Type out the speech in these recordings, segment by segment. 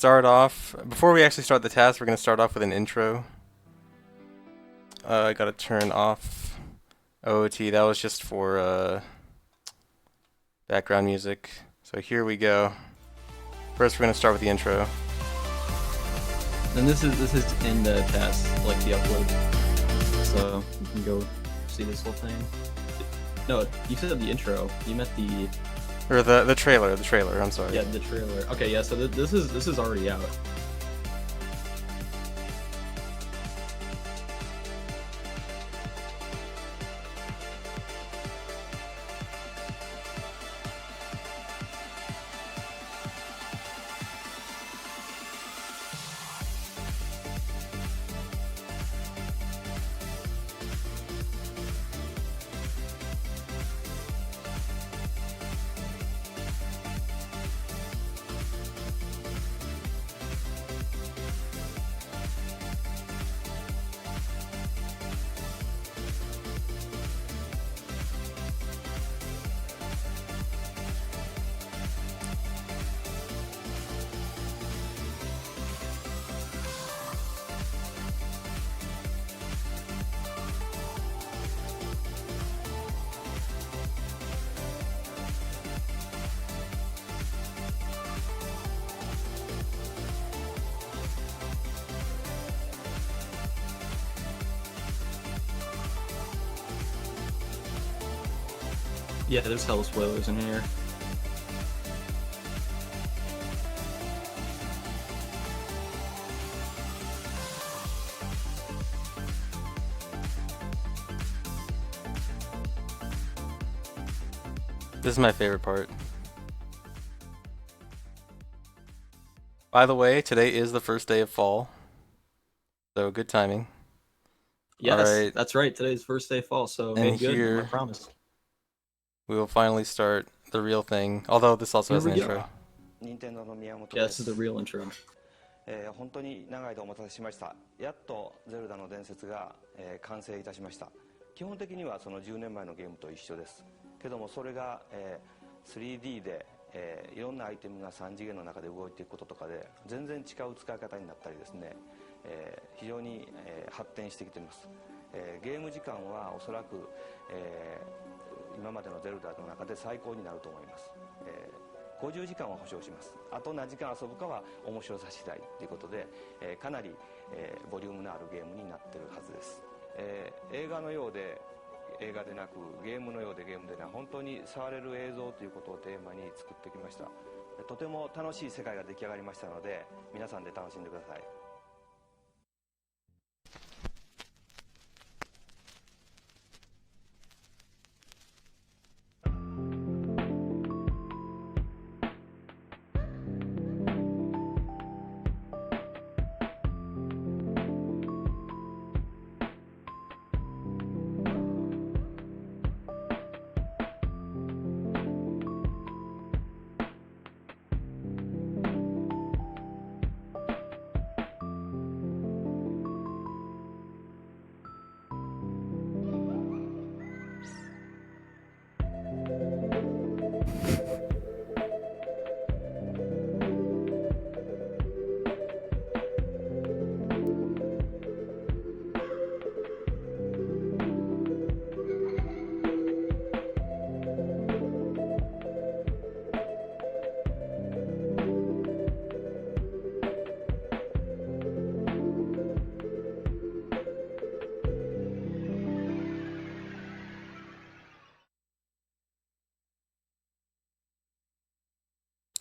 start off, before we actually start the task, we're gonna start off with an intro. I gotta turn off OOT. That was just for background music. So here we go. First, we're gonna start with the intro. And this is in the task, like the upload. So you can go see this whole thing. No, you said the intro. You meant the Or the trailer. The trailer. I'm sorry. yeah, the trailer. Okay, yeah. So this is already out. Yeah, there's hella spoilers in here. This is my favorite part. By the way, today is the first day of fall. So good timing. Yes, Alright. that's right. Today's first day of fall, so And made good. here- I promise. We will finally start the real thing. Although this also has Here an we go. intro. 任天堂の宮本 Yeah, で this す is the real intro. 本当に長い間お待たせしました。やっとゼルダの伝説が、完成いたしました。基本的にはその10年前のゲームと一緒ですけども、それが、3D で、いろんなアイテムが3次元の中で動いていくこととかで全然違う使い方になったりですね、非常に、発展してきています。ゲーム時間はおそらく、今までのゼルダの中で最高になると思います。50時間は保証します。あと何時間遊ぶかは面白さ次第ということで、かなり、ボリュームのあるゲームになっているはずです。映画のようで映画でなく、ゲームのようでゲームでなく、本当に触れる映像ということをテーマに作ってきました。とても楽しい世界が出来上がりましたので、皆さんで楽しんでください。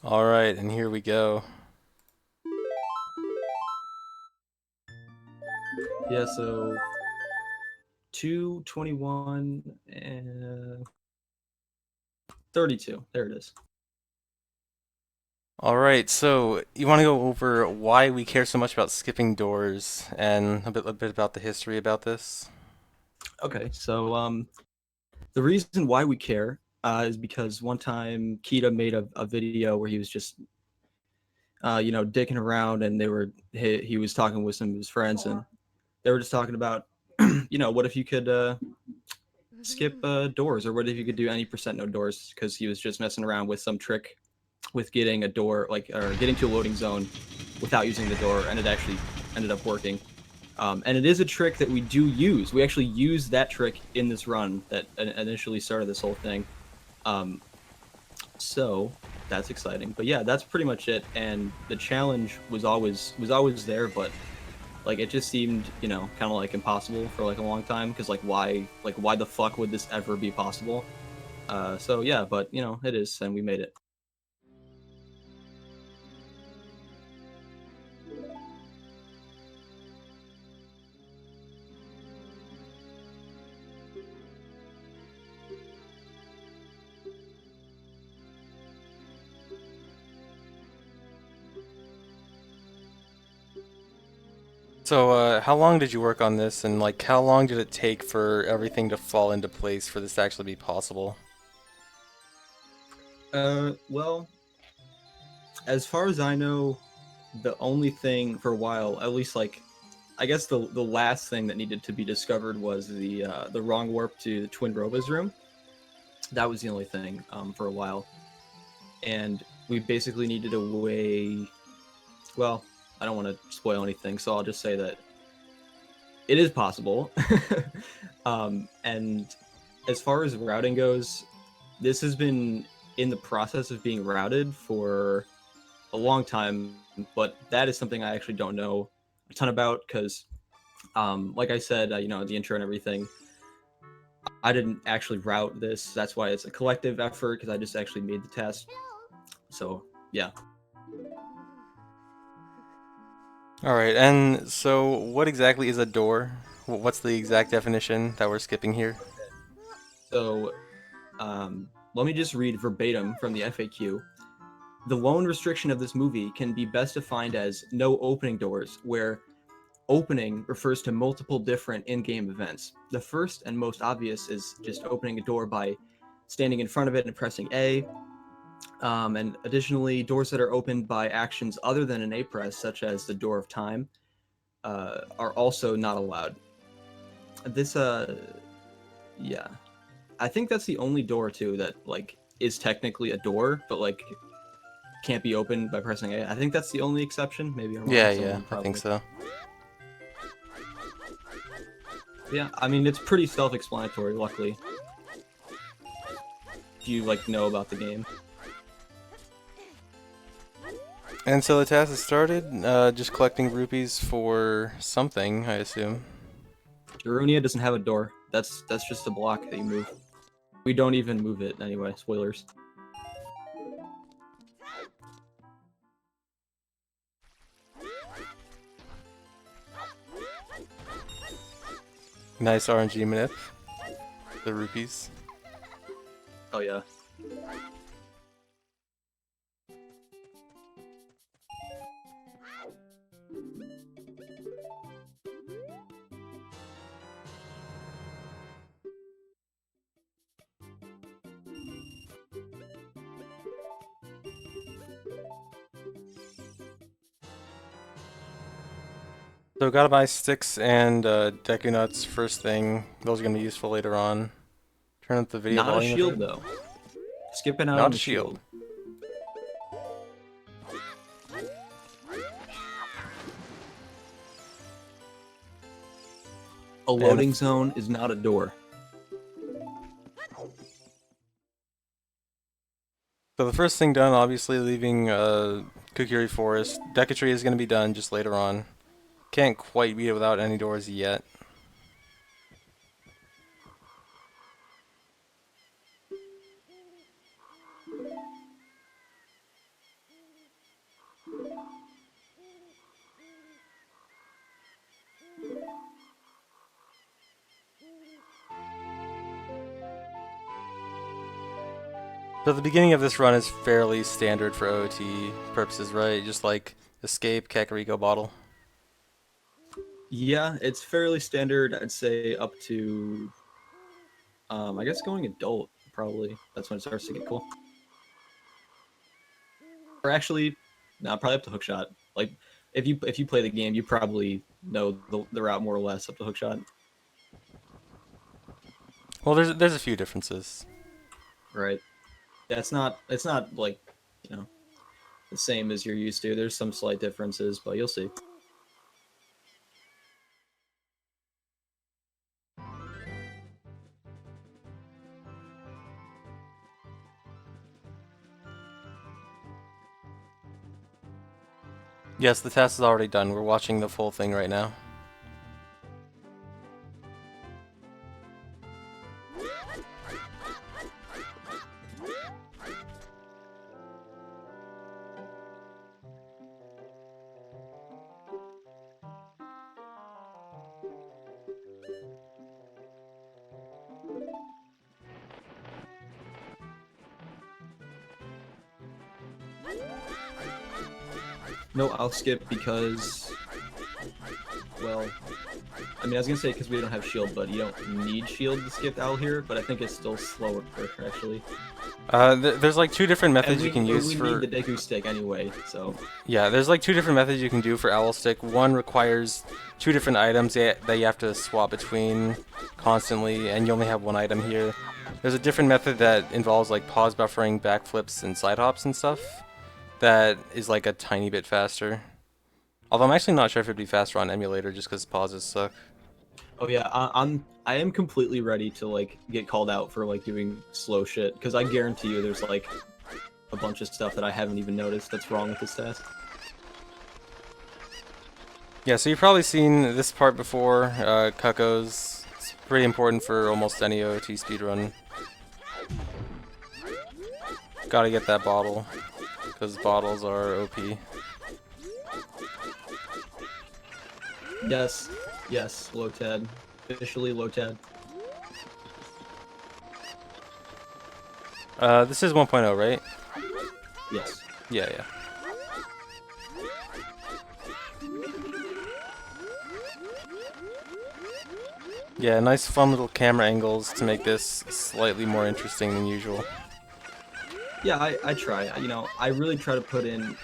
Alright, and here we go. Yeah, so 221 and 32. There it is. Alright, so you want to go over why we care so much about skipping doors and a bit about the history about this? Okay, so the reason why we care is because one time Kita made a video where he was just dicking around, and he was talking with some of his friends, and they were just talking about what if you could skip doors, or what if you could do any percent no doors, because he was just messing around with some trick with getting a door, or getting to a loading zone without using the door, and it actually ended up working. And it is a trick that we do use. We actually use that trick in this run that initially started this whole thing. So that's exciting. But yeah, that's pretty much it. And the challenge was always there, but like it just seemed, kind of like impossible for like a long time, because why the fuck would this ever be possible? So yeah, but it is, and we made it. So, how long did you work on this, and like, how long did it take for everything to fall into place for this to actually be possible? Well, as far as I know, the only thing for a while, at least I guess the last thing that needed to be discovered was the wrong warp to the Twin Roba's room. That was the only thing for a while, and we basically needed a way. Well, I don't want to spoil anything, so I'll just say that it is possible. And as far as routing goes, this has been in the process of being routed for a long time, but that is something I actually don't know a ton about, because like I said, the intro and everything, I didn't actually route this. That's why it's a collective effort, because I just actually made the test. So yeah. Alright, and so what exactly is a door? What's the exact definition that we're skipping here? So let me just read verbatim from the FAQ. The lone restriction of this movie can be best defined as no opening doors, where opening refers to multiple different in-game events. The first and most obvious is just opening a door by standing in front of it and pressing A. And additionally, doors that are opened by actions other than an A press, such as the Door of Time, are also not allowed. This, yeah. I think that's the only door, too, that, is technically a door, but, can't be opened by pressing A. I think that's the only exception. Maybe I'm wrong. Yeah, I think so. Yeah, I mean, it's pretty self-explanatory, luckily. If you, know about the game. And so the task has started, just collecting rupees for something, I assume. Darunia doesn't have a door. That's just a block that you move. We don't even move it anyway. Spoilers. Nice RNG manip. The rupees. Oh yeah. So gotta buy sticks and Deku Nuts first thing. Those are gonna be useful later on. Turn up the video Not a volume. shield though. Skipping out Not on a the shield. A loading zone is not a door. So the first thing done, obviously leaving Kukiri Forest. Decatry is gonna be done just later on. Can't quite beat it without any doors yet. So the beginning of this run is fairly standard for OT purposes, right? Just like escape, Kakariko bottle. Yeah, it's fairly standard. I'd say up to, I guess going adult probably. That's when it starts to get cool. Or actually, no, probably up to hookshot. Like, if you play the game, you probably know the route more or less up to hookshot. Well, there's a few differences. Right. It's not like, you know. the same as you're used to. There's some slight differences, but you'll see. Yes, the task is already done. We're watching the full thing right now. No, I'll skip because, well, I mean, I was gonna say because we don't have shield, but you don't need shield to skip Owl here, but I think it's still slower, actually. There's like two different And methods we, you can use we for... need the Deku stick anyway, so... Yeah, there's like two different methods you can do for Owl Stick. One requires two different items that you have to swap between constantly, and you only have one item here. There's a different method that involves like pause buffering, backflips, and side hops and stuff. That is like a tiny bit faster. Although I'm actually not sure if it'd be faster on emulator just because pauses suck. Oh yeah, I am completely ready to like get called out for like doing slow shit, because I guarantee you there's like a bunch of stuff that I haven't even noticed that's wrong with this task. Yeah, so you've probably seen this part before, Cuckoos. It's pretty important for almost any OOT speedrun. Gotta get that bottle, because bottles are OP. Yes, low Tad. Officially low Tad. This is 1.0, right? Yes. Yeah. Yeah, nice fun little camera angles to make this slightly more interesting than usual. Yeah, I try. You know, I really try to put in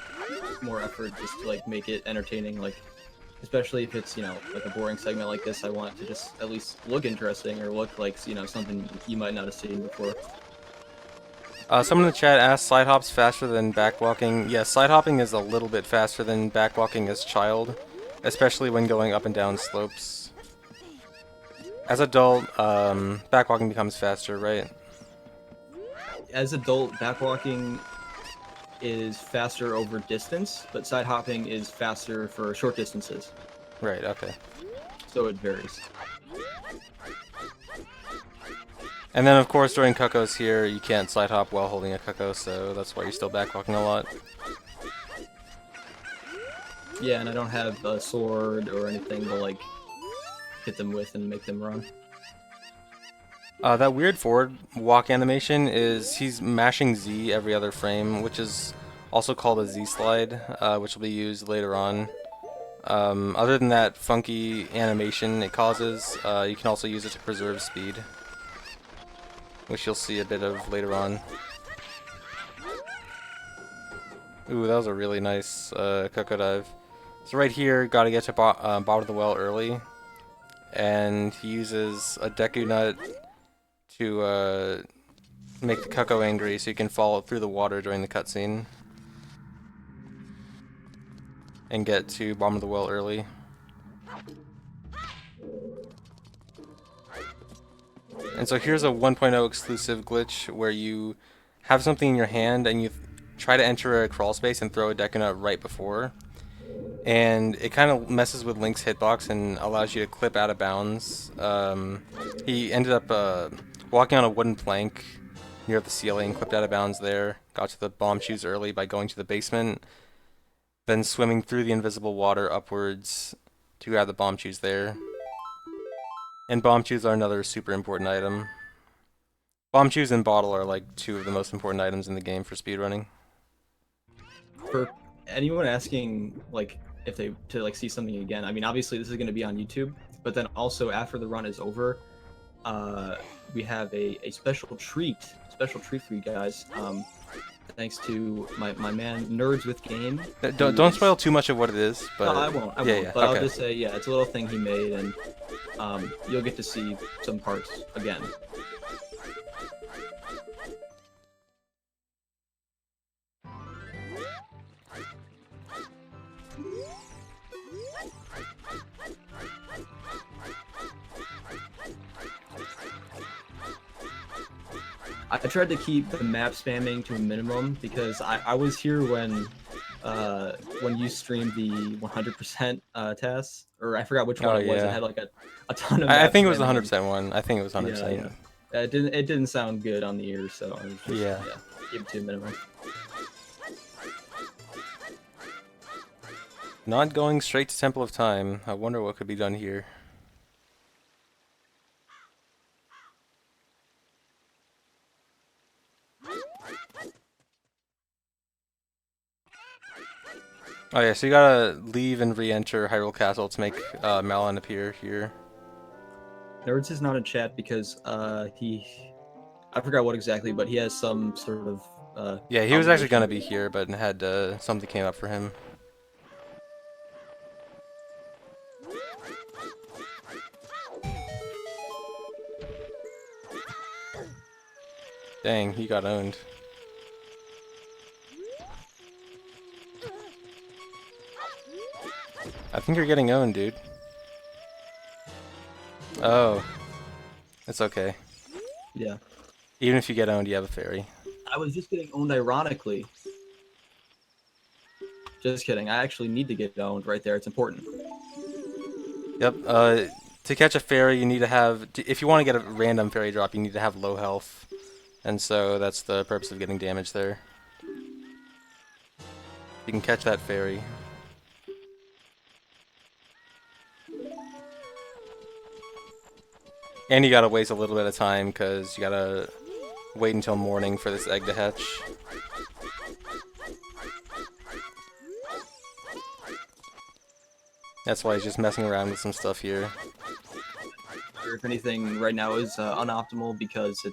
more effort just to like make it entertaining, like especially if it's, you know, like a boring segment like this. I want it to just at least look interesting or look like, you know, something you might not have seen before. Someone in the chat asked, side hops faster than backwalking. Yeah, side hopping is a little bit faster than backwalking as child, especially when going up and down slopes. As adult, backwalking becomes faster, right? As adult, backwalking is faster over distance, but side hopping is faster for short distances. Right, okay. So it varies. And then, of course, during Cuckoos here, you can't side hop while holding a Cuckoo, so that's why you're still backwalking a lot. Yeah, and I don't have a sword or anything to, like, hit them with and make them run. That weird forward walk animation is he's mashing Z every other frame, which is also called a Z slide, which will be used later on. Other than that funky animation it causes, you can also use it to preserve speed, which you'll see a bit of later on. Ooh, that was a really nice Cuckoo dive. So right here, gotta get to bottom of the well early, and he uses a Deku Nut to make the Cuckoo angry so you can fall through the water during the cutscene and get to bottom of the well early. And so here's a 1.0 exclusive glitch where you have something in your hand and you try to enter a crawl space and throw a Deku Nut right before. And it kind of messes with Link's hitbox and allows you to clip out of bounds. He ended up walking on a wooden plank near the ceiling, clipped out of bounds there, got to the bomb shoes early by going to the basement, then swimming through the invisible water upwards to grab the bomb shoes there. And bomb shoes are another super important item. Bomb shoes and bottle are like two of the most important items in the game for speedrunning. For anyone asking, like, if they to like see something again, I mean, obviously this is going to be on YouTube, but then also after the run is over, we have a special treat for you guys. Thanks to my man Nerds with Game. Don't spoil too much of what it is, but no, I won't. But okay. I'll just say, yeah, it's a little thing he made, and you'll get to see some parts again. I tried to keep the map spamming to a minimum because I was here when you streamed the 100% TAS, or I forgot which one Oh it was. It yeah. had like a ton of I map think it was spamming. 100% one. I think it was 100%. Yeah. It didn't sound good on the ear, so I was just Yeah. keep it to a minimum. Not going straight to Temple of Time. I wonder what could be done here. Oh yeah, so you gotta leave and re-enter Hyrule Castle to make Malon appear here. Nerds is not in chat because I forgot what exactly, but he has some sort of Yeah, he was actually obligation. gonna be here, but had something came up for him. Dang, he got owned. I think you're getting owned, dude. Oh. It's okay. Yeah. Even if you get owned, you have a fairy. I was just getting owned ironically. Just kidding. I actually need to get owned right there. It's important. Yep, to catch a fairy, you need to have... If you want to get a random fairy drop, you need to have low health. And so that's the purpose of getting damage there. You can catch that fairy. And you gotta waste a little bit of time, because you gotta wait until morning for this egg to hatch. That's why he's just messing around with some stuff here. Or if anything, right now is unoptimal because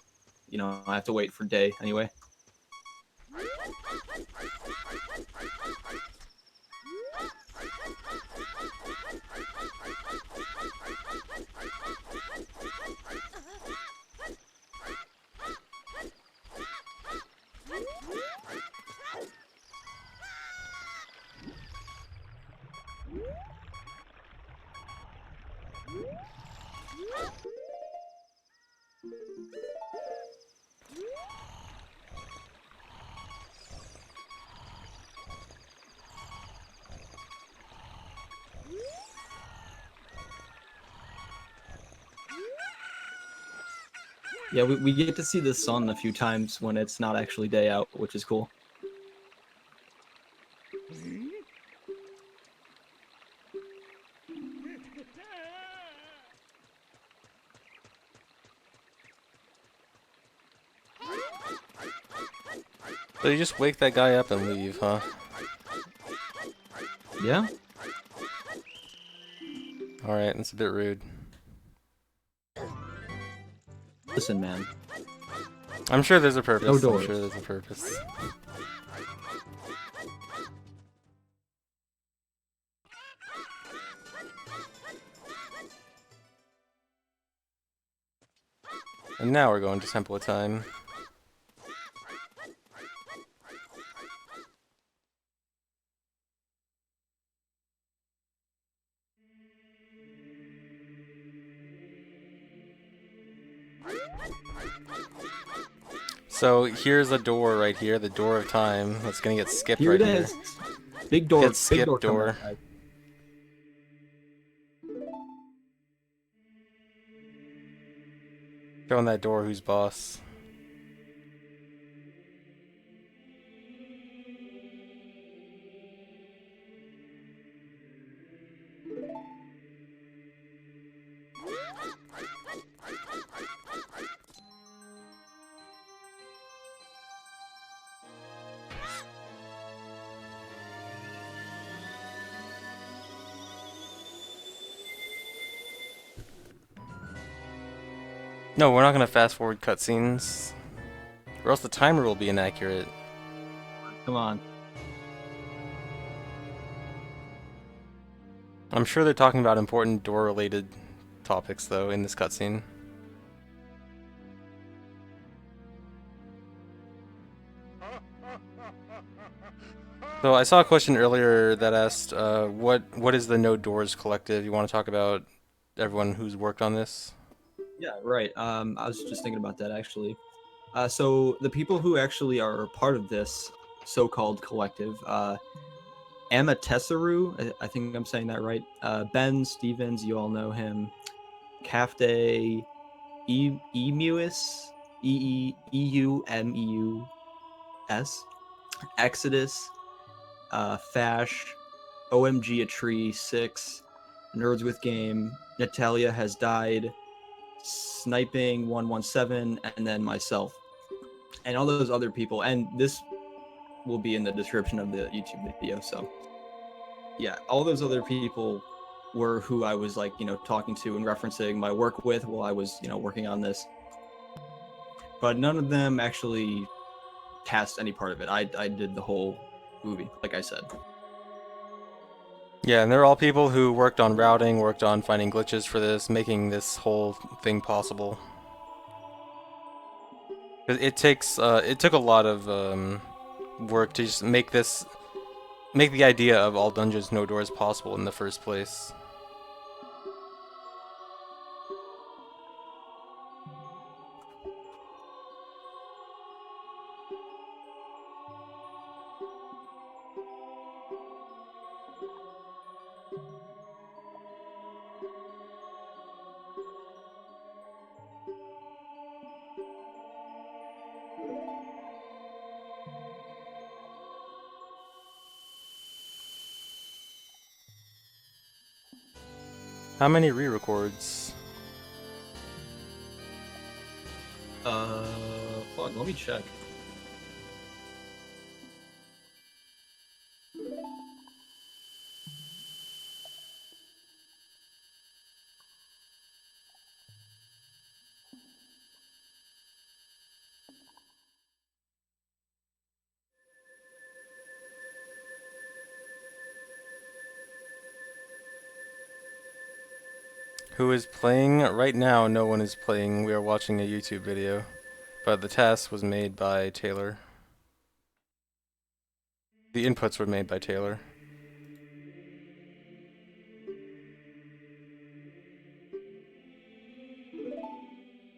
I have to wait for day anyway. Yeah, we get to see the sun a few times when it's not actually day out, which is cool. So you just wake that guy up and leave, huh? Yeah. Alright, that's a bit rude. Listen, man. I'm sure there's a purpose. No I'm doors. sure there's a purpose. And now we're going to Temple of Time. So here's a door right here, the door of time. That's gonna get skipped Here right it here. is. Big door. Get Big skip door. coming door. outside. Showing that door who's boss. No, we're not gonna fast forward cutscenes. Or else the timer will be inaccurate. Come on. I'm sure they're talking about important door related topics though in this cutscene. So I saw a question earlier that asked, what is the No Doors Collective? You want to talk about everyone who's worked on this? Yeah, right. I was just thinking about that actually. So the people who actually are part of this so-called collective, Amatessaru, I think I'm saying that right. Ben Stevens, you all know him. Cafte Emus, Eumeux, Exodus, Fash, OMG a Tree 6, Nerds with Game, Natalia Has Died, Sniping 117, and then myself. And all those other people. And this will be in the description of the YouTube video. So, yeah, all those other people were who I was like, talking to and referencing my work with while I was, working on this. But none of them actually cast any part of it. I did the whole movie, like I said. Yeah, and they're all people who worked on routing, worked on finding glitches for this, making this whole thing possible. It took a lot of work to just make the idea of all Dungeons No Doors possible in the first place. How many re-records? Fuck, let me check. Who is playing? Right now, no one is playing. We are watching a YouTube video. But the task was made by Taylor. The inputs were made by Taylor.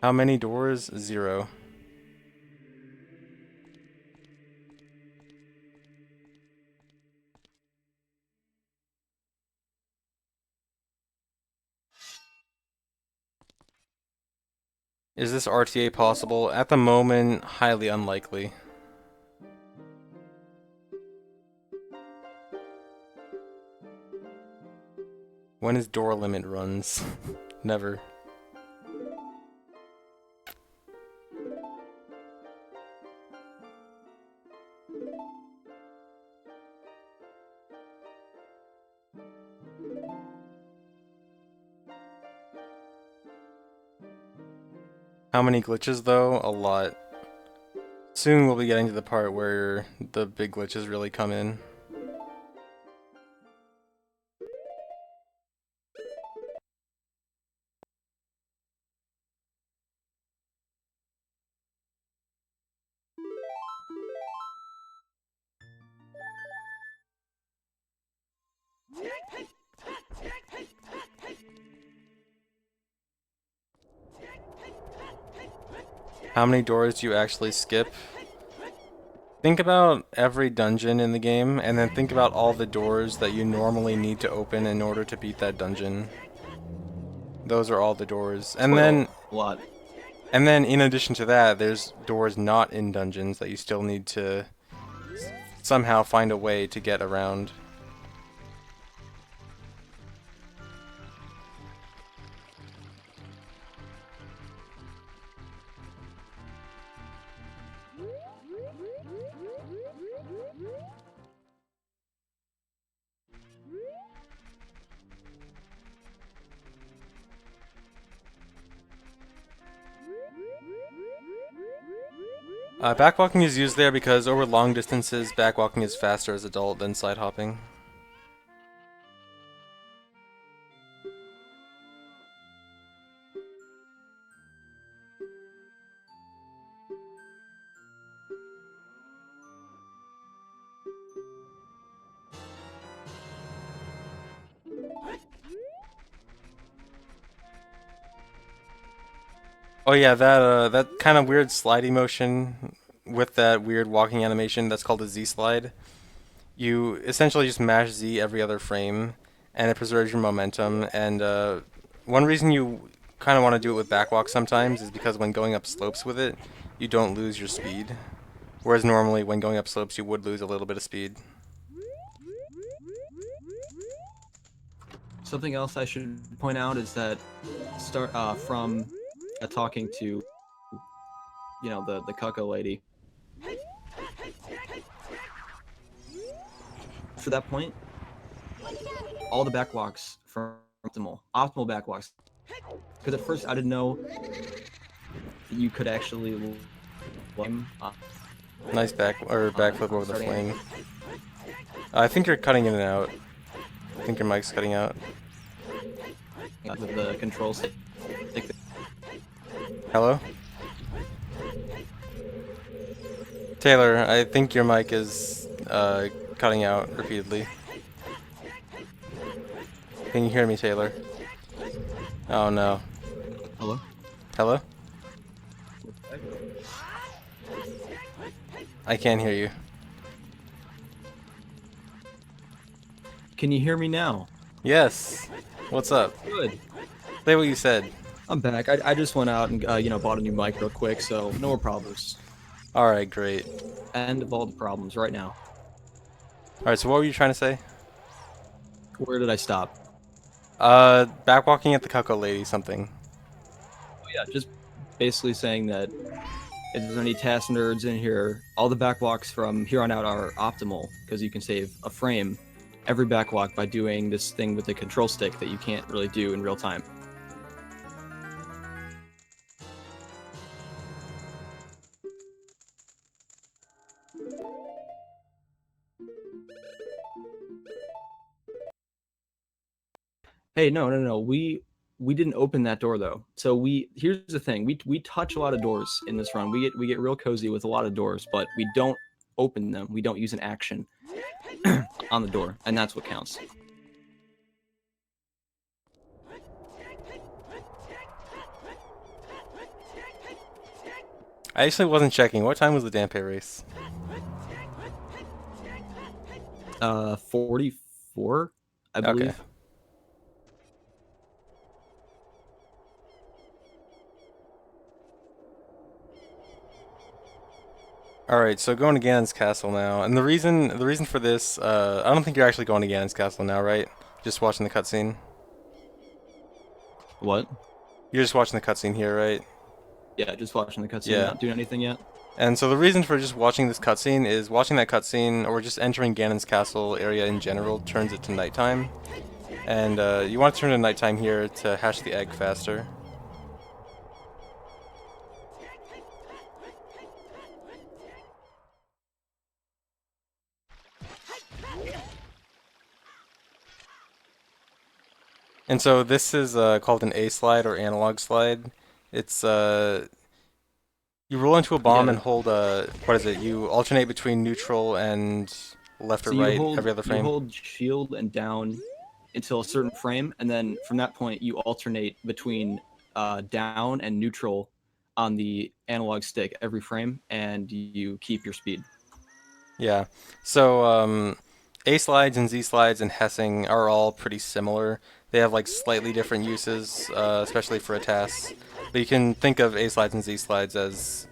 How many doors? 0. Is this RTA possible? At the moment, highly unlikely. When is door limit runs? Never. How many glitches though? A lot. Soon we'll be getting to the part where the big glitches really come in. How many doors do you actually skip? Think about every dungeon in the game, and then think about all the doors that you normally need to open in order to beat that dungeon. Those are all the doors. And then a lot. And then in addition to that, there's doors not in dungeons that you still need to somehow find a way to get around. Backwalking is used there because over long distances, backwalking is faster as adult than side hopping. Oh yeah, that kind of weird slidey motion with that weird walking animation, that's called a Z slide. You essentially just mash Z every other frame, and it preserves your momentum. And one reason you kind of want to do it with backwalk sometimes is because when going up slopes with it, you don't lose your speed. Whereas normally when going up slopes, you would lose a little bit of speed. Something else I should point out is that start from talking to the Cucko lady. For that point, all the backwalks from optimal backwalks. Because at first I didn't know that you could actually flame. Nice backflip over the starting flame. I think you're cutting in and out. I think your mic's cutting out. With the control stick. Hello? Taylor, I think your mic is cutting out repeatedly. Can you hear me, Taylor? Oh no. Hello? Hello? I can't hear you. Can you hear me now? Yes. What's up? Good. Say what you said. I'm back. I just went out and bought a new mic real quick, so no more problems. Alright, great. End of all the problems right now. Alright, so what were you trying to say? Where did I stop? Backwalking at the Cucko Lady something. Oh yeah, just basically saying that if there's any TAS nerds in here, all the backwalks from here on out are optimal because you can save a frame every backwalk by doing this thing with the control stick that you can't really do in real time. Hey, no. We didn't open that door though. So here's the thing. We touch a lot of doors in this run. We get real cozy with a lot of doors, but we don't open them. We don't use an action on the door, and that's what counts. I actually wasn't checking. What time was the Dampe race? 44, I believe. Okay. Alright, so going to Ganon's castle now. And the reason for this, I don't think you're actually going to Ganon's castle now, right? Just watching the cutscene. What? You're just watching the cutscene here, right? Yeah, just watching the cutscene, Yeah. not doing anything yet. And so the reason for just watching this cutscene is watching that cutscene, or just entering Ganon's castle area in general, turns it to nighttime. And you want to turn to nighttime here to hash the egg faster. And so this is called an A slide or analog slide. It's you roll into a bomb and hold what is it? You alternate between neutral and left or So right every other you frame. hold shield and down until a certain frame, and then from that point you alternate between down and neutral on the analog stick every frame, and you keep your speed. Yeah. So A slides and Z slides and hessing are all pretty similar. They have like slightly different uses, especially for a TAS. But you can think of A slides and Z slides as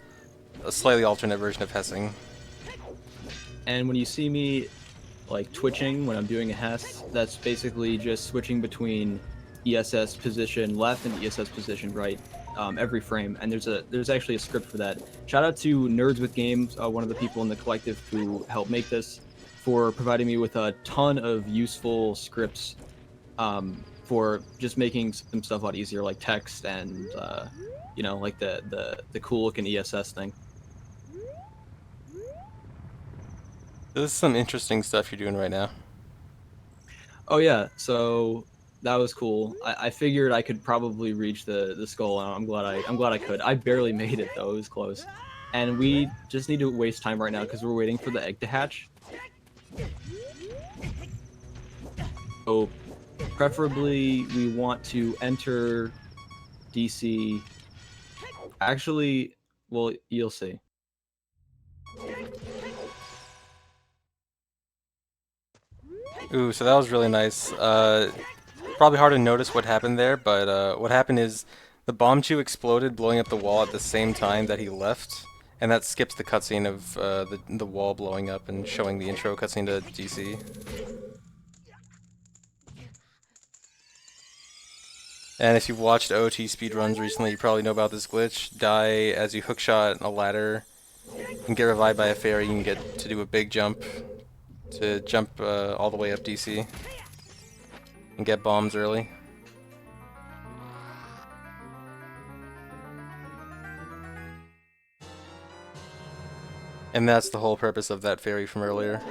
a slightly alternate version of hessing. And when you see me like twitching when I'm doing a Hess, that's basically just switching between ESS position left and ESS position right every frame. And there's actually a script for that. Shout out to Nerds with Games, one of the people in the collective who helped make this, for providing me with a ton of useful scripts for just making some stuff a lot easier, like text and like the cool looking ESS thing. This is some interesting stuff you're doing right now. Oh yeah, so that was cool. I figured I could probably reach the skull, and I'm glad I could. I barely made it though; it was close. And we just need to waste time right now because we're waiting for the egg to hatch. So, preferably, we want to enter DC Actually, well, you'll see. Ooh, so that was really nice. Probably hard to notice what happened there, but what happened is the bomb chew exploded, blowing up the wall at the same time that he left, and that skips the cutscene of the wall blowing up and showing the intro cutscene to DC. And if you've watched OT speedruns recently, you probably know about this glitch. Die as you hookshot a ladder and get revived by a fairy, you can get to do a big jump to jump all the way up DC and get bombs early. And that's the whole purpose of that fairy from earlier.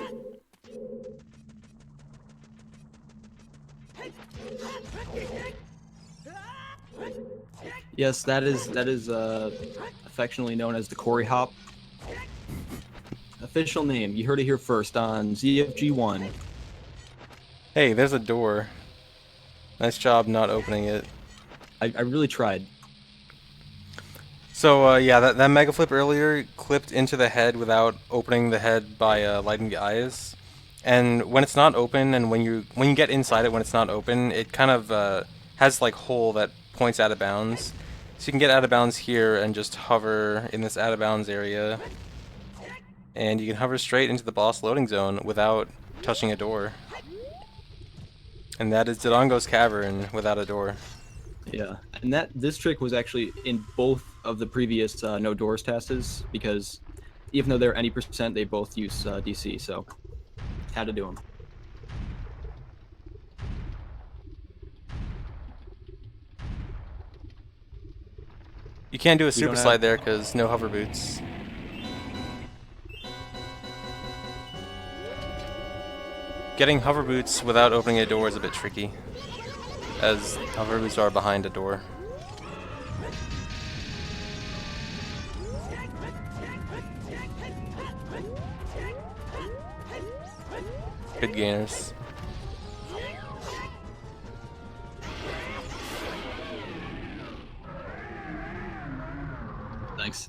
Yes, that is affectionately known as the Corey Hop. Official name. You heard it here first on ZFG1. Hey, there's a door. Nice job not opening it. I really tried. So yeah, that mega flip earlier clipped into the head without opening the head by lighting the eyes. And when it's not open, and when you get inside it when it's not open, it kind of has like hole that points out of bounds. So you can get out of bounds here and just hover in this out of bounds area. And you can hover straight into the boss loading zone without touching a door. And that is Dodongo's cavern without a door. Yeah, and this trick was actually in both of the previous No Doors TASs, because even though they're any percent, they both use DC, so had to do them. You can't do a We super don't slide have- there because no hover boots. Getting hover boots without opening a door is a bit tricky, as hover boots are behind a door. Good gainers. Thanks.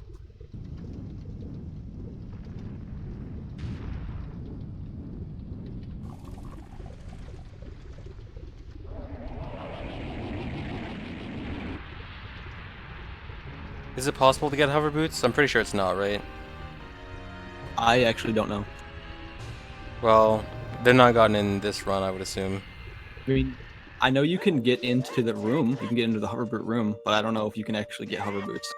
Is it possible to get hover boots? I'm pretty sure it's not, right? I actually don't know. Well, they're not gotten in this run, I would assume. I mean, I know you can get into the room, you can get into the hoverboot room, but I don't know if you can actually get hover boots.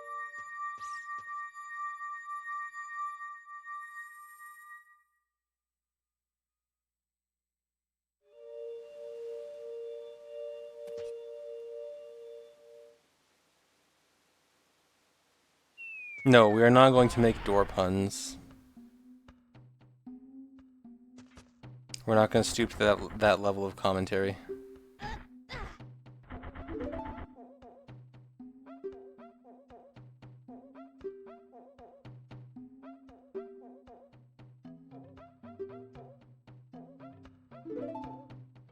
No, we are not going to make door puns. We're not going to stoop to that level of commentary.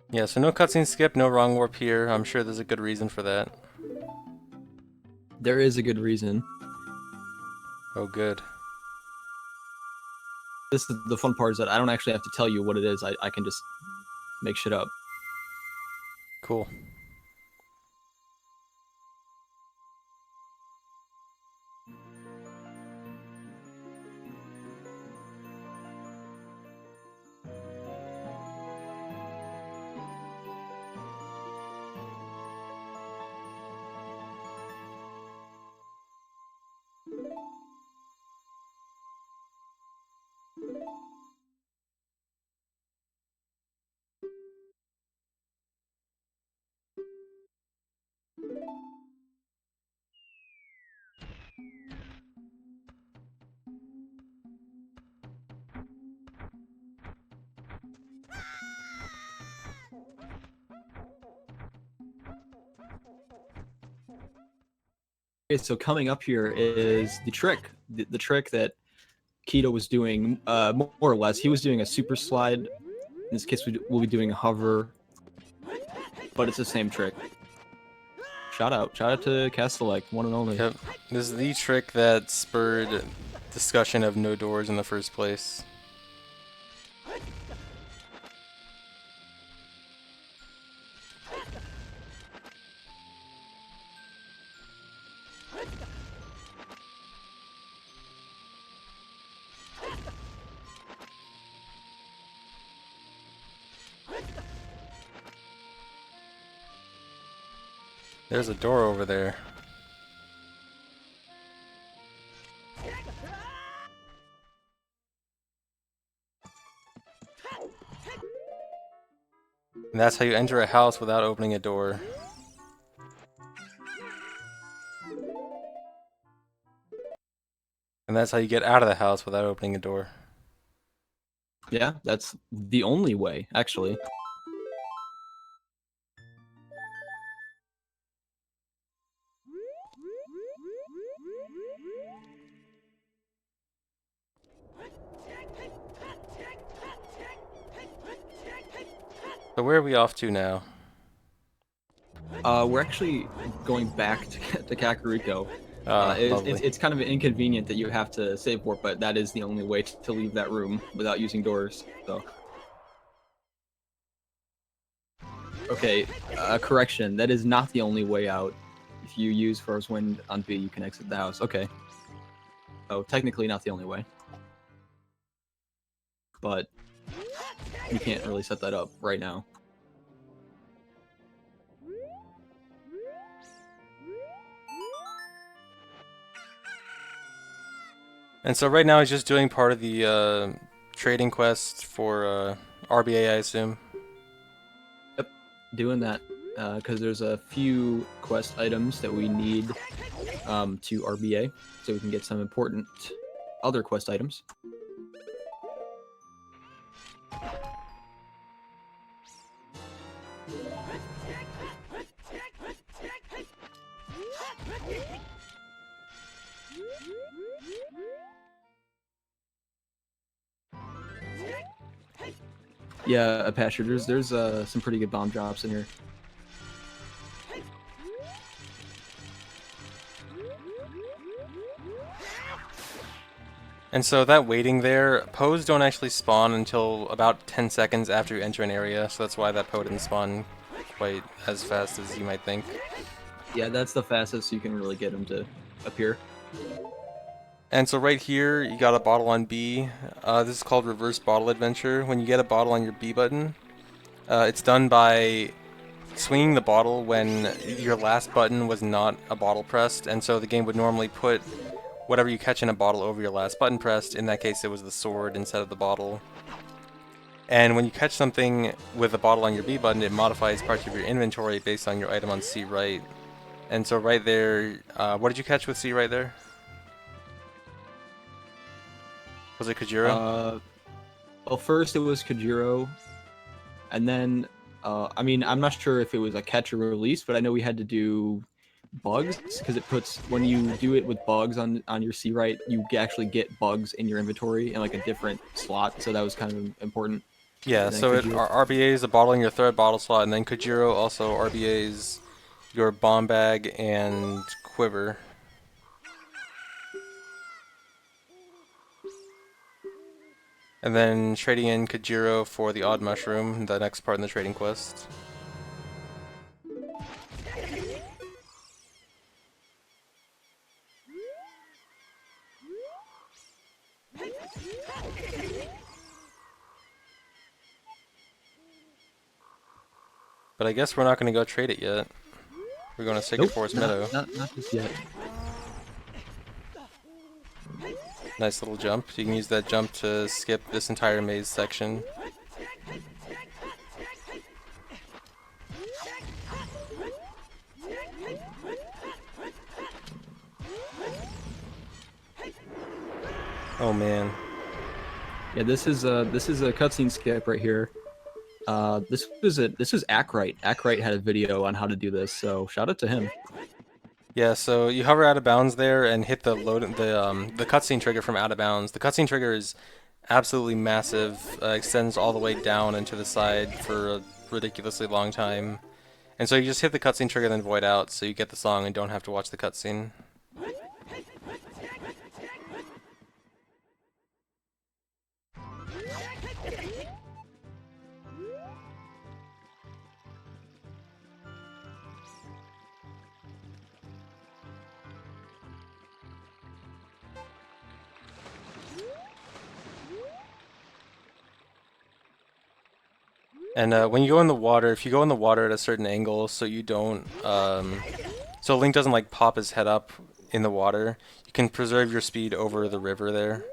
Yeah, so no cutscene skip, no wrong warp here. I'm sure there's a good reason for that. There is a good reason. Oh, good. This is the fun part, is that I don't actually have to tell you what it is. I can just make shit up. Cool. Okay, so coming up here is the trick. The trick that Keto was doing, more or less. He was doing a super slide. In this case, we'll be doing a hover, but it's the same trick. Shout out to Castellec, one and only. Yep. This is the trick that spurred discussion of no doors in the first place. There's a door over there. And that's how you enter a house without opening a door. And that's how you get out of the house without opening a door. Yeah, that's the only way, actually. So where are we off to now? We're actually going back to Kakariko. Lovely. It's kind of inconvenient that you have to save port, but that is the only way to leave that room without using doors. So, okay, correction. That is not the only way out. If you use First Wind on B, you can exit the house. Okay. Oh, technically not the only way, but you can't really set that up right now. And so right now he's just doing part of the trading quest for RBA, I assume. Yep, doing that because there's a few quest items that we need to RBA, so we can get some important other quest items. Yeah, Apache, there's some pretty good bomb drops in here. And so that waiting there, Poes don't actually spawn until about 10 seconds after you enter an area, so that's why that Poe didn't spawn quite as fast as you might think. Yeah, that's the fastest you can really get them to appear. And so right here, you got a bottle on B. This is called Reverse Bottle Adventure. When you get a bottle on your B button, it's done by swinging the bottle when your last button was not a bottle pressed, and so the game would normally put whatever you catch in a bottle over your last button pressed. In that case, it was the sword instead of the bottle. And when you catch something with a bottle on your B button, it modifies parts of your inventory based on your item on C right. And so right there, what did you catch with C right there? Was it Kajiro? Well, first it was Kajiro, and then, I mean, I'm not sure if it was a catch or release, but I know we had to do bugs, because it puts, when you do it with bugs on your C right, you actually get bugs in your inventory in like a different slot, so that was kind of important. Yeah, so it RBAs a bottle in your third bottle slot, and then Kajiro also RBAs your bomb bag and quiver. And then trading in Kajiro for the odd mushroom, the next part in the trading quest. But I guess we're not going to go trade it yet. We're going to Sacred Forest Meadow. Not just yet. Nice little jump. You can use that jump to skip this entire maze section. Oh man. Yeah, this is a cutscene skip right here. This was Ackright. Ackright had a video on how to do this, so shout out to him. Yeah, so you hover out of bounds there and hit the cutscene trigger from out of bounds. The cutscene trigger is absolutely massive, extends all the way down and to the side for a ridiculously long time. And so you just hit the cutscene trigger, then void out, so you get the song and don't have to watch the cutscene. And when you go in the water, if you go in the water at a certain angle, so you don't, so Link doesn't like pop his head up in the water, you can preserve your speed over the river there.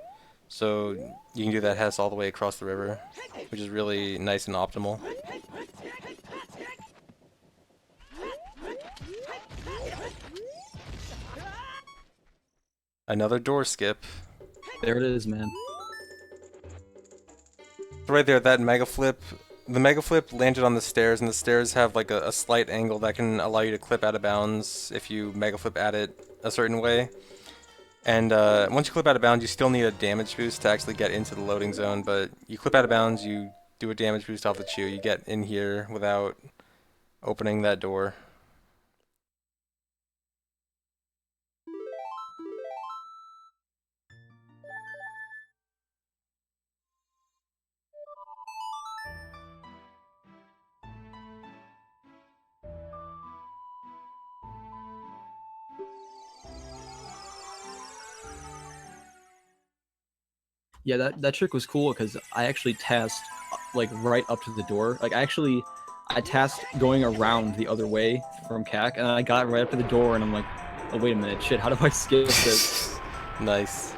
So you can do that Hess all the way across the river, which is really nice and optimal. Another door skip. There it is, man. Right there, that mega flip. The mega flip landed on the stairs, and the stairs have like a slight angle that can allow you to clip out of bounds if you mega flip at it a certain way. And once you clip out of bounds, you still need a damage boost to actually get into the loading zone, but you clip out of bounds, you do a damage boost off the chew, you get in here without opening that door. Yeah, that trick was cool because I actually tasked like right up to the door. Like I tasked going around the other way from CAC, and I got right up to the door, and I'm like, oh wait a minute, shit, how do I skip this? Nice.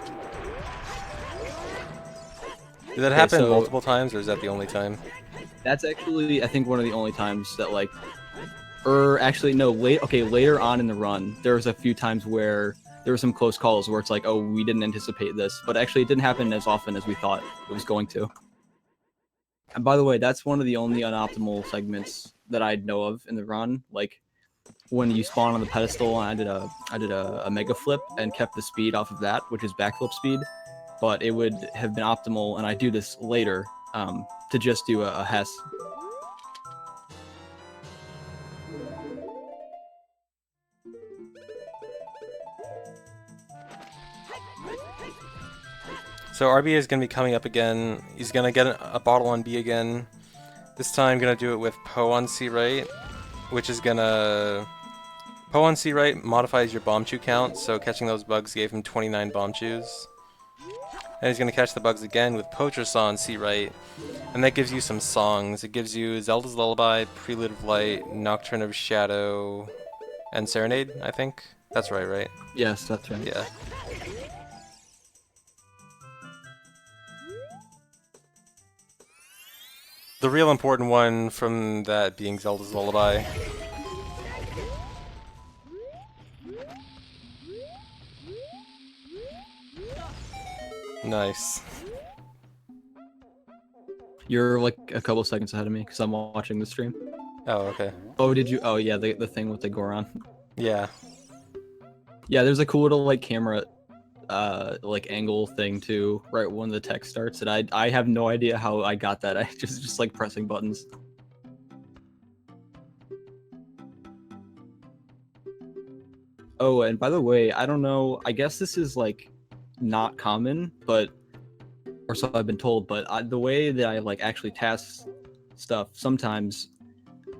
Did that Okay, happen so- multiple times, or is that the only time? That's actually, I think, one of the only times that like, or actually no, later on in the run, there was a few times where there were some close calls where it's like, oh, we didn't anticipate this, but actually it didn't happen as often as we thought it was going to. And by the way, that's one of the only unoptimal segments that I know of in the run. Like when you spawn on the pedestal, I did a mega flip and kept the speed off of that, which is backflip speed. But it would have been optimal, and I do this later, to just do a Hess. So RBA is going to be coming up again. He's going to get a bottle on B again. This time going to do it with Poe on C right, which is going to... Poe on C right modifies your bomb chew count, so catching those bugs gave him 29 bomb chews. And he's going to catch the bugs again with Poacher Saw on C right, and that gives you some songs. It gives you Zelda's Lullaby, Prelude of Light, Nocturne of Shadow, and Serenade, I think. That's right? Yes, that's right. Yeah. The real important one from that being Zelda's Lullaby. Nice. You're like a couple seconds ahead of me because I'm watching the stream. Oh, okay. Oh, did you? Oh, yeah, the thing with the Goron. Yeah. Yeah, there's a cool little like camera, like angle thing too, right when the text starts, and I have no idea how I got that. I just like pressing buttons. Oh, and by the way, I don't know. I guess this is like not common, but or so I've been told. But the way that I like actually task stuff sometimes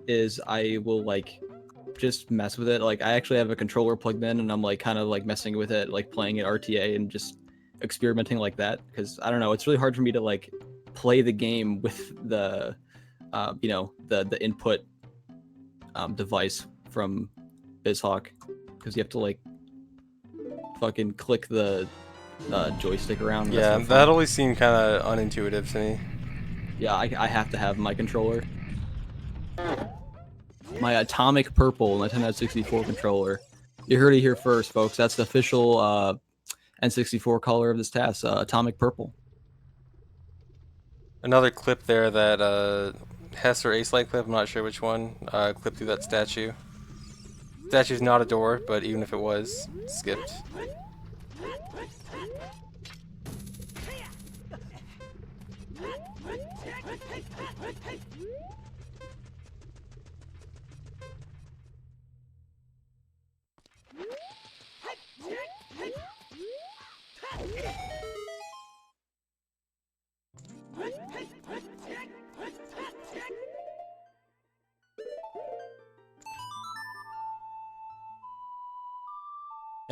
is I will like just mess with it. Like I actually have a controller plugged in, and I'm like kind of like messing with it, like playing it RTA and just experimenting like that. Because I don't know, it's really hard for me to like play the game with the, you know, the input device from BizHawk, because you have to like fucking click the joystick around. and that's Yeah, no that fun. always seemed kind of unintuitive to me. Yeah, I have to have my controller. My Atomic Purple Nintendo 64 controller. You heard it here first, folks. That's the official N64 color of this TAS, Atomic Purple. Another clip there that Hess or Ace Light clip, I'm not sure which one, clipped through that statue. Statue's not a door, but even if it was, skipped.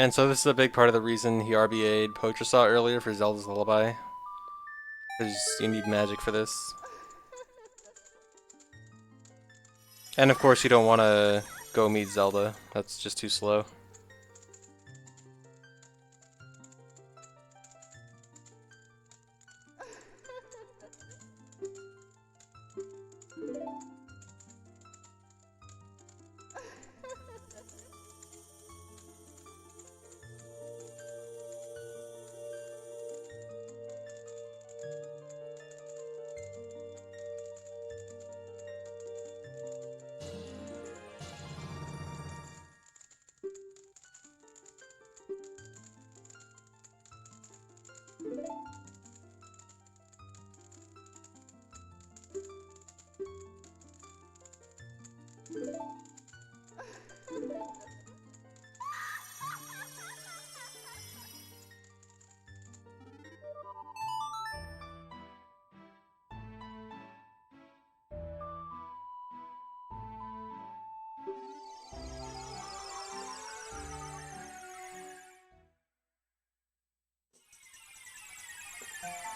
And so this is a big part of the reason he RBA'd Poacher Saw earlier for Zelda's Lullaby. Because you need magic for this. And of course you don't want to go meet Zelda. That's just too slow.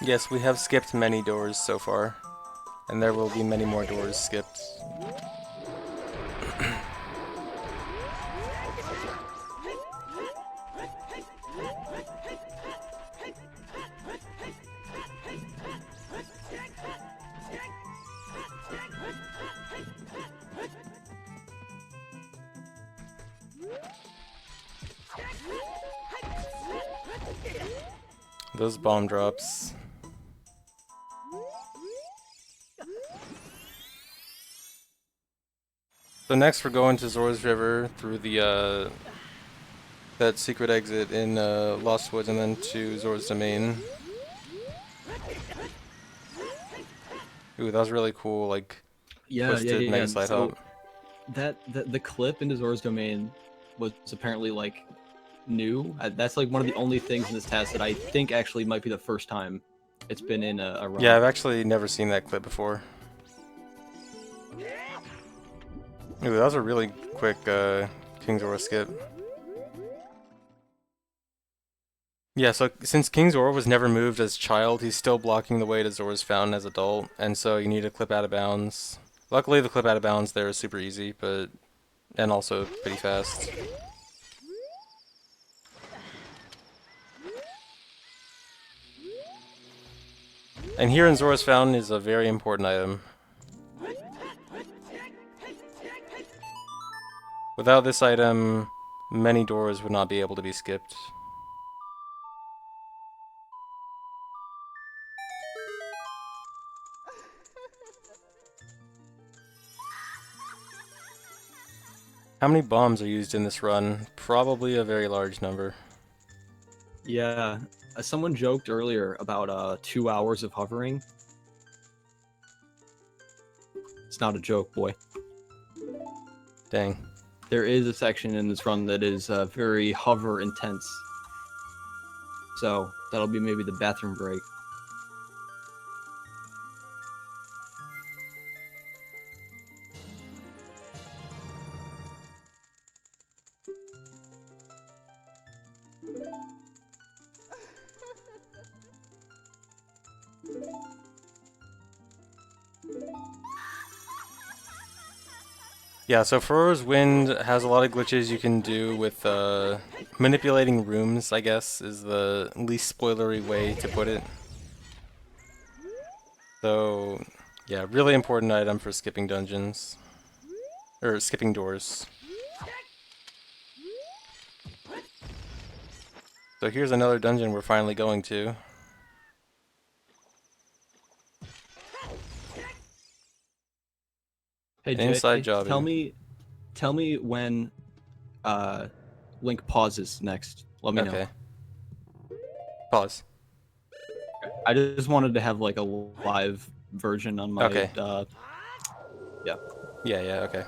Yes, we have skipped many doors so far, and there will be many more doors skipped. Those bomb drops. So next we're going to Zora's River through the that secret exit in Lost Woods and then to Zora's Domain. Ooh, that was really cool, like twisted mega slide hop. The clip into Zora's Domain was apparently like new. That's like one of the only things in this TAS that I think actually might be the first time it's been in a run. Yeah, I've actually never seen that clip before. Ooh, that was a really quick King Zora skip. Yeah, so since King Zora was never moved as child, he's still blocking the way to Zora's Fountain as adult, and so you need a clip out of bounds. Luckily, the clip out of bounds there is super easy, but and also pretty fast. And here in Zora's Fountain is a very important item. Without this item, many doors would not be able to be skipped. How many bombs are used in this run? Probably a very large number. Yeah, someone joked earlier about 2 hours of hovering. It's not a joke, boy. Dang. There is a section in this run that is very hover intense. So that'll be maybe the bathroom break. Yeah, so Furor's Wind has a lot of glitches you can do with manipulating rooms, I guess, is the least spoilery way to put it. So, yeah, really important item for skipping dungeons. Or skipping doors. So here's another dungeon we're finally going to. Hey Jay, Inside Jabu. tell me when Link pauses next. Let me know. Okay. Pause. I just wanted to have like a live version on my Okay. Yeah. Yeah, okay.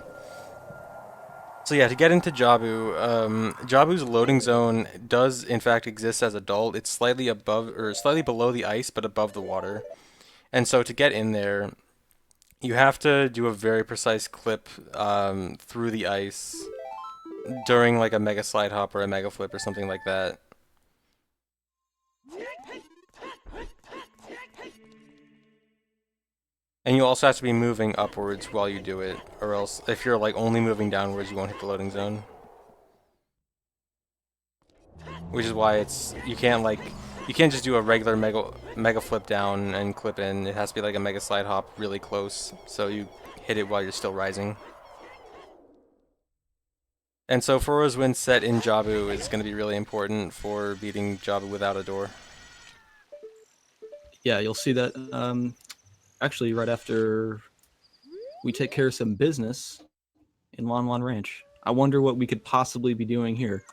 So yeah, to get into Jabu, Jabu's loading zone does in fact exist as adult. It's slightly above or slightly below the ice, but above the water. And so to get in there, you have to do a very precise clip through the ice during like a mega slide hop or a mega flip or something like that. And you also have to be moving upwards while you do it, or else if you're like only moving downwards, you won't hit the loading zone. Which is why you can't just do a regular mega flip down and clip in. It has to be like a mega slide hop really close, so you hit it while you're still rising. And so Foro's win set in Jabu is going to be really important for beating Jabu without a door. Yeah, you'll see that actually right after we take care of some business in Lon Lon Ranch. I wonder what we could possibly be doing here.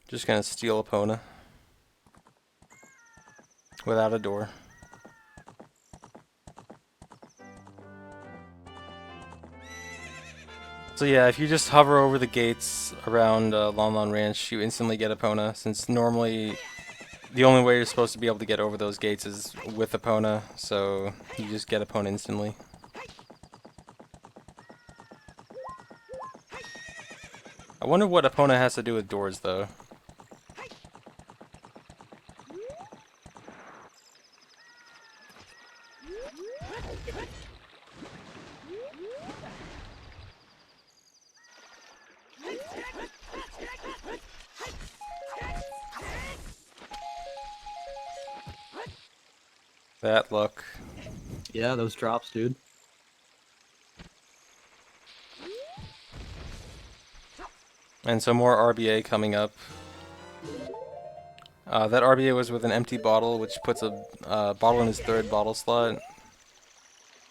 Just gonna steal Epona without a door. So yeah, if you just hover over the gates around Lon Lon Ranch, you instantly get Epona, since normally the only way you're supposed to be able to get over those gates is with Epona, so you just get Epona instantly. I wonder what Epona has to do with doors, though. That luck. Yeah, those drops, dude. And so more RBA coming up. That RBA was with an empty bottle, which puts a bottle in his third bottle slot.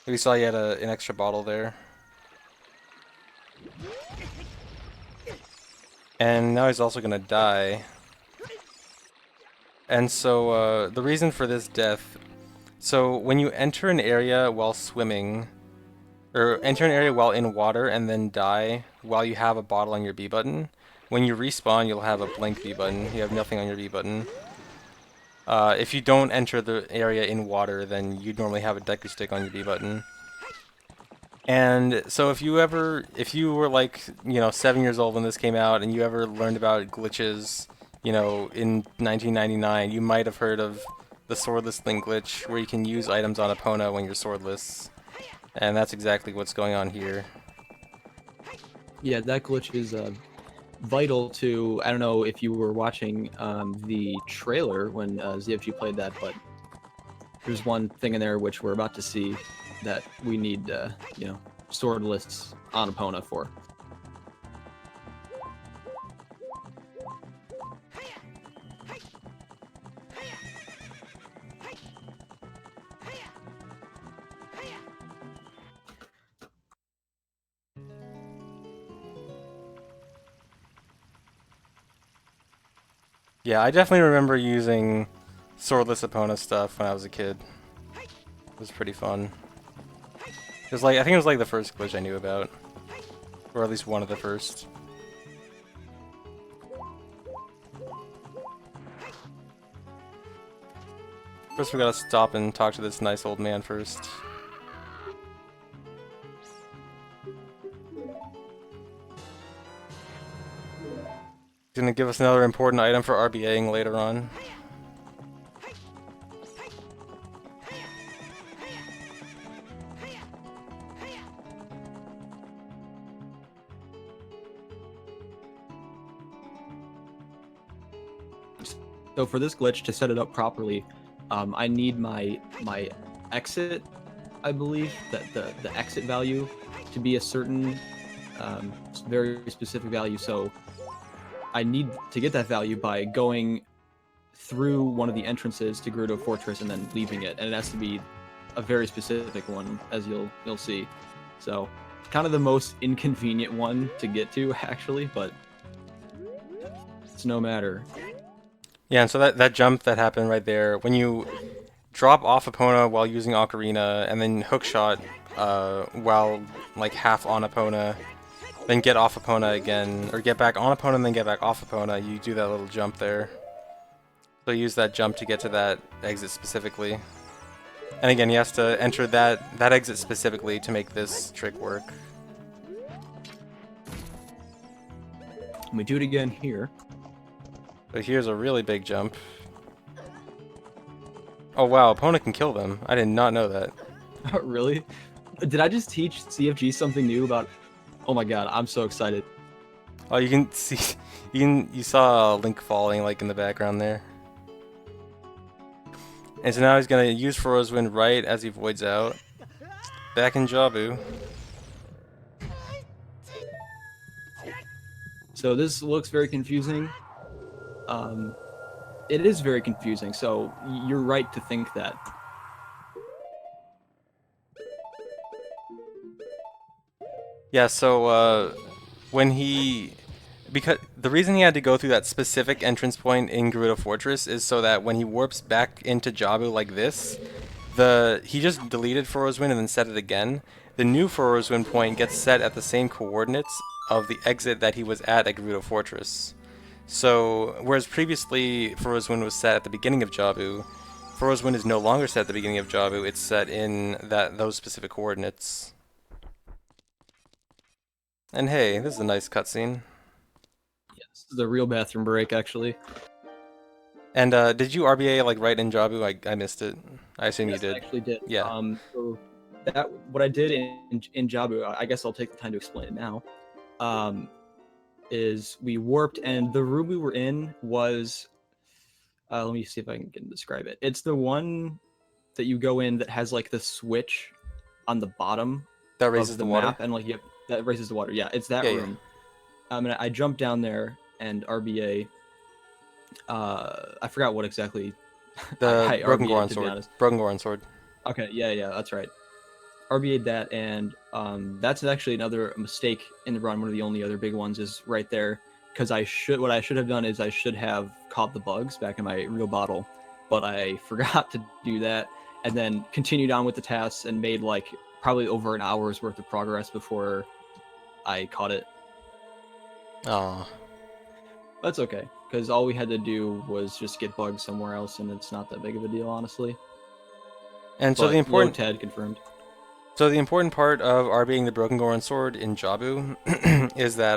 We saw he had an extra bottle there. And now he's also gonna die. And so the reason for this death... So when you enter an area while swimming, or enter an area while in water and then die while you have a bottle on your B button, when you respawn you'll have a blank B button. You have nothing on your B button. If you don't enter the area in water, then you'd normally have a Deku Stick on your B button. And so if you were like, 7 years old when this came out and you ever learned about glitches, in 1999, you might have heard of the swordless link glitch, where you can use items on Epona when you're swordless. And that's exactly what's going on here. Yeah, that glitch is vital to... I don't know if you were watching the trailer when ZFG played that, but there's one thing in there which we're about to see that we need, swordless on Epona for. Yeah, I definitely remember using swordless Epona stuff when I was a kid. It was pretty fun. It was like, I think it was like the first glitch I knew about. Or at least one of the first. First we gotta stop and talk to this nice old man first. He's gonna give us another important item for RBAing later on. So for this glitch, to set it up properly, I need my exit, I believe, that the exit value to be a certain very specific value. So I need to get that value by going through one of the entrances to Gerudo Fortress and then leaving it, and it has to be a very specific one, as you'll see. So kind of the most inconvenient one to get to, actually, but it's no matter. Yeah, and so that jump that happened right there, when you drop off Epona while using Ocarina, and then hookshot while like half on Epona, then get off Epona again, or get back on Epona and then get back off Epona, you do that little jump there. So use that jump to get to that exit specifically. And again, he has to enter that exit specifically to make this trick work. Let me do it again here. So here's a really big jump. Oh wow, Epona can kill them. I did not know that. Really? Did I just teach CFG something new about... Oh my god, I'm so excited. Oh, you can see, you saw Link falling like in the background there. And so now he's gonna use Furrow's Wind right as he voids out. Back in Jabu. So this looks very confusing. It is very confusing, so you're right to think that. Yeah, so because the reason he had to go through that specific entrance point in Gerudo Fortress is so that when he warps back into Jabu like this, he just deleted Furrow's Wind and then set it again. The new Furrow's Wind point gets set at the same coordinates of the exit that he was at Gerudo Fortress. So, whereas previously Furrow's Wind was set at the beginning of Jabu, Furrow's Wind is no longer set at the beginning of Jabu, it's set in those specific coordinates. And hey, this is a nice cutscene. Yeah, this is a real bathroom break, actually. And did you RBA like right in Jabu? I missed it. I assume Yes, you did. I actually did. Yeah. So what I did in Jabu, I guess I'll take the time to explain it now. Is we warped, and the room we were in was, let me see if I can describe it. It's the one that you go in that has like the switch on the bottom That raises of the the water. map, and like that raises the water. Yeah, it's that room. And I jumped down there and RBA. I forgot what exactly. The Broken RBA'd, Goron to be sword. honest. Broken Goron sword. Okay, yeah, that's right. RBA'd that, and that's actually another mistake in the run. One of the only other big ones is right there, because what I should have done is I should have caught the bugs back in my real bottle, but I forgot to do that, and then continued on with the tasks and made like probably over an hour's worth of progress before I caught it. Aw. That's okay, because all we had to do was just get bugs somewhere else, and it's not that big of a deal, honestly. And so But the important low TED confirmed. So the important part of RBing the Broken Goron Sword in Jabu is that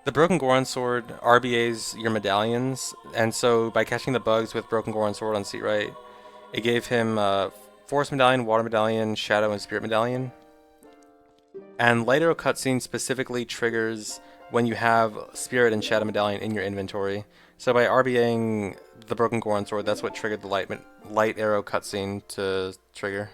the Broken Goron Sword RBAs your medallions, and so by catching the bugs with Broken Goron Sword on seat right, it gave him Forest Medallion, Water Medallion, Shadow, and Spirit Medallion. And Light Arrow cutscene specifically triggers when you have Spirit and Shadow Medallion in your inventory. So by RBing the Broken Goron Sword, that's what triggered the Light Arrow cutscene to trigger.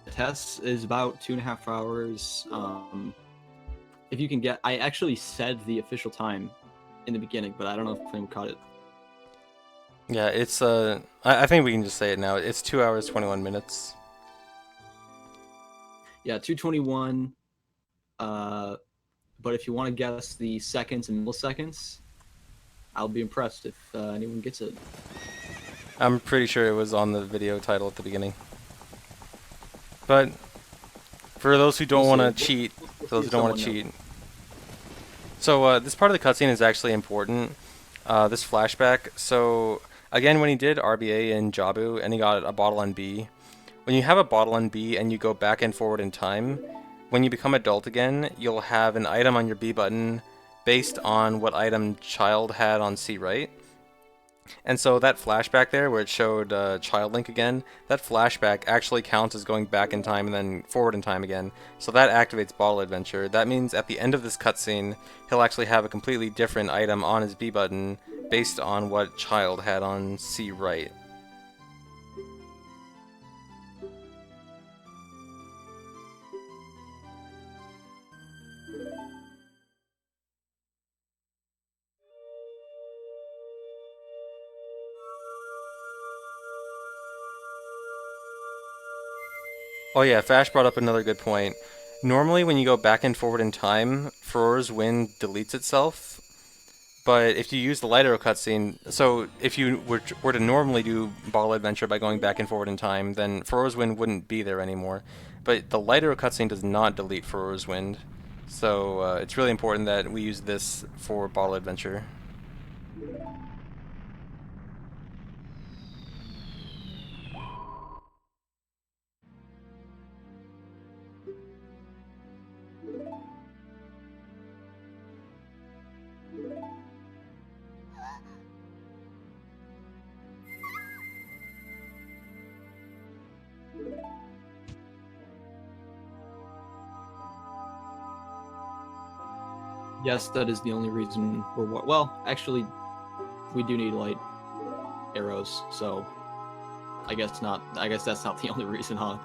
The test is about 2.5 hours. If you can get, I actually said the official time in the beginning, but I don't know if anyone caught it. Yeah, it's I think we can just say it now. It's 2 hours 21 minutes. Yeah, 2:21. But if you want to guess the seconds and milliseconds, I'll be impressed if anyone gets it. I'm pretty sure it was on the video title at the beginning. But for those who don't want to cheat, so this part of the cutscene is actually important. This flashback. So again, when he did RBA in Jabu and he got a bottle on B, when you have a bottle on B and you go back and forward in time, when you become adult again, you'll have an item on your B button based on what item child had on C right. And so that flashback there, where it showed Child Link again, that flashback actually counts as going back in time and then forward in time again. So that activates Bottle Adventure. That means at the end of this cutscene, he'll actually have a completely different item on his B button based on what Child had on C right. Oh yeah, Fash brought up another good point. Normally, when you go back and forward in time, Farore's Wind deletes itself. But if you use the light arrow cutscene, so if you were to normally do Ball Adventure by going back and forward in time, then Farore's Wind wouldn't be there anymore. But the light arrow cutscene does not delete Farore's Wind. So it's really important that we use this for Ball Adventure. Yes, that is the only reason we're well. Actually, we do need light arrows, so I guess not. I guess that's not the only reason, huh?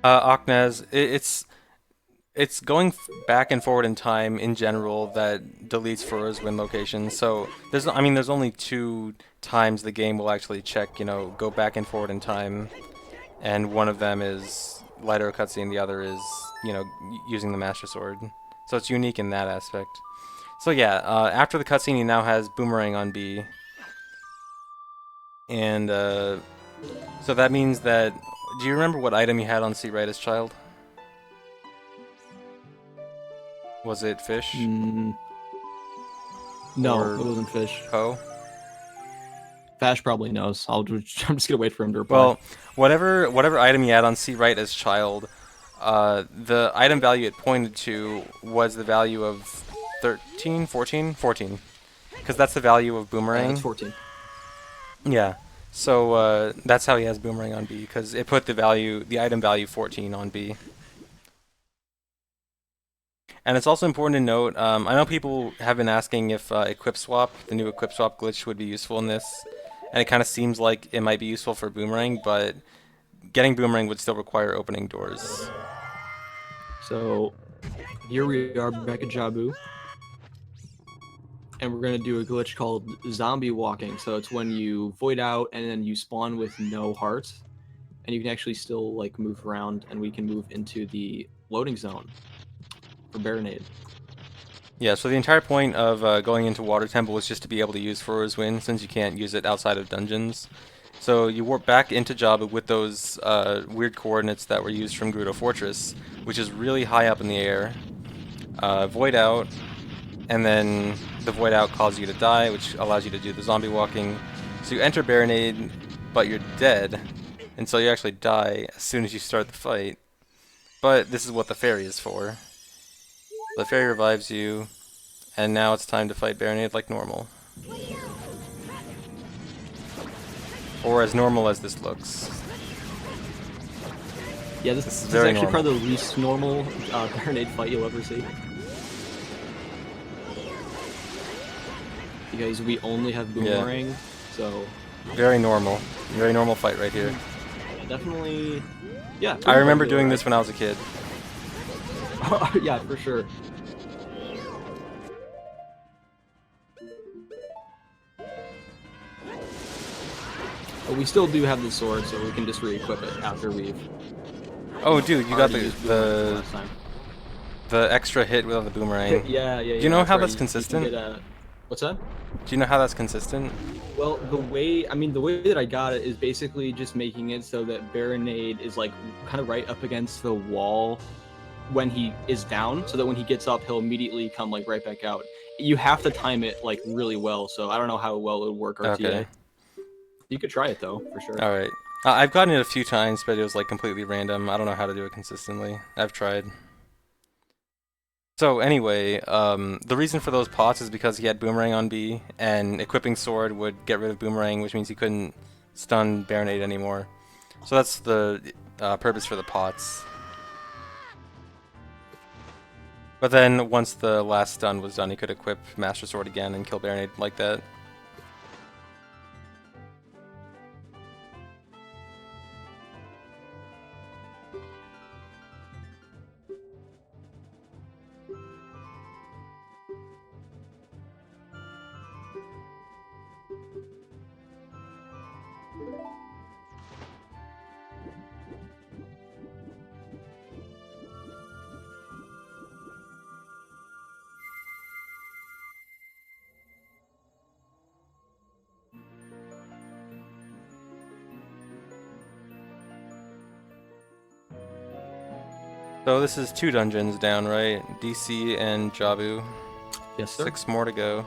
Oknaz, it's going back and forward in time in general that deletes Farore's Wind location. So there's only 2 times the game will actually check, go back and forward in time, and one of them is light arrow cutscene, the other is, using the Master Sword. So it's unique in that aspect. So yeah, after the cutscene, he now has Boomerang on B, and so that means that. Do you remember what item you had on C right as child? Was it fish? No, Or it wasn't fish. Poe? Fash probably knows. I'm just gonna wait for him to reply. Well, whatever item you had on C right as child, the item value it pointed to was the value of 13, 14? 14. Because that's the value of Boomerang. It's 14. Yeah. So that's how he has Boomerang on B, because it put the item value 14 on B. And it's also important to note, I know people have been asking if Equip Swap, the new Equip Swap glitch, would be useful in this. And it kind of seems like it might be useful for Boomerang, but getting Boomerang would still require opening doors. So here we are back at Jabu. And we're going to do a glitch called zombie walking. So it's when you void out and then you spawn with no hearts. And you can actually still like move around, and we can move into the loading zone for Baronade. Yeah, so the entire point of going into Water Temple is just to be able to use Farore's Wind, since you can't use it outside of dungeons. So you warp back into Jabu with those weird coordinates that were used from Gerudo Fortress, which is really high up in the air. Void out, and then the void out causes you to die, which allows you to do the zombie walking. So you enter Baronade, but you're dead, and so you actually die as soon as you start the fight. But this is what the fairy is for. The fairy revives you, and now it's time to fight Baronade like normal. Or as normal as this looks. Yeah, this is very actually normal. probably the least normal Baronade fight you'll ever see. Because we only have Boomerang, so... Very normal. Very normal fight right here. Definitely... Yeah. I remember doing this when I was a kid. Yeah, for sure. But we still do have the sword, so we can just re-equip it after we've... Oh, dude, you got already used Boomerang last time. the extra hit without the Boomerang. Yeah. Do you know how right. that's You consistent? can get, what's that? Do you know how that's consistent? Well, the way that I got it is basically just making it so that Baronade is like kind of right up against the wall when he is down, so that when he gets up, he'll immediately come like right back out. You have to time it like really well, so I don't know how well it would work RTA. Okay. You could try it though, for sure. Alright. I've gotten it a few times, but it was like completely random. I don't know how to do it consistently. I've tried. So anyway, the reason for those pots is because he had Boomerang on B, and equipping Sword would get rid of Boomerang, which means he couldn't stun Baronade anymore. So that's the purpose for the pots. But then, once the last stun was done, he could equip Master Sword again and kill Baronade like that. So this is 2 dungeons down, right? DC and Jabu. Yes, sir. 6 more to go.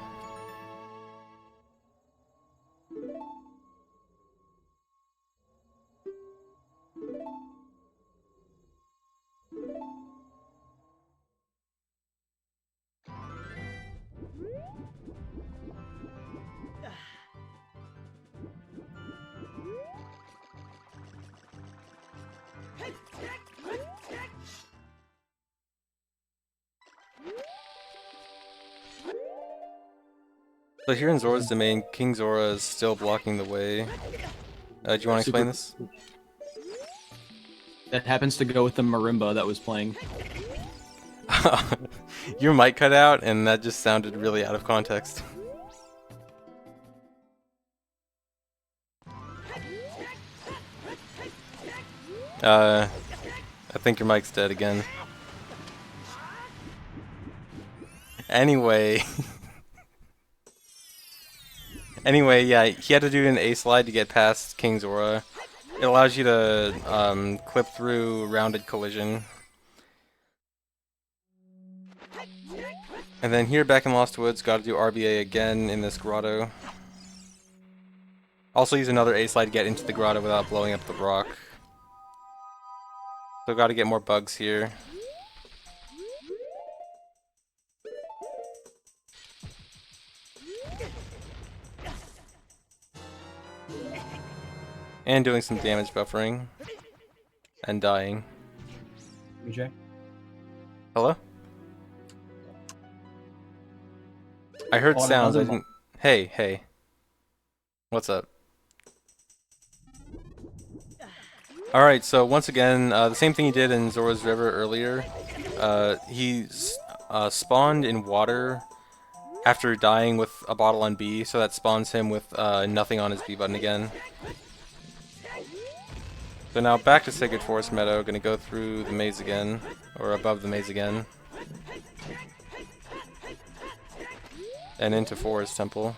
So here in Zora's domain, King Zora is still blocking the way. Do you want to explain this? That happens to go with the marimba that was playing. Your mic cut out, and that just sounded really out of context. I think your mic's dead again. Anyway. Anyway, yeah, he had to do an A slide to get past King Zora. It allows you to clip through rounded collision. And then here back in Lost Woods, gotta do RBA again in this grotto. Also use another A slide to get into the grotto without blowing up the rock. So gotta get more bugs here. And doing some damage buffering. And dying. BJ? Hello? I heard On sounds, I another didn't... Hey, hey. What's up? Alright, so once again, the same thing he did in Zora's River earlier. He spawned in water after dying with a bottle on B, so that spawns him with nothing on his B button again. So now back to Sacred Forest Meadow, gonna go through the maze again, or above the maze again. And into Forest Temple.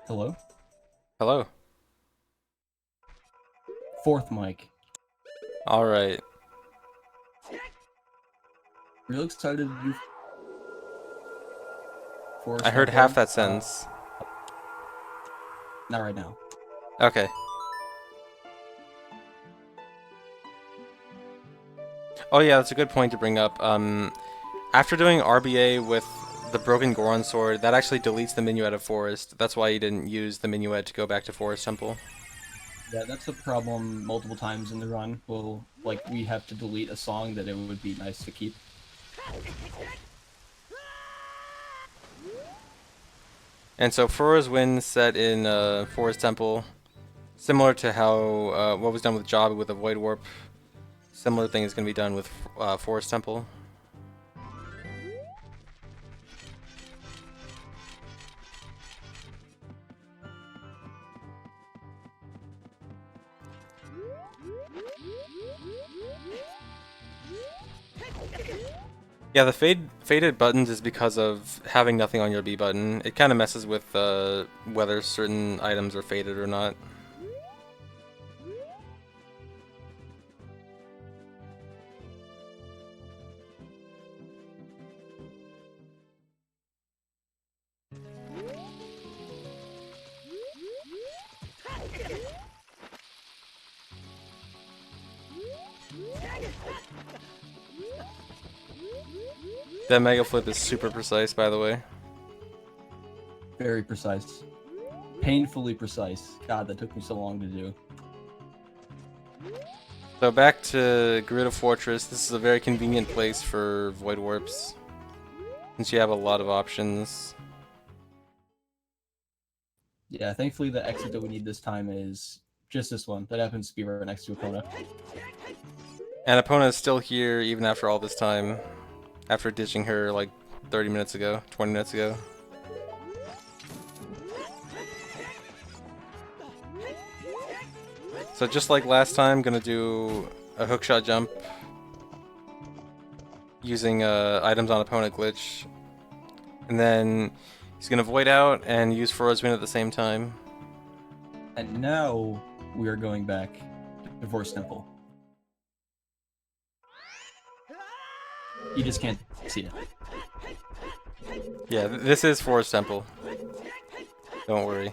Hello? Hello. 4th mic. Alright. Real excited to do Forest I heard Temple. half that sentence. Not right now. Okay. Oh yeah, that's a good point to bring up. After doing RBA with the Broken Goron Sword, that actually deletes the minuet of Forest. That's why you didn't use the minuet to go back to Forest Temple. Yeah, that's a problem multiple times in the run. Well, like, we have to delete a song that it would be nice to keep. And so Fura's Wind set in Forest Temple, similar to how what was done with Jabu with the Void Warp. Similar thing is going to be done with Forest Temple. Yeah, the faded buttons is because of having nothing on your B button. It kind of messes with whether certain items are faded or not. That Mega Flip is super precise, by the way. Very precise. Painfully precise. God, that took me so long to do. So back to Gerudo Fortress. This is a very convenient place for Void Warps, since you have a lot of options. Yeah, thankfully the exit that we need this time is just this one. That happens to be right next to Epona. And Epona is still here even after all this time, after ditching her like 30 minutes ago, 20 minutes ago. So just like last time, gonna do a hookshot jump using items on Epona glitch. And then He's gonna void out and use Furrow's Wind at the same time. And now we are going back to Forest Temple. You just can't see it. Yeah, this is Forest Temple. Don't worry.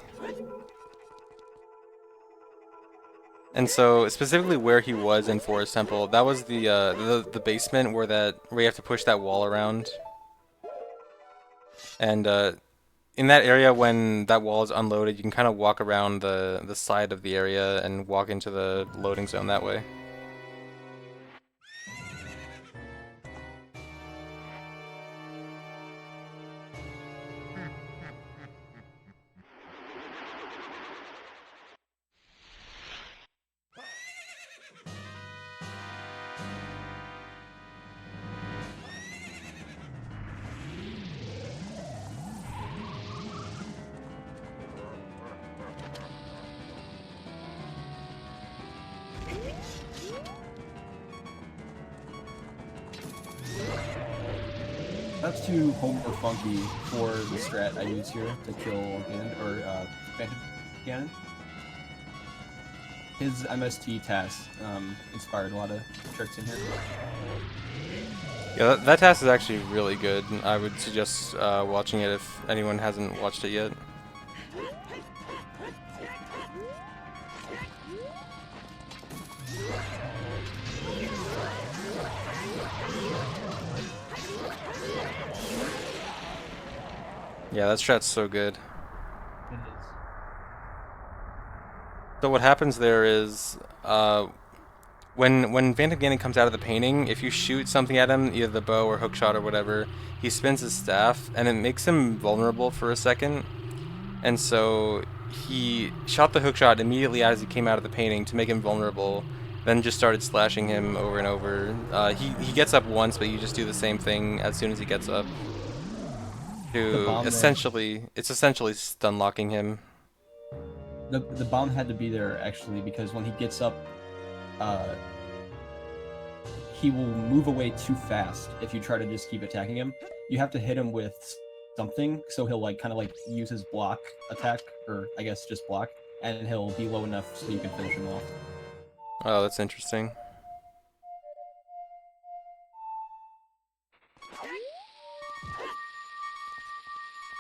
And so, specifically where he was in Forest Temple, that was the basement where you have to push that wall around. And in that area, when that wall is unloaded, you can kind of walk around the side of the area and walk into the loading zone that way. That's too Homer funky for the strat I use here to kill Ganon, or Phantom Ganon. His MST TAS inspired a lot of tricks in here. Yeah, that task is actually really good. I would suggest watching it if anyone hasn't watched it yet. Yeah, that strat's so good. It is. So what happens there is, when Phantom Ganon comes out of the painting, if you shoot something at him, either the bow or hookshot or whatever, he spins his staff, and it makes him vulnerable for a second. And so he shot the hookshot immediately as he came out of the painting to make him vulnerable, then just started slashing him over and over. He gets up once, but you just do the same thing as soon as he gets up. It's essentially stun locking him. The bomb had to be there actually because when he gets up, he will move away too fast if you try to just keep attacking him. You have to hit him with something, so he'll kind of use his block attack, or I guess just block, and he'll be low enough so you can finish him off. Oh, that's interesting.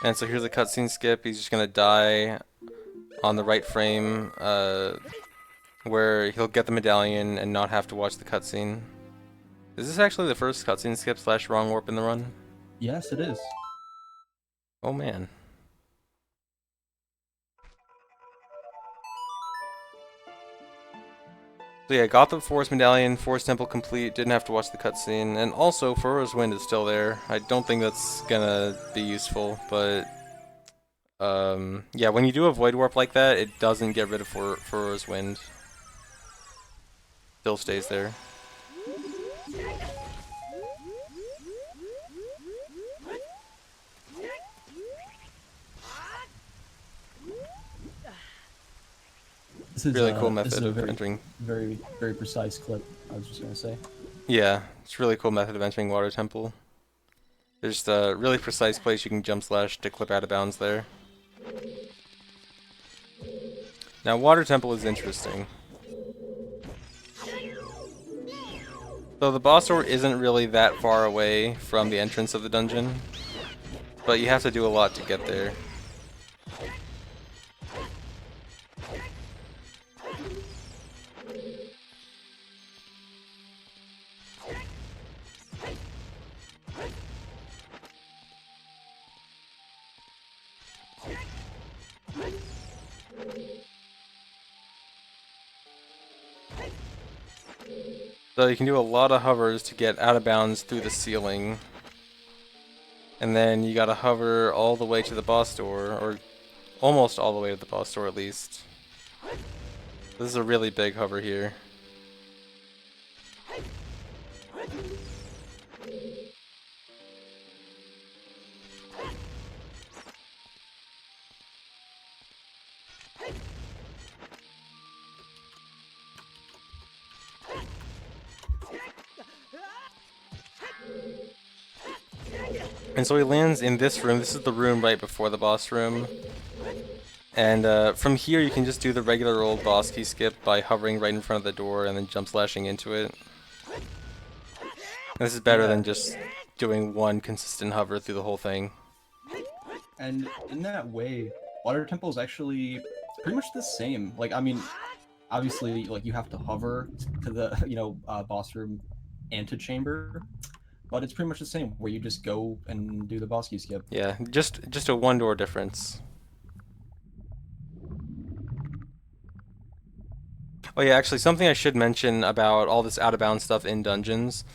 And so here's a cutscene skip. He's just gonna die on the right frame, where he'll get the medallion and not have to watch the cutscene. Is this actually the first cutscene skip / wrong warp in the run? Yes, it is. Oh man. So yeah, got the Forest Medallion, Forest Temple complete, didn't have to watch the cutscene, and also Furrow's Wind is still there. I don't think that's gonna be useful, but yeah, when you do a Void Warp like that, it doesn't get rid of Furrow's Wind. Still stays there. This is really cool this is method a of very, entering. very precise clip. I was just gonna say. Yeah, it's a really cool method of entering Water Temple. There's just a really precise place you can jump slash to clip out of bounds there. Now, Water Temple is interesting. So the boss door isn't really that far away from the entrance of the dungeon, but you have to do a lot to get there. So you can do a lot of hovers to get out of bounds through the ceiling. And then you gotta hover all the way to the boss door, or almost all the way to the boss door at least. This is a really big hover here. And so he lands in this room. This is the room right before the boss room. And from here you can just do the regular old boss key skip by hovering right in front of the door and then jump slashing into it. And this is better than just doing one consistent hover through the whole thing. And in that way, Water Temple is actually pretty much the same. Like, I mean, obviously, like, you have to hover to the, boss room antechamber, but it's pretty much the same, where you just go and do the boss key skip. Yeah, just a one door difference. Oh yeah, actually something I should mention about all this out of bounds stuff in dungeons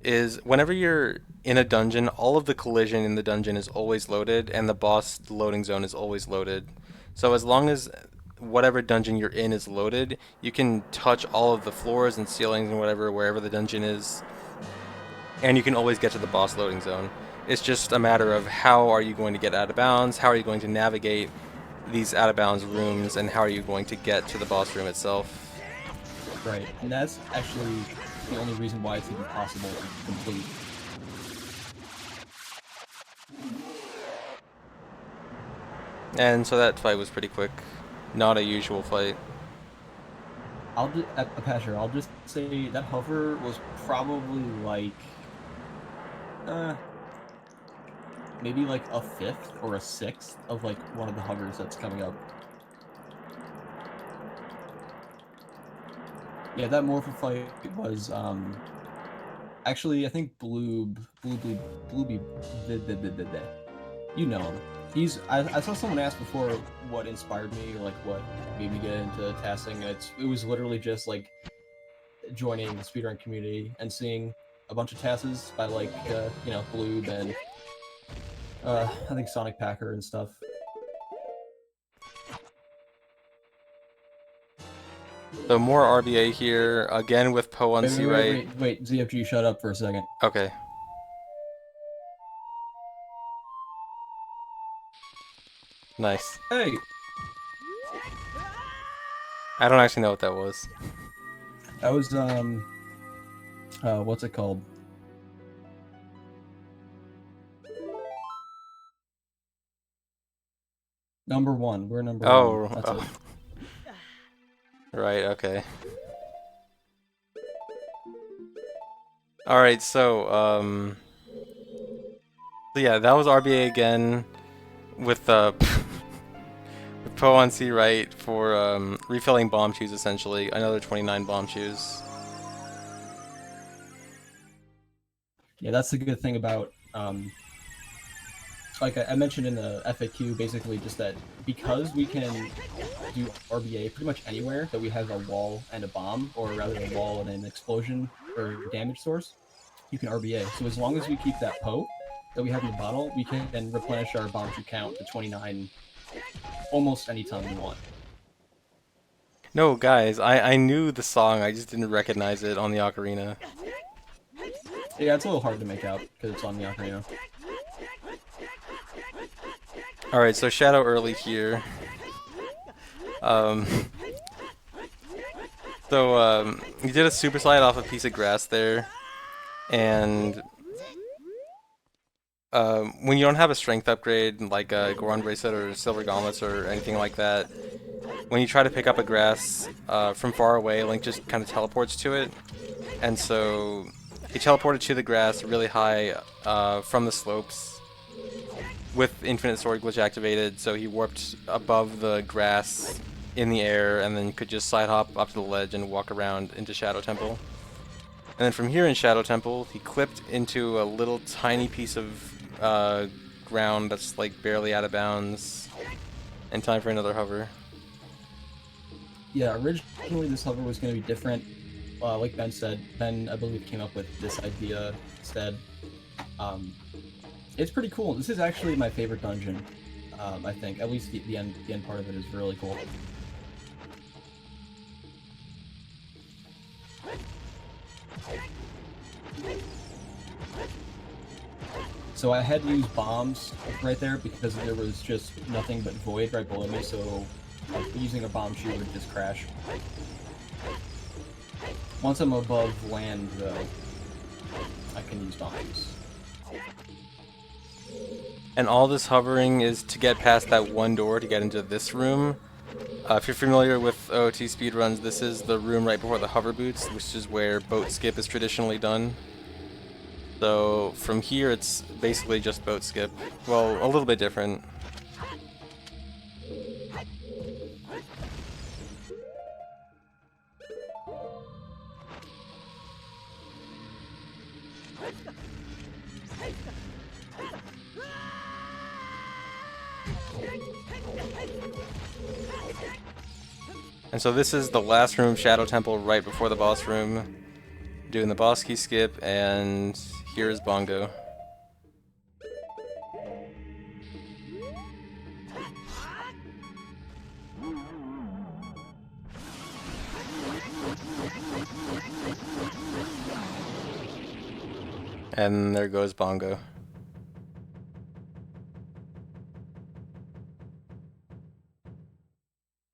is whenever you're in a dungeon, all of the collision in the dungeon is always loaded and the boss loading zone is always loaded. So as long as whatever dungeon you're in is loaded, you can touch all of the floors and ceilings and whatever wherever the dungeon is, and you can always get to the boss loading zone. It's just a matter of how are you going to get out of bounds, how are you going to navigate these out of bounds rooms, and how are you going to get to the boss room itself. Right, and that's actually the only reason why it's even possible to complete. And so that fight was pretty quick. Not a usual fight. Apacher, I'll just say that hover was probably like, maybe like a fifth or a sixth of like one of the hovers that's coming up. Yeah, that Morphle fight was, actually, I think Blooby, you know him. I saw someone ask before what inspired me, or like what made me get into tasking, and it was literally just like joining the speedrun community and seeing a bunch of tasks by like, Bloob and, I think Sonic Packer and stuff. So more RBA here, again with Poe on C right. Wait, ZFG, shut up for a second. Okay. Nice. Hey! I don't actually know what that was. That was, what's it called? Number one. We're number one. That's it. Right, okay. Alright, so yeah, that was RBA again with with Poe on C right for refilling bomb shoes essentially. Another 29 bomb shoes. Yeah, that's the good thing about, like I mentioned in the FAQ, basically just that because we can do RBA pretty much anywhere that we have a wall and a bomb, or rather a wall and an explosion or damage source, you can RBA. So as long as we keep that Poe that we have in the bottle, we can then replenish our bomb shoe count to 29 almost anytime we want. No, guys, I knew the song, I just didn't recognize it on the ocarina. Yeah, it's a little hard to make out because it's on the ocarina. Alright, so Shadow early here. He did a super slide off a piece of grass there, and when you don't have a strength upgrade like a Goron Bracelet or Silver Gauntlets or anything like that, when you try to pick up a grass from far away, Link just kind of teleports to it, and so he teleported to the grass really high from the slopes with Infinite Sword Glitch activated, so he warped above the grass in the air and then could just side hop up to the ledge and walk around into Shadow Temple. And then from here in Shadow Temple, he clipped into a little tiny piece of ground that's like barely out of bounds, and time for another hover. Yeah, originally this hover was going to be different. Like Ben said, Ben, I believe, came up with this idea instead. It's pretty cool. This is actually my favorite dungeon, I think. At least the end part of it is really cool. So I had to use bombs right there because there was just nothing but void right below me, so using a bomb shoe would just crash. Once I'm above land, though, I can use bombs. And all this hovering is to get past that one door to get into this room. If you're familiar with OOT speedruns, this is the room right before the hover boots, which is where boat skip is traditionally done. So from here, it's basically just boat skip. Well, a little bit different. And so this is the last room, Shadow Temple, right before the boss room. Doing the boss key skip, and here's Bongo. And there goes Bongo.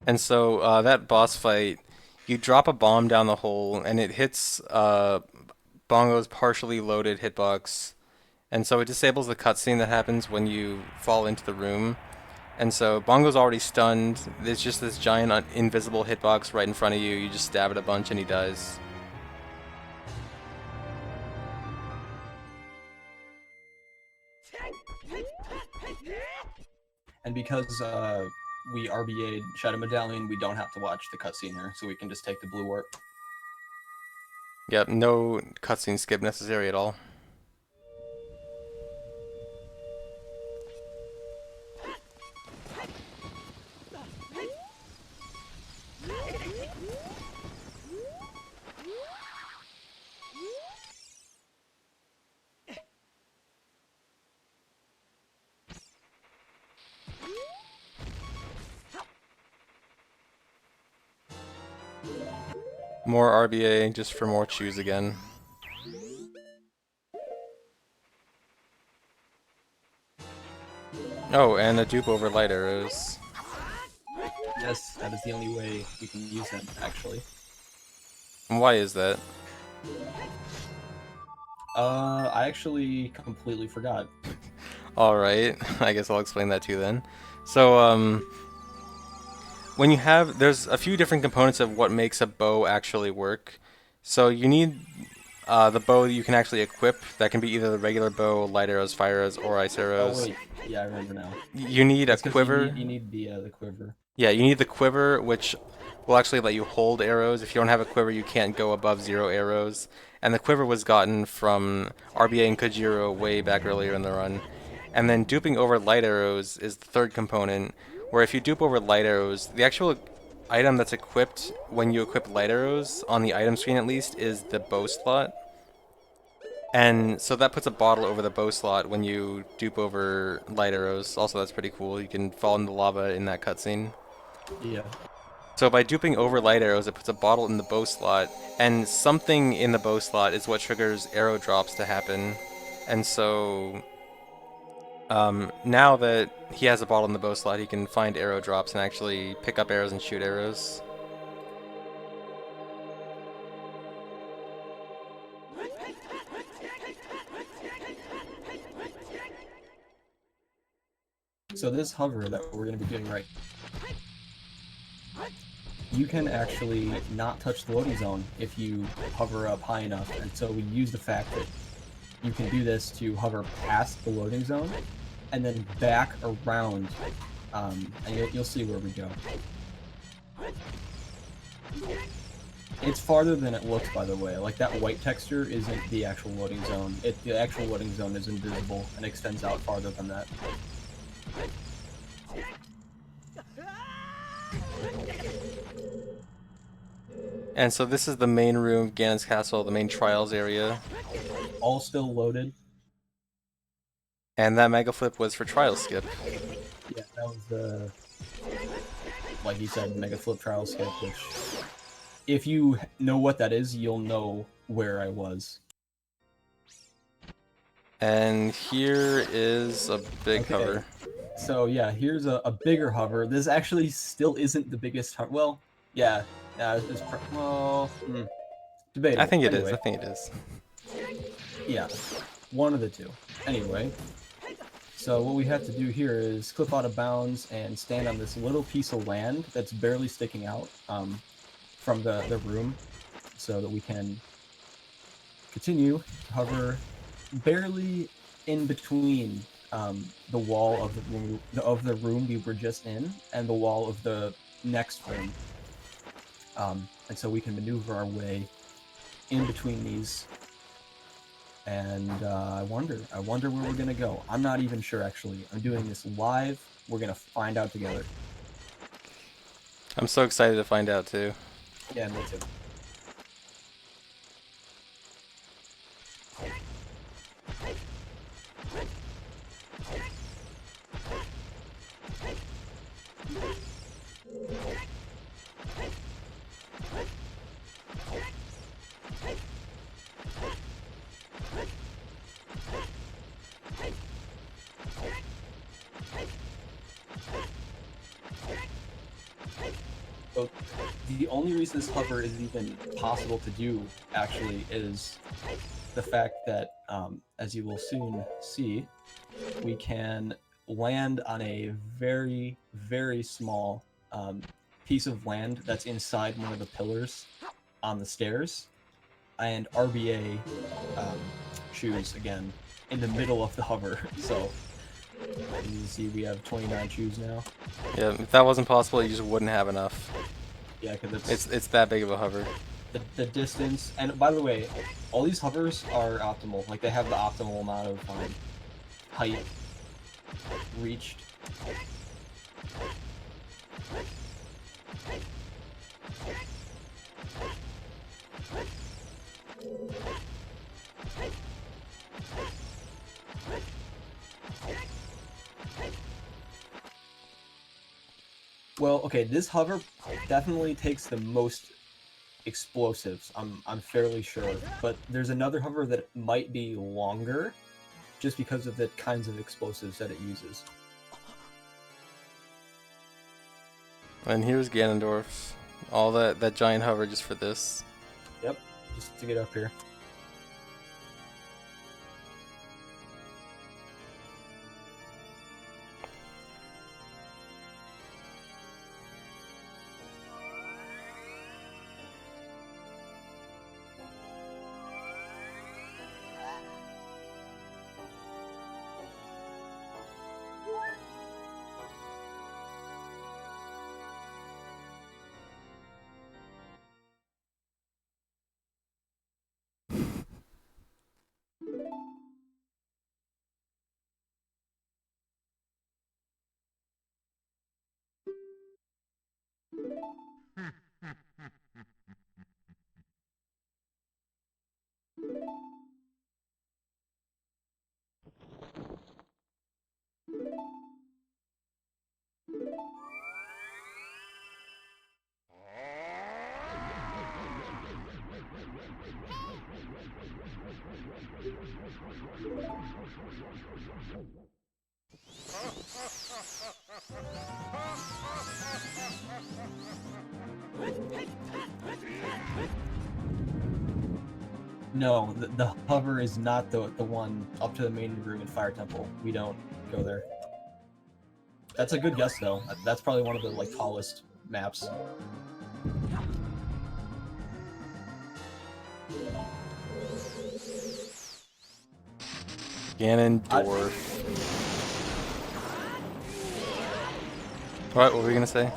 And so that boss fight, you drop a bomb down the hole, and it hits Bongo's partially loaded hitbox. And so it disables the cutscene that happens when you fall into the room. And so Bongo's already stunned. There's just this giant invisible hitbox right in front of you. You just stab it a bunch and he dies. And because we RBA'd Shadow Medallion, we don't have to watch the cutscene here, so we can just take the blue warp. Yep, no cutscene skip necessary at all. More RBA just for more chews again. Oh, and a dupe over light arrows. Yes, that is the only way we can use them, actually. Why is that? I actually completely forgot. Alright, I guess I'll explain that to you then. So, when you have, there's a few different components of what makes a bow actually work. So you need the bow that you can actually equip. That can be either the regular bow, light arrows, fire arrows, or ice arrows. Oh wait, yeah, I remember now. You need a quiver. You need the quiver. Yeah, you need the quiver, which will actually let you hold arrows. If you don't have a quiver, you can't go above 0 arrows. And the quiver was gotten from RBA and Kojiro way back earlier in the run. And then duping over light arrows is the third component, where if you dupe over light arrows, the actual item that's equipped when you equip light arrows, on the item screen at least, is the bow slot. And so that puts a bottle over the bow slot when you dupe over light arrows. Also, that's pretty cool. You can fall in the lava in that cutscene. Yeah. So by duping over light arrows, it puts a bottle in the bow slot, and something in the bow slot is what triggers arrow drops to happen. And so now that he has a bottle in the bow slot, he can find arrow drops and actually pick up arrows and shoot arrows. So this hover that we're going to be doing right, you can actually not touch the loading zone if you hover up high enough. And so we use the fact that you can do this to hover past the loading zone and then back around, and you'll see where we go. It's farther than it looks, by the way. Like, that white texture isn't the actual loading zone. The actual loading zone is invisible and extends out farther than that. And so this is the main room of Ganon's castle, the main trials area. All still loaded. And that mega flip was for trial skip. Yeah, that was the, like you said, mega flip trial skip, which, if you know what that is, you'll know where I was. And here is a big hover. So yeah, here's a bigger hover. This actually still isn't the biggest hover. Well, yeah, it's debatable. I think it is. Anyway. I think it is. Yeah, one of the two. Anyway, So what we have to do here is clip out of bounds and stand on this little piece of land that's barely sticking out from the room, so that we can continue to hover barely in between the wall of the room we were just in and the wall of the next room, and so we can maneuver our way in between these. And I wonder where we're gonna go. I'm not even sure, actually. I'm doing this live. We're gonna find out together. I'm so excited to find out too. Yeah, me too. So the only reason this hover is even possible to do, actually, is the fact that, as you will soon see, we can land on a very, very small piece of land that's inside one of the pillars on the stairs, and RBA shoes again in the middle of the hover. So as you can see, we have 29 shoes now. Yeah, if that wasn't possible, you just wouldn't have enough. Yeah, because It's that big of a hover. the distance. And by the way, all these hovers are optimal. Like, they have the optimal amount of height reached. Well, okay, this hover definitely takes the most explosives, I'm fairly sure. But there's another hover that might be longer, just because of the kinds of explosives that it uses. And here's Ganondorf. All that giant hover just for this. Yep, just to get up here. No, the hover is not the one up to the main room in Fire Temple. We don't go there. That's a good guess, though. That's probably one of the tallest maps. Ganondorf. What were we gonna say?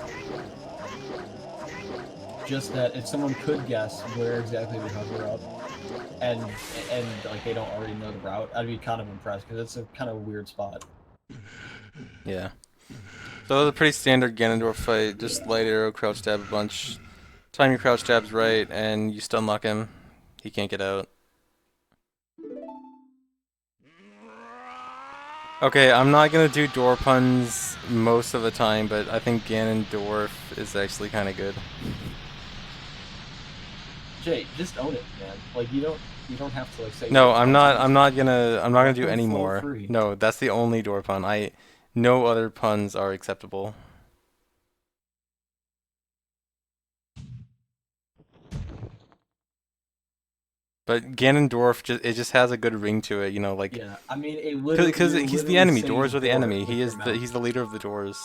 Just that if someone could guess where exactly we hover up, and like they don't already know the route, I'd be kind of impressed, because it's a kind of weird spot. Yeah. So it's a pretty standard Ganondorf fight. Just light arrow, crouch dab a bunch. Time your crouch dabs right, and you stun lock him. He can't get out. Okay, I'm not gonna do door puns most of the time, but I think Ganondorf is actually kind of good. Jay, just own it, man. Like, you don't have to say. No, I'm not gonna do Let any them flow more. free. No, that's the only door pun. No other puns are acceptable. But Ganondorf just has a good ring to it, you know, like Yeah, I mean, because you're he's the literally enemy. saying Doors are the door enemy. with your mouth. He's the leader of the doors.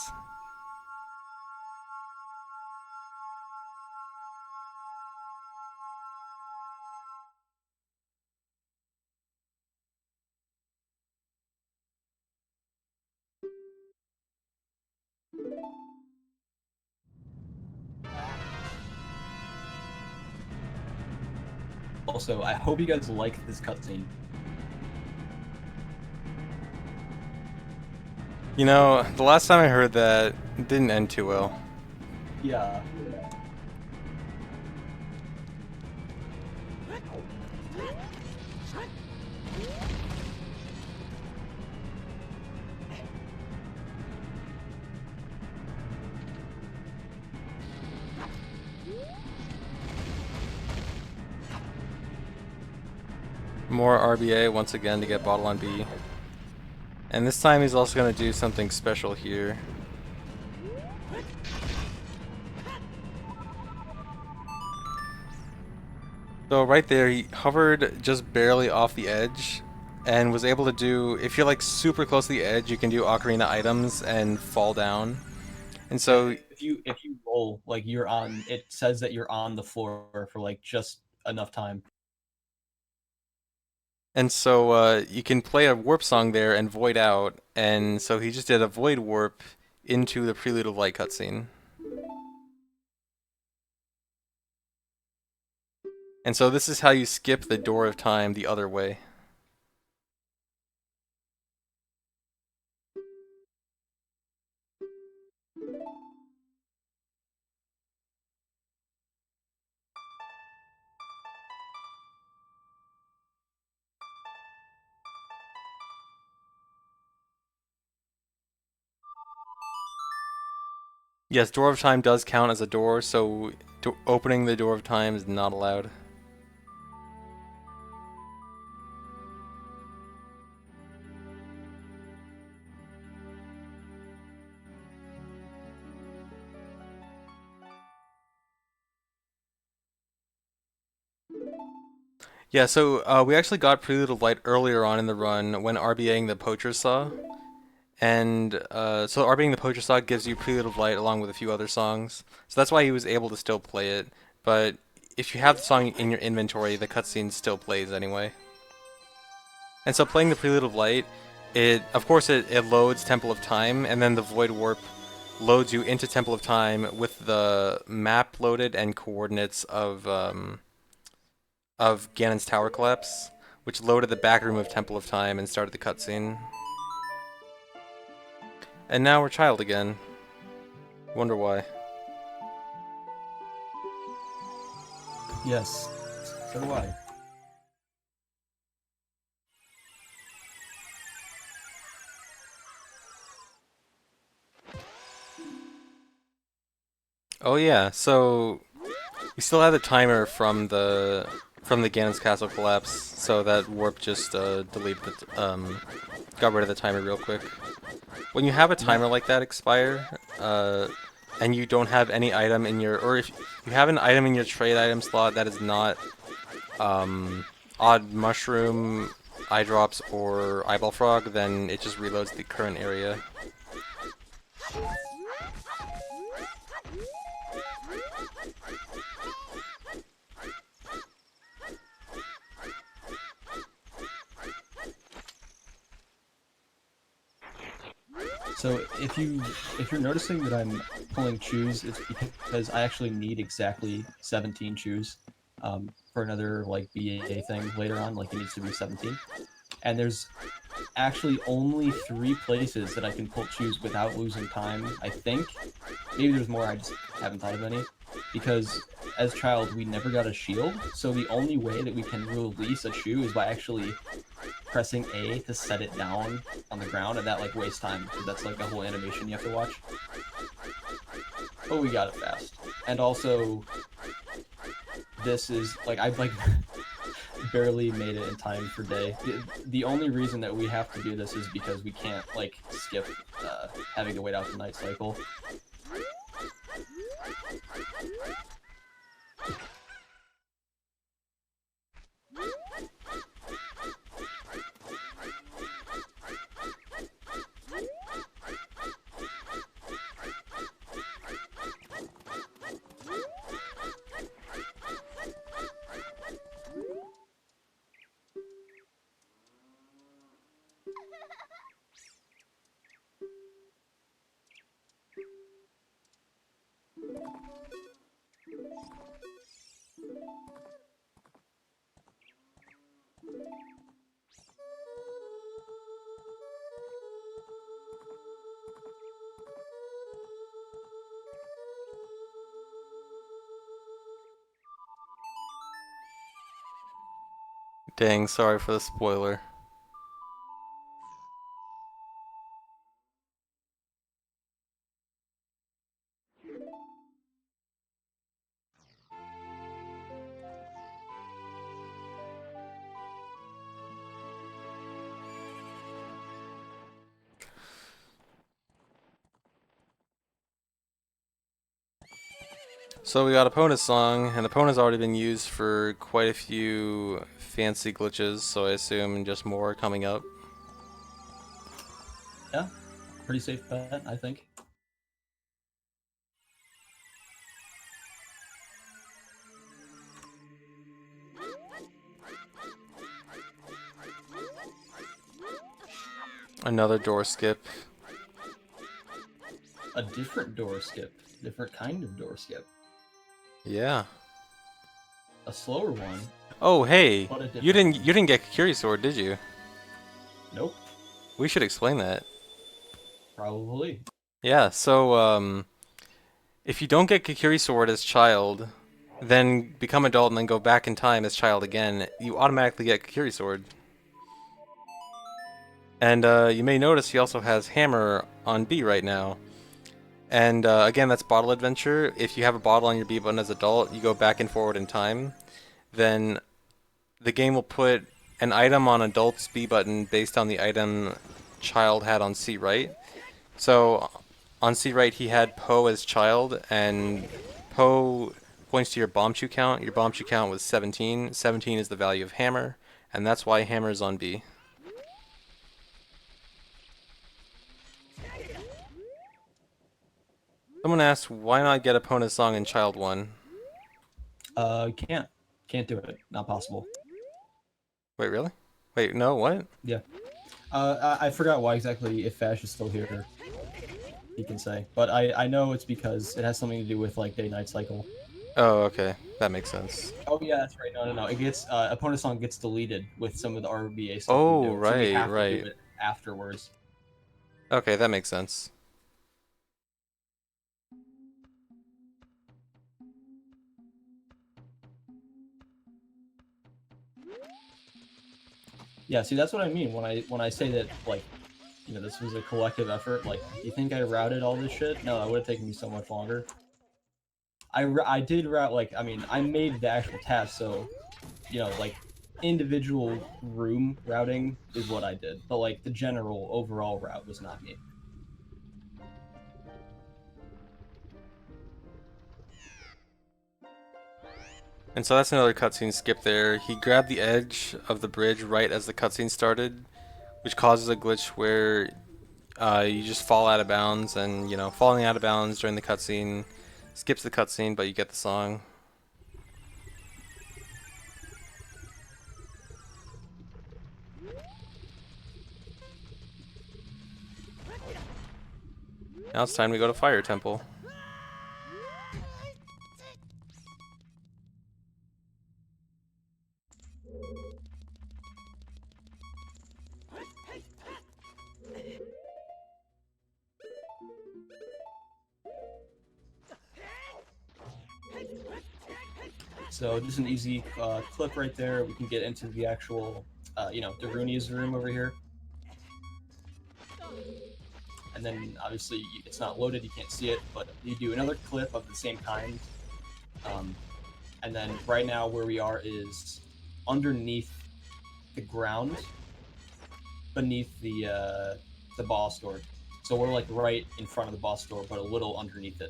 Also, I hope you guys like this cutscene. You know, the last time I heard that, it didn't end too well. Yeah. More RBA once again to get bottle on B. And this time he's also going to do something special here. So right there, he hovered just barely off the edge and was able to do, if you're like super close to the edge, you can do ocarina items and fall down. And so If you roll, like you're on, it says that you're on the floor for like just enough time. you can play a warp song there and void out, and so he just did a void warp into the Prelude of Light cutscene. And so this is how you skip the Door of Time the other way. Yes, Door of Time does count as a door, so opening the Door of Time is not allowed. Yeah, so we actually got Prelude of Light earlier on in the run when RBAing the Poacher Saw. And so RBAing the Poacher Saw gives you Prelude of Light along with a few other songs. So that's why he was able to still play it. But if you have the song in your inventory, the cutscene still plays anyway. And so playing the Prelude of Light, of course it loads Temple of Time, and then the Void Warp loads you into Temple of Time with the map loaded and coordinates of Ganon's tower collapse, which loaded the back room of Temple of Time and started the cutscene. And now we're child again. Wonder why. Yes, so do I. Oh yeah, so we still have the timer from the Ganon's castle collapse, so that warp just deleted got rid of the timer real quick. When you have a timer like that expire, and you don't have any item in your, or if you have an item in your trade item slot that is not odd mushroom, eye drops, or eyeball frog, then it just reloads the current area. So if you're noticing that I'm pulling chews, it's because I actually need exactly 17 chews for another like BA thing later on. Like it needs to be 17, and there's actually only 3 places that I can pull chews without losing time. I think maybe there's more. I just haven't thought of any because as child we never got a shield, so the only way that we can release a chew is by actually pressing A to set it down on the ground, and that like wastes time because that's like a whole animation you have to watch. But we got it fast, and also this is like I've like barely made it in time for day. The only reason that we have to do this is because we can't like skip having to wait out the night cycle. Dang, sorry for the spoiler. So we got Epona's song, and Epona's already been used for quite a few fancy glitches, so I assume just more coming up. Yeah, pretty safe bet, I think. Another door skip. A different door skip. Different kind of door skip. Yeah. A slower one. Oh, hey, But a you different didn't get Kakiri Sword, did you? Nope. We should explain that. Probably. Yeah, so if you don't get Kakiri Sword as child, then become adult and then go back in time as child again, you automatically get Kakiri Sword. And you may notice he also has Hammer on B right now. And again, that's Bottle Adventure. If you have a bottle on your B button as adult, you go back and forward in time, then the game will put an item on adult's B button based on the item child had on C right. So on C right he had Poe as child, and Poe points to your bomb chew count. Your bomb chew count was 17. 17 is the value of Hammer, and that's why Hammer is on B. Someone asked, why not get Epona's song in Child 1? Can't do it. Not possible. Wait, really? Wait, no, what? Yeah. I forgot why exactly, if Fash is still here, he can say. But I know it's because it has something to do with, like, day-night cycle. Oh, okay. That makes sense. Oh, yeah, that's right. No. It gets, Opponent Song gets deleted with some of the RBA stuff we Oh, do. So we right, have to right. do it afterwards. Okay, that makes sense. Yeah, see, that's what I mean when I say that, like, you know, this was a collective effort. Like, you think I routed all this shit? No, that would have taken me so much longer. I did route, like, I mean, I made the actual task, so, you know, like, individual room routing is what I did. But, like, the general overall route was not me. And so that's another cutscene skip there. He grabbed the edge of the bridge right as the cutscene started, which causes a glitch where you just fall out of bounds, and, you know, falling out of bounds during the cutscene skips the cutscene, but you get the song. Now it's time to go to Fire Temple. So just an easy clip right there. We can get into the actual, you know, Daruni's room over here. And then obviously it's not loaded, you can't see it, but you do another clip of the same kind. And then right now where we are is underneath the ground, beneath the boss door. So we're like right in front of the boss door, but a little underneath it.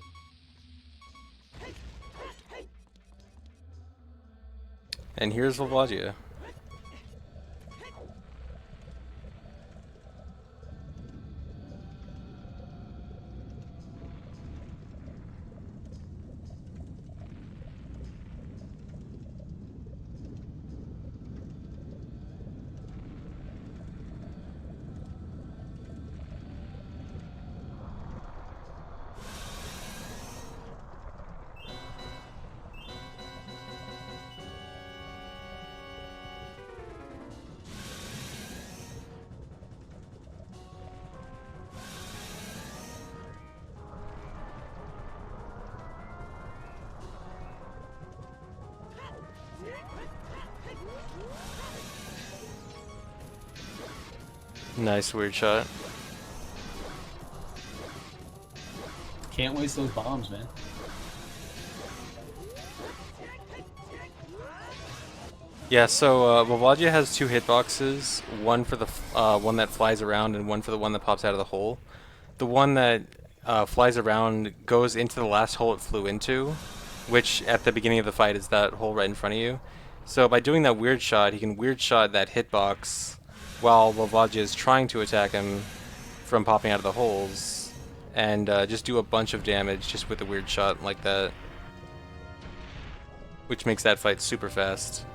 And here's Volvagia. Nice weird shot. Can't waste those bombs, man. Yeah, so Volvagia has two hitboxes, one for the one that flies around and one for the one that pops out of the hole. The one that flies around goes into the last hole it flew into, which at the beginning of the fight is that hole right in front of you. So by doing that weird shot, he can weird shot that hitbox while Volvagia is trying to attack him from popping out of the holes, and just do a bunch of damage just with a weird shot like that, which makes that fight super fast.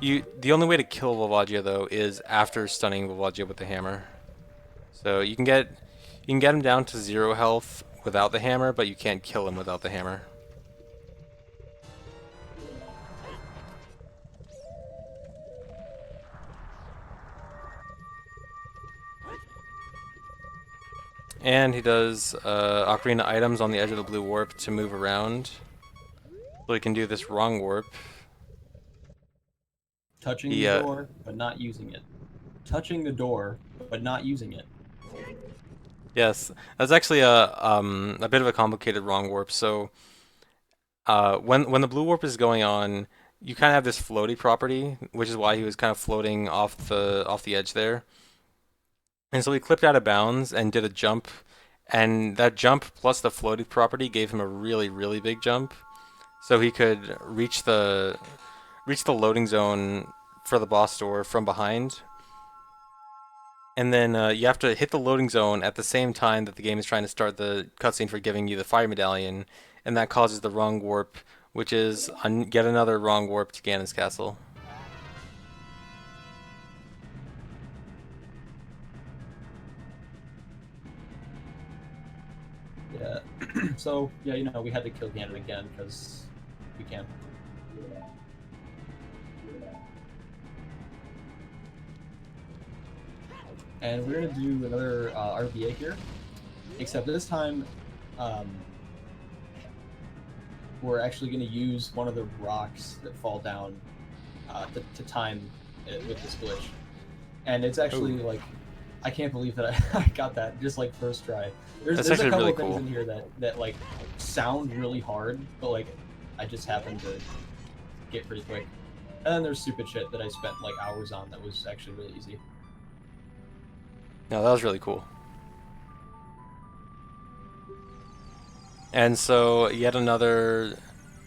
The only way to kill Volvagia though is after stunning Volvagia with the hammer. So you can get him down to 0 health without the hammer, but you can't kill him without the hammer. And he does Ocarina items on the edge of the blue warp to move around. So he can do this wrong warp. Touching the door, but not using it. Touching the door, but not using it. Yes, that's actually a bit of a complicated wrong warp. So when the blue warp is going on, you kind of have this floaty property, which is why he was kind of floating off the edge there. And so he clipped out of bounds and did a jump, and that jump plus the floaty property gave him a really, really big jump. So he could reach the loading zone for the boss door from behind. And then you have to hit the loading zone at the same time that the game is trying to start the cutscene for giving you the fire medallion, and that causes the wrong warp, which is yet another wrong warp to Ganon's castle. Yeah. So, yeah, you know, we had to kill Ganon again because we can. And we're going to do another RBA here, except this time we're actually going to use one of the rocks that fall down to time it with this glitch. And it's actually like, I can't believe that I got that just like first try. There's a couple really of things cool in here that like sound really hard, but like I just happened to get pretty quick. And then there's stupid shit that I spent like hours on that was actually really easy. No, that was really cool. And so, yet another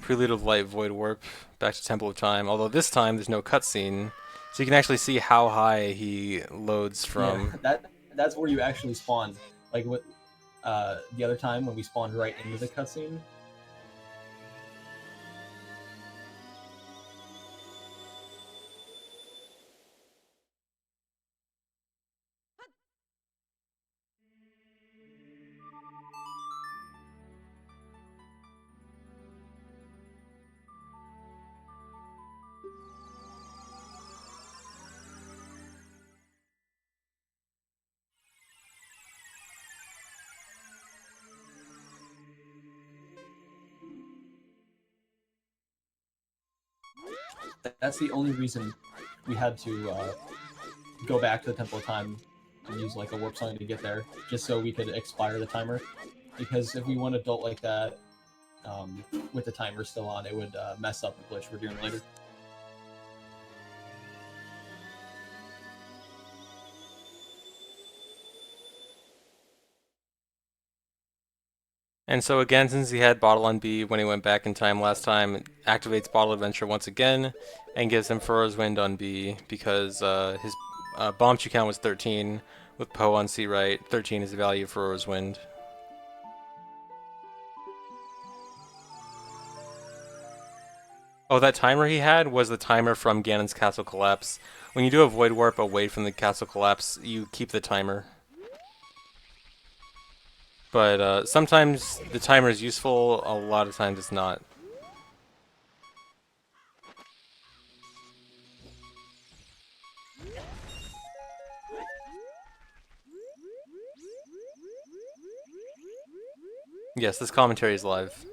Prelude of Light Void Warp back to Temple of Time, although this time there's no cutscene, so you can actually see how high he loads from. Yeah, that's where you actually spawn. Like what the other time when we spawned right into the cutscene. That's the only reason we had to go back to the Temple of Time and use like a warp song to get there, just so we could expire the timer. Because if we went adult like that, with the timer still on, it would mess up the glitch we're doing later. And so again, since he had Bottle on B when he went back in time last time, it activates Bottle Adventure once again, and gives him Furrow's Wind on B, because his bomb Chu count was 13, with Poe on C right, 13 is the value of Furrow's Wind. Oh, that timer he had was the timer from Ganon's Castle Collapse. When you do a Void Warp away from the Castle Collapse, you keep the timer. But sometimes the timer is useful, a lot of times it's not. Yes, this commentary is live.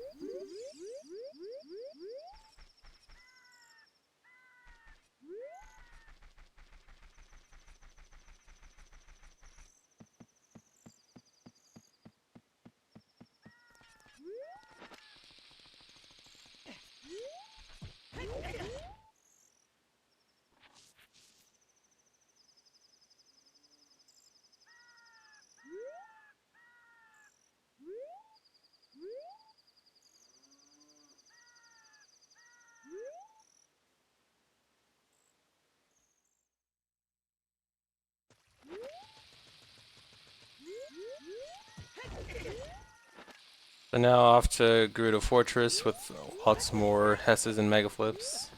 So now off to Gerudo Fortress with lots more Hesses and Mega Flips.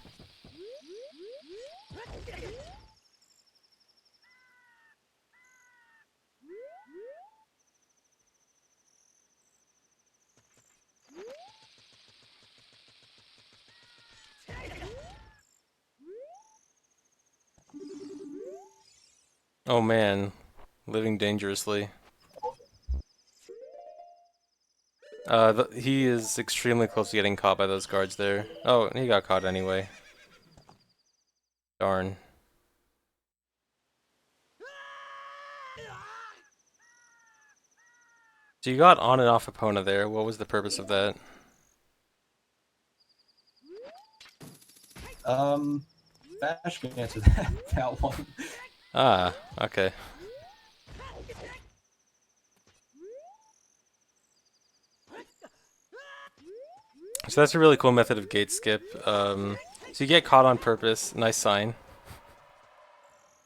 Oh man, living dangerously. He is extremely close to getting caught by those guards there. Oh, he got caught anyway. Darn. So you got on and off Epona there. What was the purpose of that? Bash can answer that one. Ah, okay. So that's a really cool method of gate skip. So you get caught on purpose. Nice sign.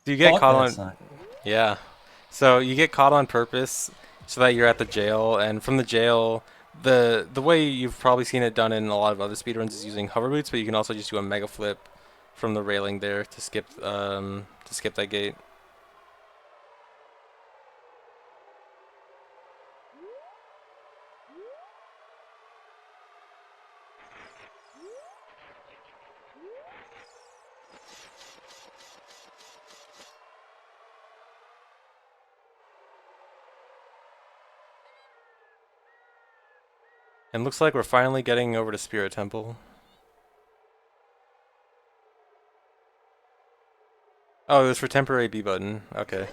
So you get Fuck caught that on. sign. Yeah. So you get caught on purpose so that you're at the jail, and from the jail, the way you've probably seen it done in a lot of other speedruns is using hover boots, but you can also just do a mega flip from the railing there to skip that gate. And looks like we're finally getting over to Spirit Temple. Oh, it was for temporary B button. Okay.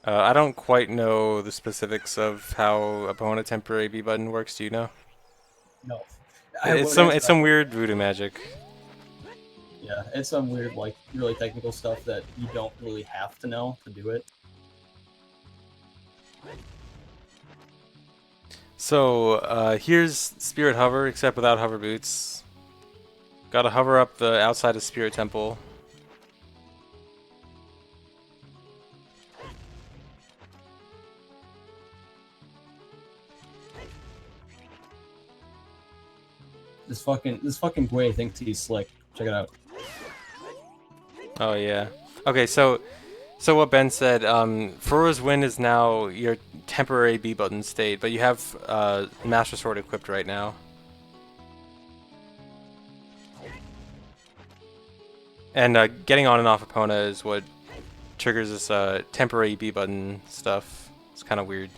I don't quite know the specifics of how opponent temporary B button works. Do you know? No. It's some weird voodoo magic. Yeah, it's some weird, like, really technical stuff that you don't really have to know to do it. So here's Spirit Hover, except without hover boots. Gotta hover up the outside of Spirit Temple. This fucking Gwei thinks he's slick. Check it out. Oh yeah. Okay, so what Ben said, Furo's Wind is now your temporary B button state, but you have Master Sword equipped right now. And getting on and off Epona is what triggers this temporary B button stuff. It's kind of weird.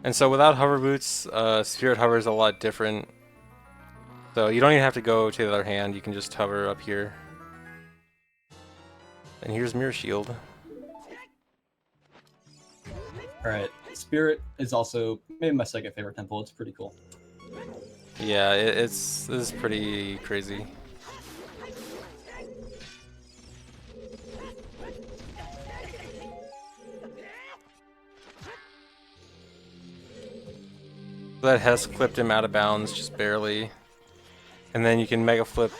And so without hover boots, Spirit Hover is a lot different. So you don't even have to go to the other hand, you can just hover up here. And here's Mirror Shield. Alright, Spirit is also maybe my second favorite temple. It's pretty cool. Yeah, this is pretty crazy. That Hess clipped him out of bounds, just barely. And then you can Mega Flip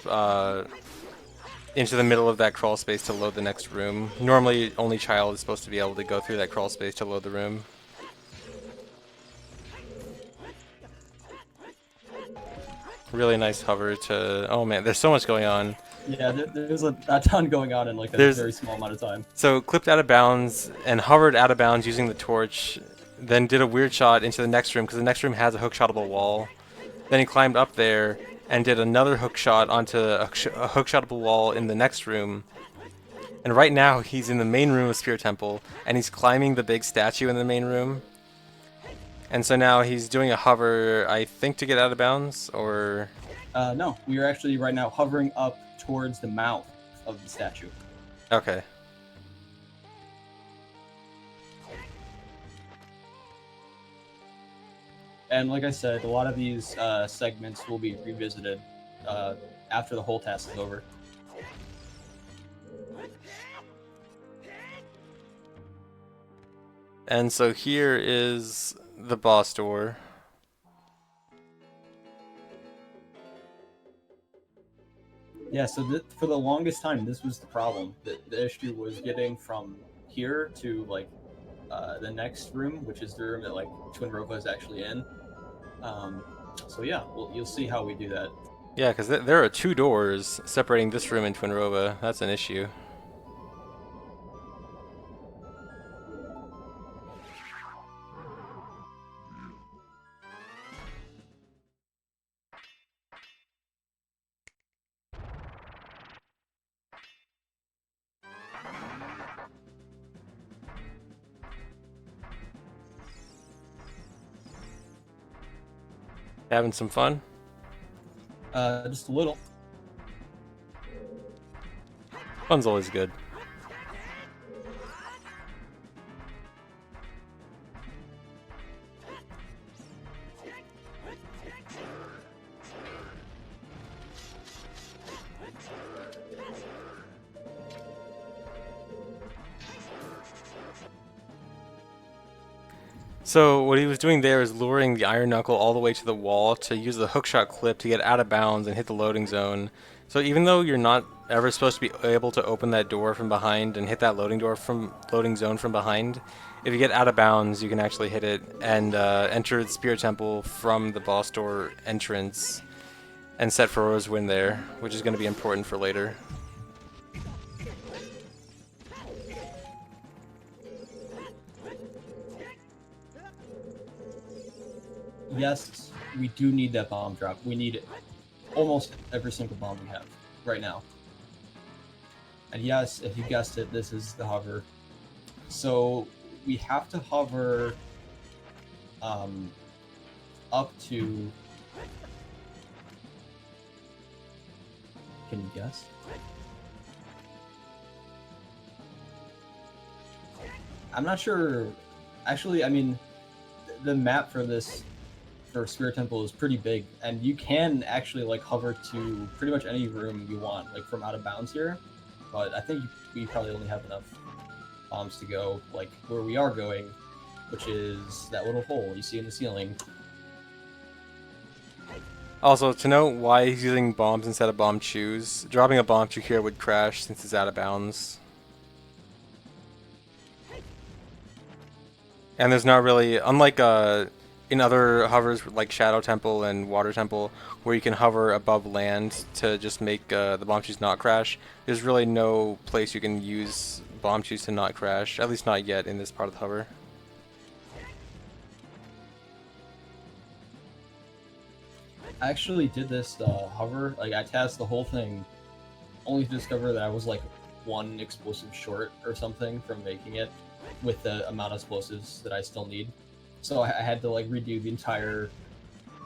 into the middle of that crawl space to load the next room. Normally, only Child is supposed to be able to go through that crawl space to load the room. Really nice hover to... Oh man, there's so much going on. Yeah, there's a ton going on in like a very small amount of time. So clipped out of bounds and hovered out of bounds using the torch, then did a weird shot into the next room because the next room has a hookshotable wall. Then he climbed up there and did another hook shot onto a hookshotable wall in the next room. And right now he's in the main room of Spirit Temple and he's climbing the big statue in the main room. And so now he's doing a hover, I think, to get out of bounds, or... No, we are actually right now hovering up towards the mouth of the statue. Okay. And like I said, a lot of these segments will be revisited after the whole task is over. And so here is the boss door. Yeah, so for the longest time, this was the problem. The issue was getting from here to like the next room, which is the room that like Twin Rova is actually in. Um, so yeah, well, you'll see how we do that. Yeah, because there are 2 doors separating this room and Twin Rova. That's an issue. Having some fun? Just a little. Fun's always good. So what he was doing there is luring the Iron Knuckle all the way to the wall to use the hookshot clip to get out of bounds and hit the loading zone. So even though you're not ever supposed to be able to open that door from behind and hit that loading zone from behind, if you get out of bounds, you can actually hit it and enter the Spirit Temple from the boss door entrance and set Foro's win there, which is going to be important for later. Yes, we do need that bomb drop. We need almost every single bomb we have right now. And yes, if you guessed it, this is the hover. So we have to hover up to... Can you guess? I'm not sure. Actually, I mean, the map for this for Spirit Temple is pretty big, and you can actually like hover to pretty much any room you want, like from out of bounds here. But I think we probably only have enough bombs to go like where we are going, which is that little hole you see in the ceiling. Also, to know why he's using bombs instead of bomb chews, dropping a bomb chew here would crash since it's out of bounds. And there's not really, unlike in other hovers like Shadow Temple and Water Temple, where you can hover above land to just make the bomb chews not crash, there's really no place you can use bomb chews to not crash, at least not yet in this part of the hover. I actually did this hover, like I tasked the whole thing, only to discover that I was like 1 explosive short or something from making it with the amount of explosives that I still need. So I had to like redo the entire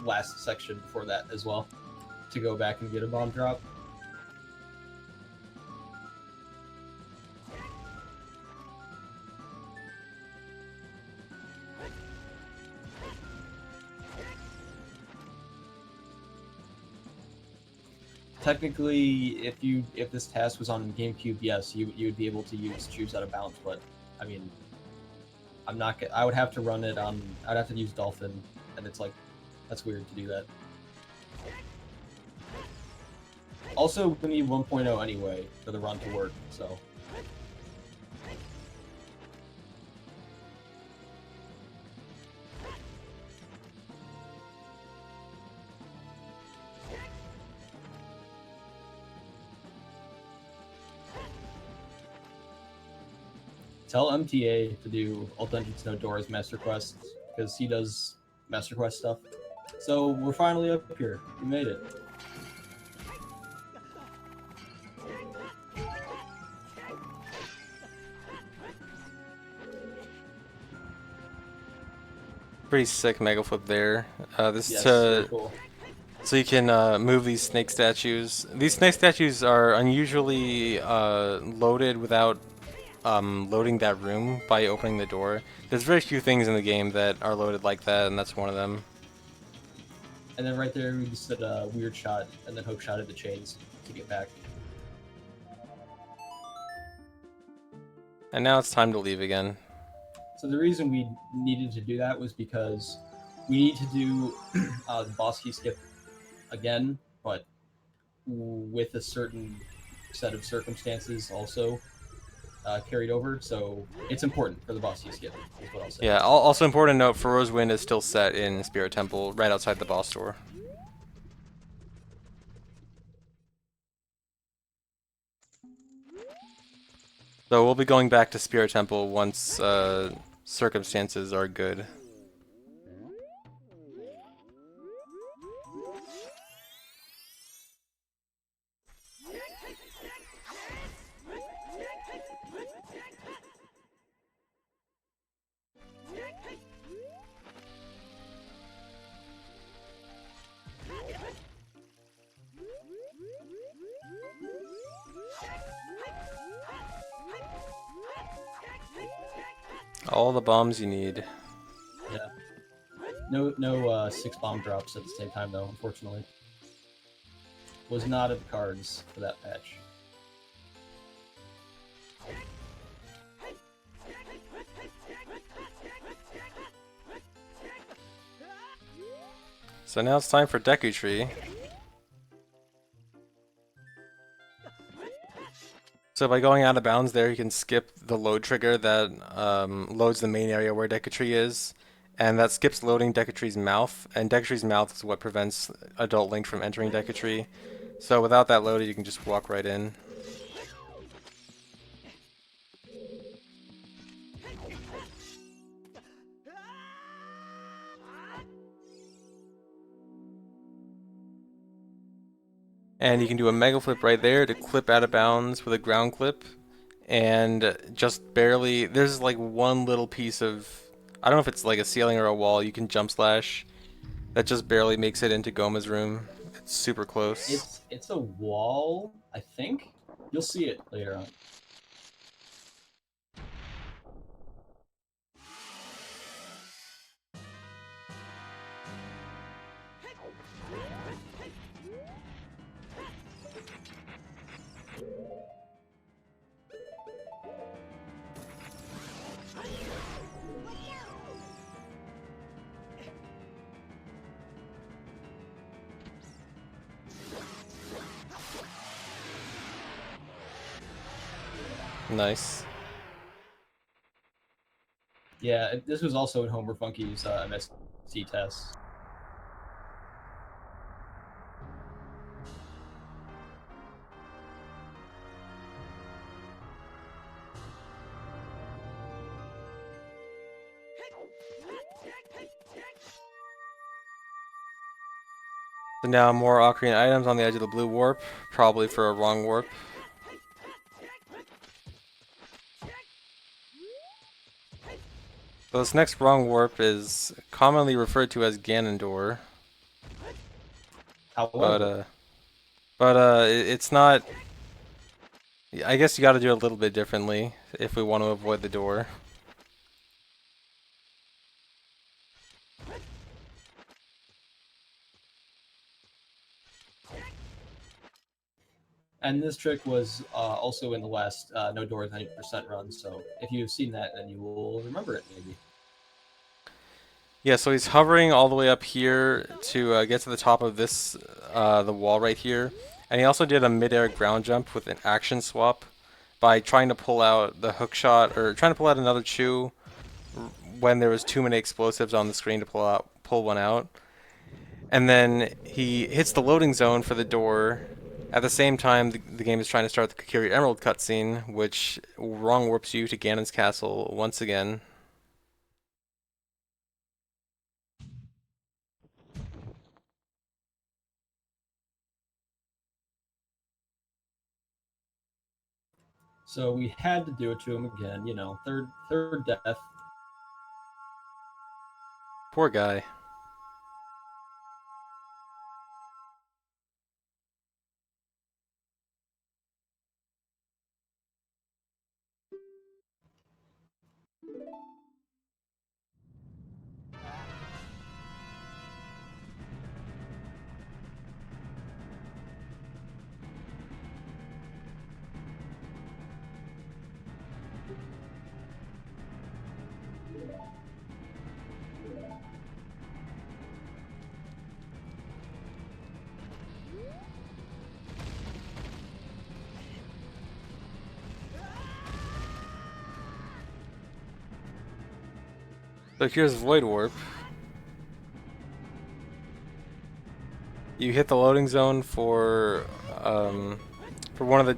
last section before that as well to go back and get a bomb drop. Technically, if this task was on GameCube, yes, you would be able to use choose out of bounds, but I mean, I'm not. I would have to run it on. I'd have to use Dolphin, and it's like that's weird to do that. Also, we need 1.0 anyway for the run to work. So. Tell MTA to do all Dungeons No Doors Master Quest, because he does Master Quest stuff. So we're finally up here. We made it. Pretty sick mega flip there. This Yes, is very to cool. so you can move these snake statues. These snake statues are unusually loaded without loading that room by opening the door. There's very few things in the game that are loaded like that, and that's one of them. And then right there, we just did a weird shot, and then hook shot at the chains to get back. And now it's time to leave again. So the reason we needed to do that was because we need to do the boss key skip again, but with a certain set of circumstances also carried over. So it's important for the boss you skip, is what I'll say. Yeah, also important to note, Faro's Wind is still set in Spirit Temple, right outside the boss door. So we'll be going back to Spirit Temple once circumstances are good. All the bombs you need. Yeah. No 6 bomb drops at the same time though, unfortunately. Was not in the cards for that patch. So now it's time for Deku Tree. So by going out of bounds there, you can skip the load trigger that loads the main area where Deku Tree is, and that skips loading Deku Tree's mouth, and Deku Tree's mouth is what prevents Adult Link from entering Deku Tree. So without that loaded, you can just walk right in. And you can do a mega flip right there to clip out of bounds with a ground clip. And just barely, there's like one little piece of, I don't know if it's like a ceiling or a wall, you can jump slash. That just barely makes it into Goma's room. It's super close. It's a wall, I think. You'll see it later on. Nice. Yeah, this was also in Homer Funky's MST test. So now more Ocarina items on the edge of the blue warp, probably for a wrong warp. So this next wrong warp is commonly referred to as Ganondorf, However, but it's not. I guess you got to do it a little bit differently if we want to avoid the door. and this trick was also in the last No Doors 90% run, so if you've seen that, then you will remember it, maybe. Yeah, so he's hovering all the way up here to get to the top of this, the wall right here. And he also did a mid-air ground jump with an action swap by trying to pull out the hook shot, or trying to pull out another chew when there was too many explosives on the screen to pull one out. And then he hits the loading zone for the door. At the same time, the game is trying to start the Kokiri Emerald cutscene, which wrong warps you to Ganon's castle once again. So we had to do it to him again, you know, third death. Poor guy. So here's Void Warp. You hit the loading zone for one of the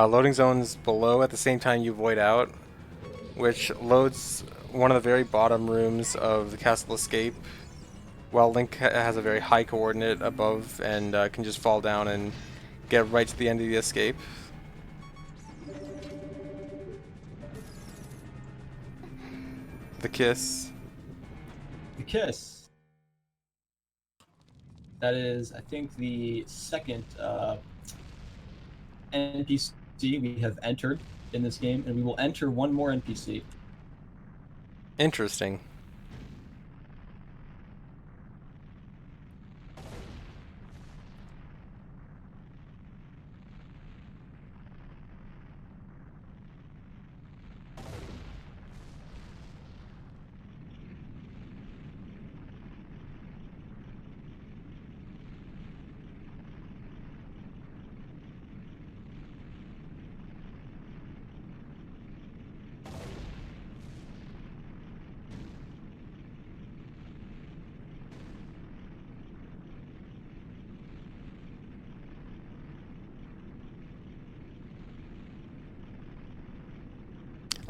loading zones below at the same time you void out, which loads one of the very bottom rooms of the Castle Escape, while Link has a very high coordinate above and can just fall down and get right to the end of the escape. The Kiss. The Kiss. That is, I think, the second NPC we have entered in this game, and we will enter one more NPC. Interesting.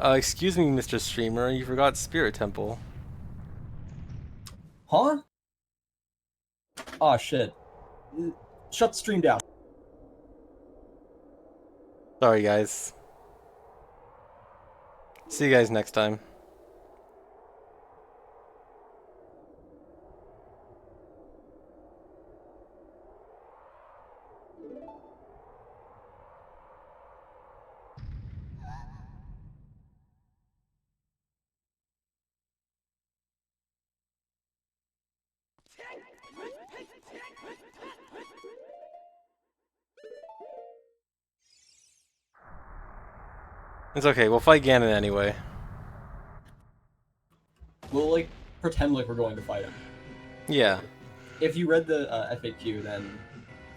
Excuse me, Mr. Streamer, you forgot Spirit Temple. Huh? Oh shit. Shut the stream down. Sorry, guys. See you guys next time. It's okay, we'll fight Ganon anyway. We'll like pretend like we're going to fight him. Yeah. If you read the FAQ, then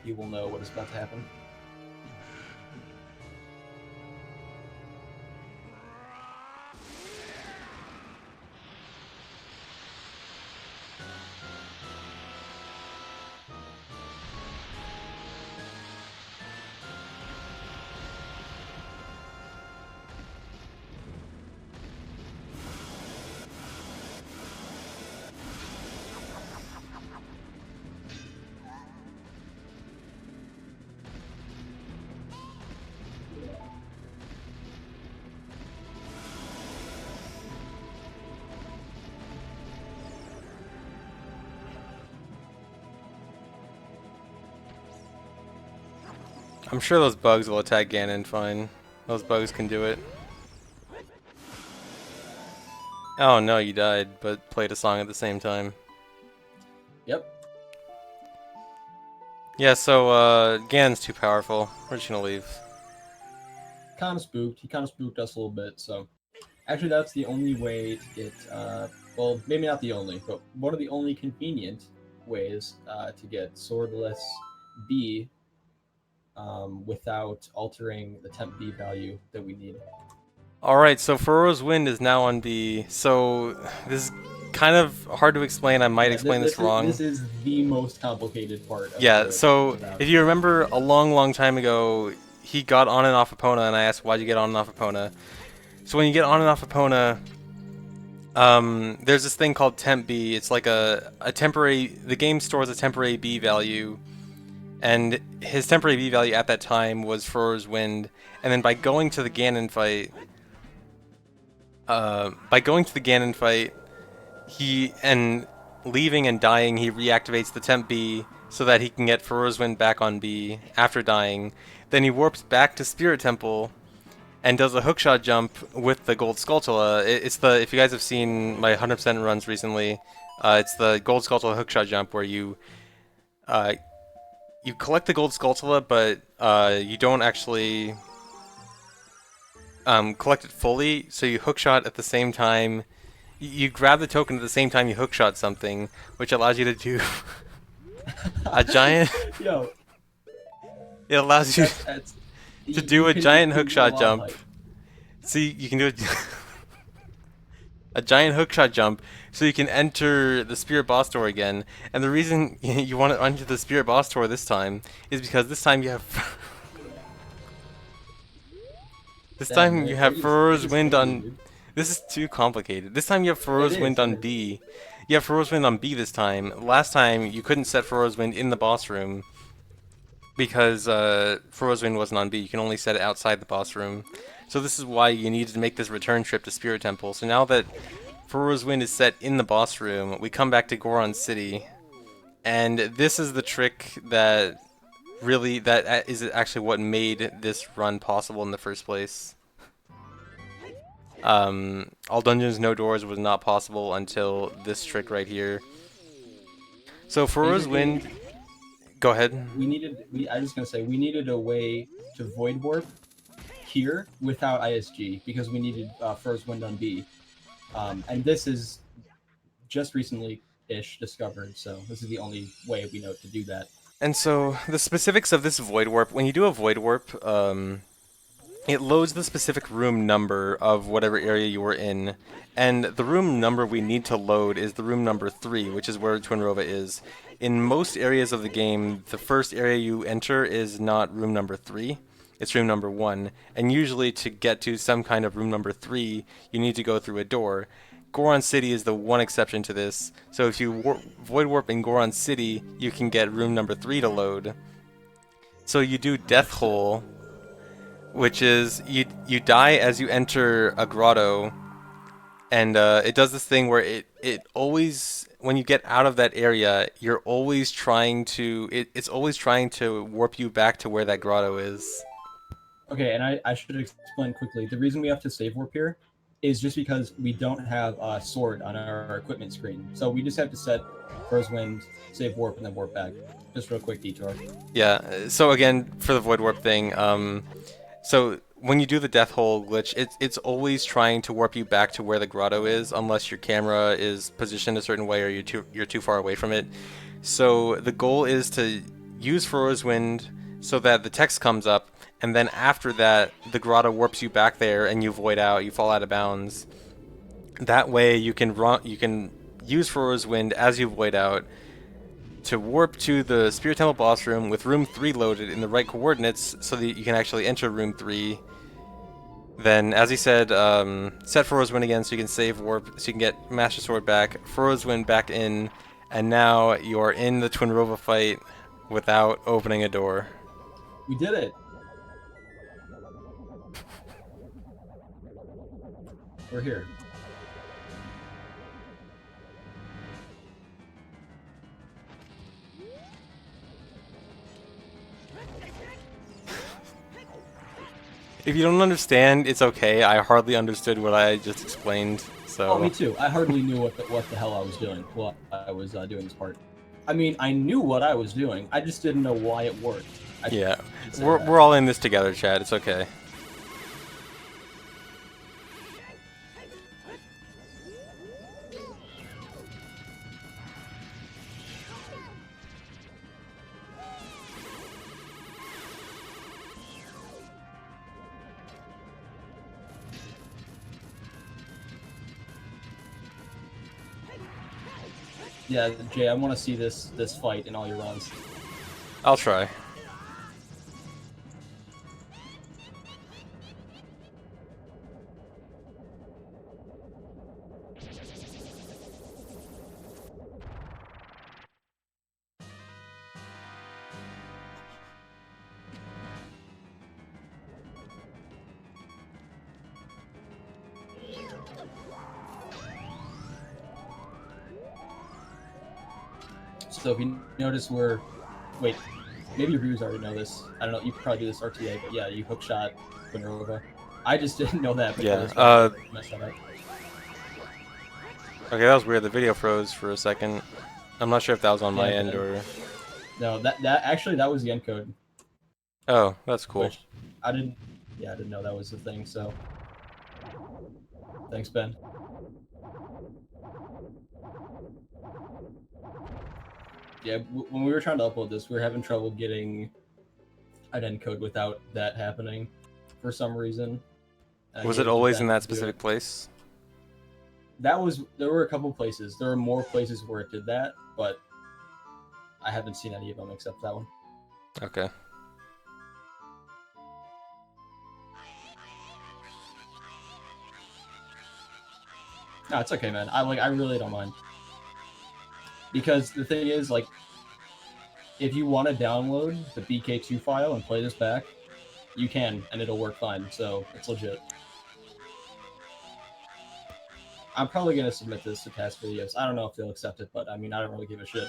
you will know what is about to happen. I'm sure those bugs will attack Ganon fine. Those bugs can do it. Oh no, you died, but played a song at the same time. Yep. Yeah, so Ganon's too powerful. We're just gonna leave. Kind of spooked. He kind of spooked us a little bit, so... Actually, that's the only way to get, well, maybe not the only, but one of the only convenient ways to get Swordless B without altering the temp B value that we need. Alright, so Furrow's Wind is now on B, so this is kind of hard to explain. I might explain this wrong. This is the most complicated part of Yeah, the so about if you remember a long time ago, he got on and off Epona, and I asked, why'd you get on and off Epona? So when you get on and off Epona, there's this thing called temp B. It's like a temporary, the game stores a temporary B value, and his temporary B value at that time was Furrow's Wind, and then by going to the Ganon fight, he, and leaving and dying, he reactivates the temp B so that he can get Furrow's Wind back on B after dying. Then he warps back to Spirit Temple and does a hookshot jump with the Gold Skulltula. It's the, if you guys have seen my 100% runs recently, it's the Gold Skulltula hookshot jump where you collect the Gold Skulltula, but you don't actually collect it fully, so you hookshot at the same time. You grab the token at the same time you hookshot something, which allows you to do a giant... Yo, It allows you to do a giant hookshot jump. Height. See, you can do it. a giant hookshot jump, so you can enter the Spirit Boss door again. And the reason you want to enter the Spirit Boss door this time is because this time you have this Damn, time you have Furrow's Wind on. dude. This is too complicated. This time you have It Furrow's is, Wind it on is. B. You have Furrow's Wind on B this time. Last time you couldn't set Furrow's Wind in the boss room because Furrow's Wind wasn't on B. You can only set it outside the boss room. So this is why you needed to make this return trip to Spirit Temple. So now that Furrow's Wind is set in the boss room, we come back to Goron City. And this is the trick that really, that is actually what made this run possible in the first place. All Dungeons No Doors was not possible until this trick right here. So Furrow's Wind, go ahead. I was gonna say we needed a way to void warp here without ISG because we needed first wind on B, and this is just recently-ish discovered. So this is the only way we know to do that. And so the specifics of this void warp, when you do a void warp, it loads the specific room number of whatever area you were in, and the room number we need to load is the room number 3, which is where Twinrova is. In most areas of the game, the first area you enter is not room number 3, it's room number 1, and usually to get to some kind of room number 3, you need to go through a door. Goron City is the one exception to this, so if you void warp in Goron City, you can get room number 3 to load. So you do Death Hole, which is you die as you enter a grotto, and it does this thing where it always, when you get out of that area, you're always trying to it's always trying to warp you back to where that grotto is. Okay, and I should explain quickly. The reason we have to save warp here is just because we don't have a sword on our equipment screen. So we just have to set first wind, save warp, and then warp back. Just real quick detour. Yeah, so again, for the void warp thing, so when you do the death hole glitch, it's always trying to warp you back to where the grotto is, unless your camera is positioned a certain way or you're too far away from it. So the goal is to use Furrow's Wind so that the text comes up, and then after that, the grotto warps you back there, and you void out, you fall out of bounds. That way, you can use Furrow's Wind as you void out to warp to the Spirit Temple boss room with room 3 loaded in the right coordinates so that you can actually enter room 3. Then, as he said, set Furrow's Wind again so you can save warp, so you can get Master Sword back, Furrow's Wind back in, and now you're in the Twinrova fight without opening a door. We did it! We're here. If you don't understand, it's okay. I hardly understood what I just explained, so... Oh, me too. I hardly knew what the hell I was doing while I was doing this part. I mean, I knew what I was doing. I just didn't know why it worked. Yeah, we're all in this together, Chad. It's okay. Yeah, Jay, I want to see this fight in all your runs. I'll try. So if you notice wait, maybe your viewers already know this. I don't know, you could probably do this RTA, but yeah, you hookshot Twinrova. I just didn't know that. Yeah, Messed that up. Okay, that was weird. The video froze for a second. I'm not sure if that was on my Yeah, end or... No, that was the encode. Oh, that's cool. Which I didn't know that was the thing, so... Thanks, Ben. Yeah, when we were trying to upload this, we were having trouble getting an encode without that happening for some reason. Was it always in that specific place? There were a couple places. There were more places where it did that, but I haven't seen any of them except that one. Okay. No, it's okay, man. I really don't mind. Because the thing is, like, if you want to download the BK2 file and play this back, you can, and it'll work fine. So it's legit. I'm probably gonna submit this to TAS videos. I don't know if they'll accept it, but I mean, I don't really give a shit.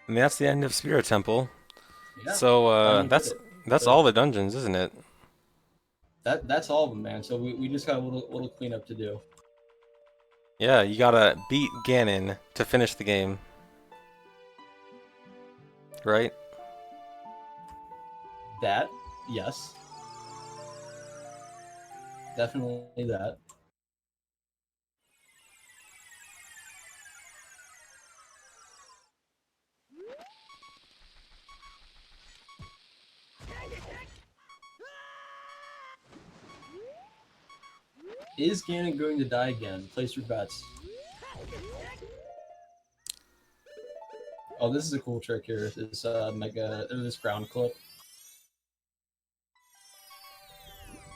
And that's the end of Spirit Temple. Yeah. So I mean, that's all the dungeons, isn't it? That's all of them, man. So we just got a little cleanup to do. Yeah, you gotta beat Ganon to finish the game. Right? That, yes. Definitely that. Is Ganon going to die again? Place your bets. Oh, this is a cool trick here. This this ground clip.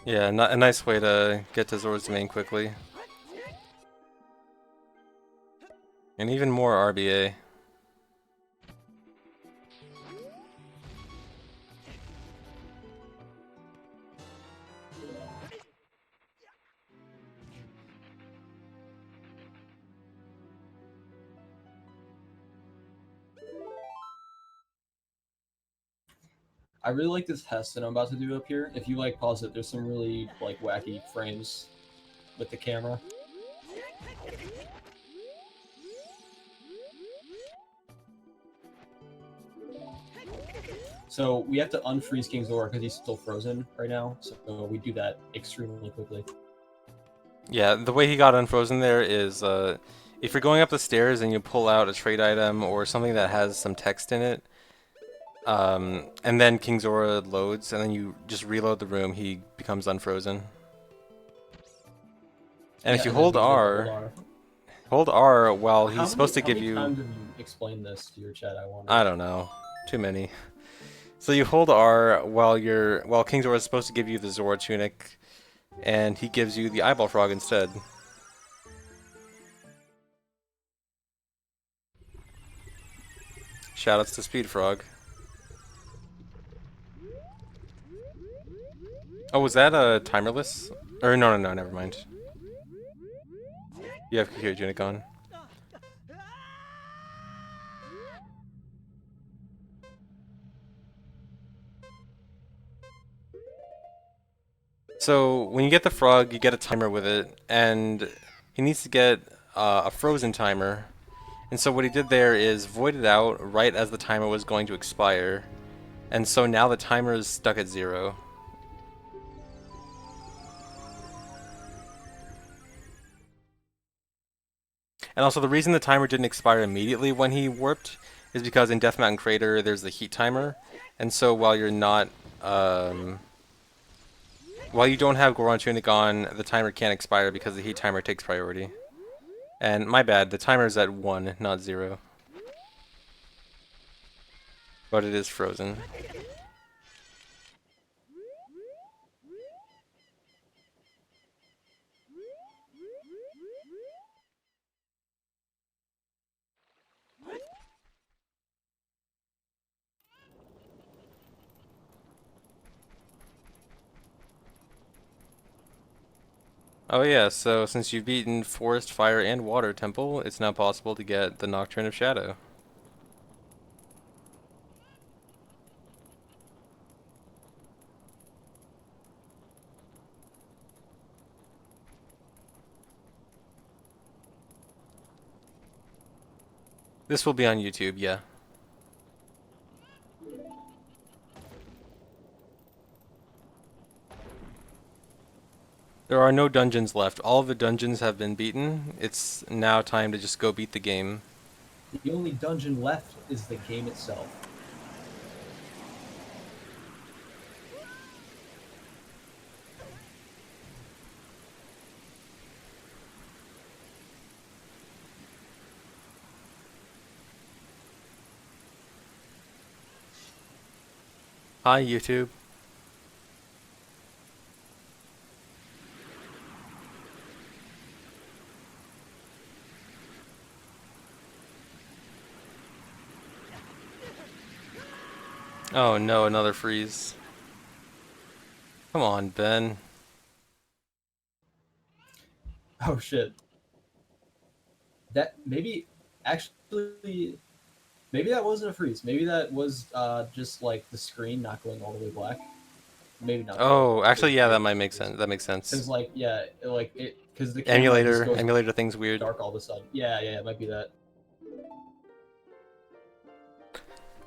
Yeah, a nice way to get to Zora's Domain quickly. And even more RBA. I really like this test that I'm about to do up here. If you like pause it, there's some really like wacky frames with the camera. So we have to unfreeze King Zora because he's still frozen right now. So we do that extremely quickly. Yeah, the way he got unfrozen there is if you're going up the stairs and you pull out a trade item or something that has some text in it, and then King Zora loads, and then you just reload the room, he becomes unfrozen. And if you hold R while he's supposed to give you... How many times have you explained this to your chat, I wonder? I don't know. Too many. So you hold R while King Zora is supposed to give you the Zora tunic, and he gives you the eyeball frog instead. Shoutouts to Speed Frog. Oh, was that a timerless? Or no, never mind. You have Kakira tunic on. So when you get the frog, you get a timer with it, and he needs to get a frozen timer. And so what he did there is void it out right as the timer was going to expire. And so now the timer is stuck at 0. And also the reason the timer didn't expire immediately when he warped is because in Death Mountain Crater there's the heat timer. And so while you're not... while you don't have Goron Tunic on, the timer can't expire because the heat timer takes priority. And my bad, the timer's at 1, not 0. But it is frozen. Oh yeah, so since you've beaten Forest, Fire, and Water Temple, it's now possible to get the Nocturne of Shadow. This will be on YouTube, yeah. There are no dungeons left. All of the dungeons have been beaten. It's now time to just go beat the game. The only dungeon left is the game itself. Hi, YouTube. Oh no, another freeze. Come on, Ben. Oh shit. That maybe actually maybe that wasn't a freeze. Maybe that was just like the screen not going all the way black. Maybe not. Oh, actually, yeah, that might make sense. That makes sense. Because like yeah, like it because the camera just goes Emulator thing's weird. dark all of a sudden. Yeah, it might be that.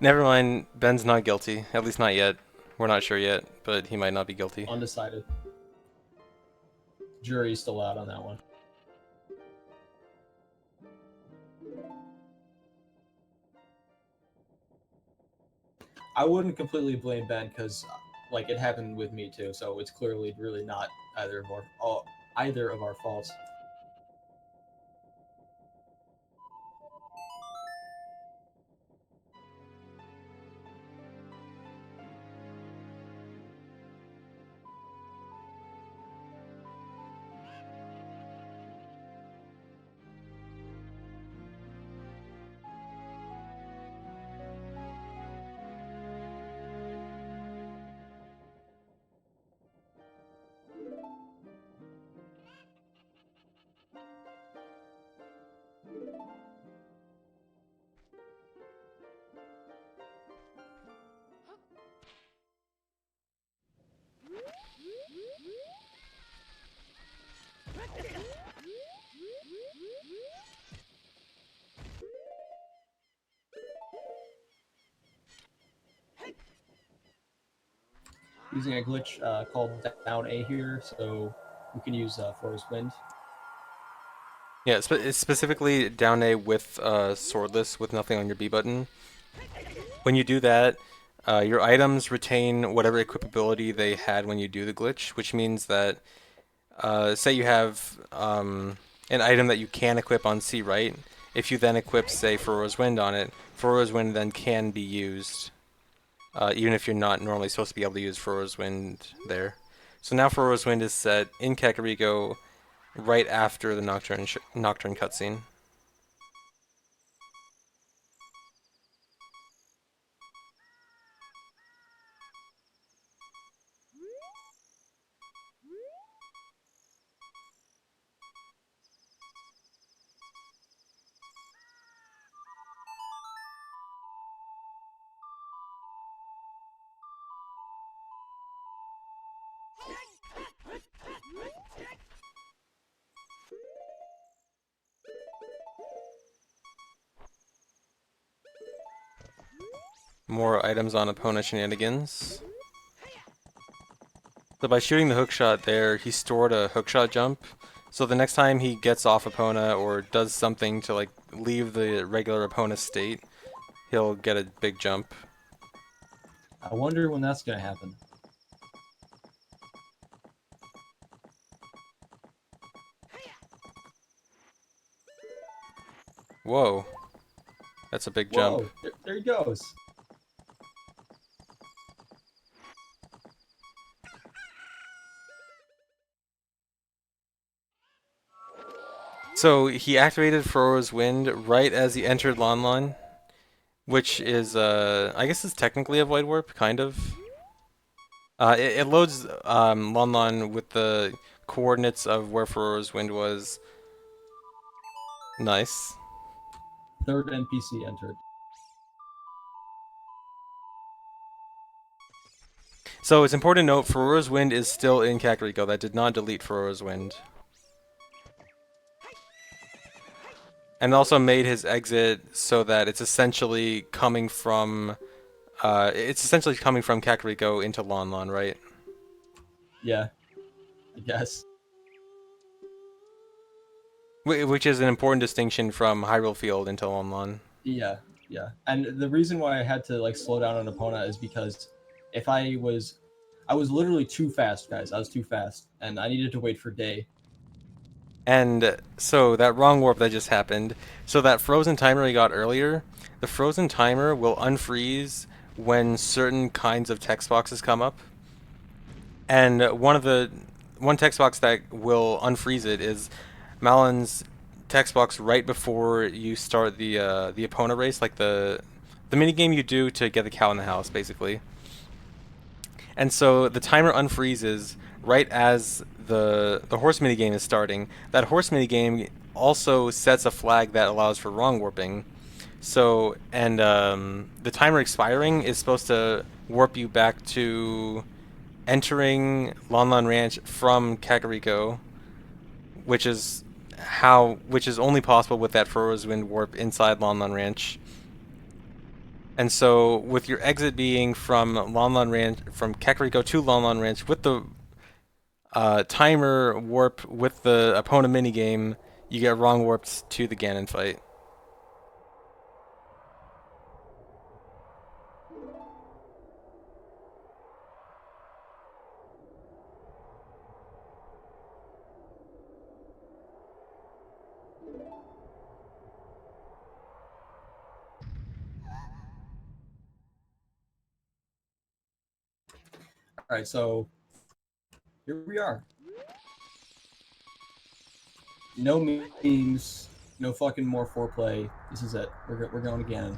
Never mind, Ben's not guilty. At least not yet. We're not sure yet, but he might not be guilty. Undecided. Jury's still out on that one. I wouldn't completely blame Ben because, like, it happened with me too. So it's clearly really not either of our faults. Using a glitch called down A here, so we can use Forest Wind. Yeah, it's specifically down A with swordless, with nothing on your B button. When you do that, your items retain whatever equipability they had when you do the glitch, which means that, say you have an item that you can equip on C right, if you then equip, say, Furrow's Wind on it, Furrow's Wind then can be used, even if you're not normally supposed to be able to use Furrow's Wind there. So now Furrow's Wind is set in Kakariko right after the Nocturne cutscene. More items on opponent shenanigans. So by shooting the hookshot there, he stored a hookshot jump. So the next time he gets off Epona or does something to like leave the regular Epona state, he'll get a big jump. I wonder when that's gonna happen. Whoa. That's a big jump. Whoa, there he goes. So he activated Furrow's Wind right as he entered Lon Lon, which is, I guess it's technically a Void Warp, kind of. It loads Lon Lon with the coordinates of where Furrow's Wind was. Nice. Third NPC entered. So it's important to note Furrow's Wind is still in Kakariko. That did not delete Furrow's Wind. And also made his exit so that it's essentially coming from Kakariko into Lon Lon, right? Yeah, I guess. Which is an important distinction from Hyrule Field into Lon Lon. Yeah, yeah. And the reason why I had to like slow down on Epona is because if I was literally too fast, guys. I was too fast, and I needed to wait for day. And so that wrong warp that just happened. So that frozen timer we got earlier, the frozen timer will unfreeze when certain kinds of text boxes come up. And one text box that will unfreeze it is Malon's text box right before you start the Epona race, like the mini game you do to get the cow in the house, basically. And so the timer unfreezes right as the horse mini game is starting. That horse mini game also sets a flag that allows for wrong warping. So the timer expiring is supposed to warp you back to entering Lon Lon Ranch from Kakariko, which is only possible with that Frozen Wind warp inside Lon Lon Ranch. And so, with your exit being from Lon Lon Ranch, from Kakariko to Lon Lon Ranch, with the timer warp with the opponent minigame, you get wrong warped to the Ganon fight. All right, so here we are. No memes, no fucking more foreplay. This is it. We're going again.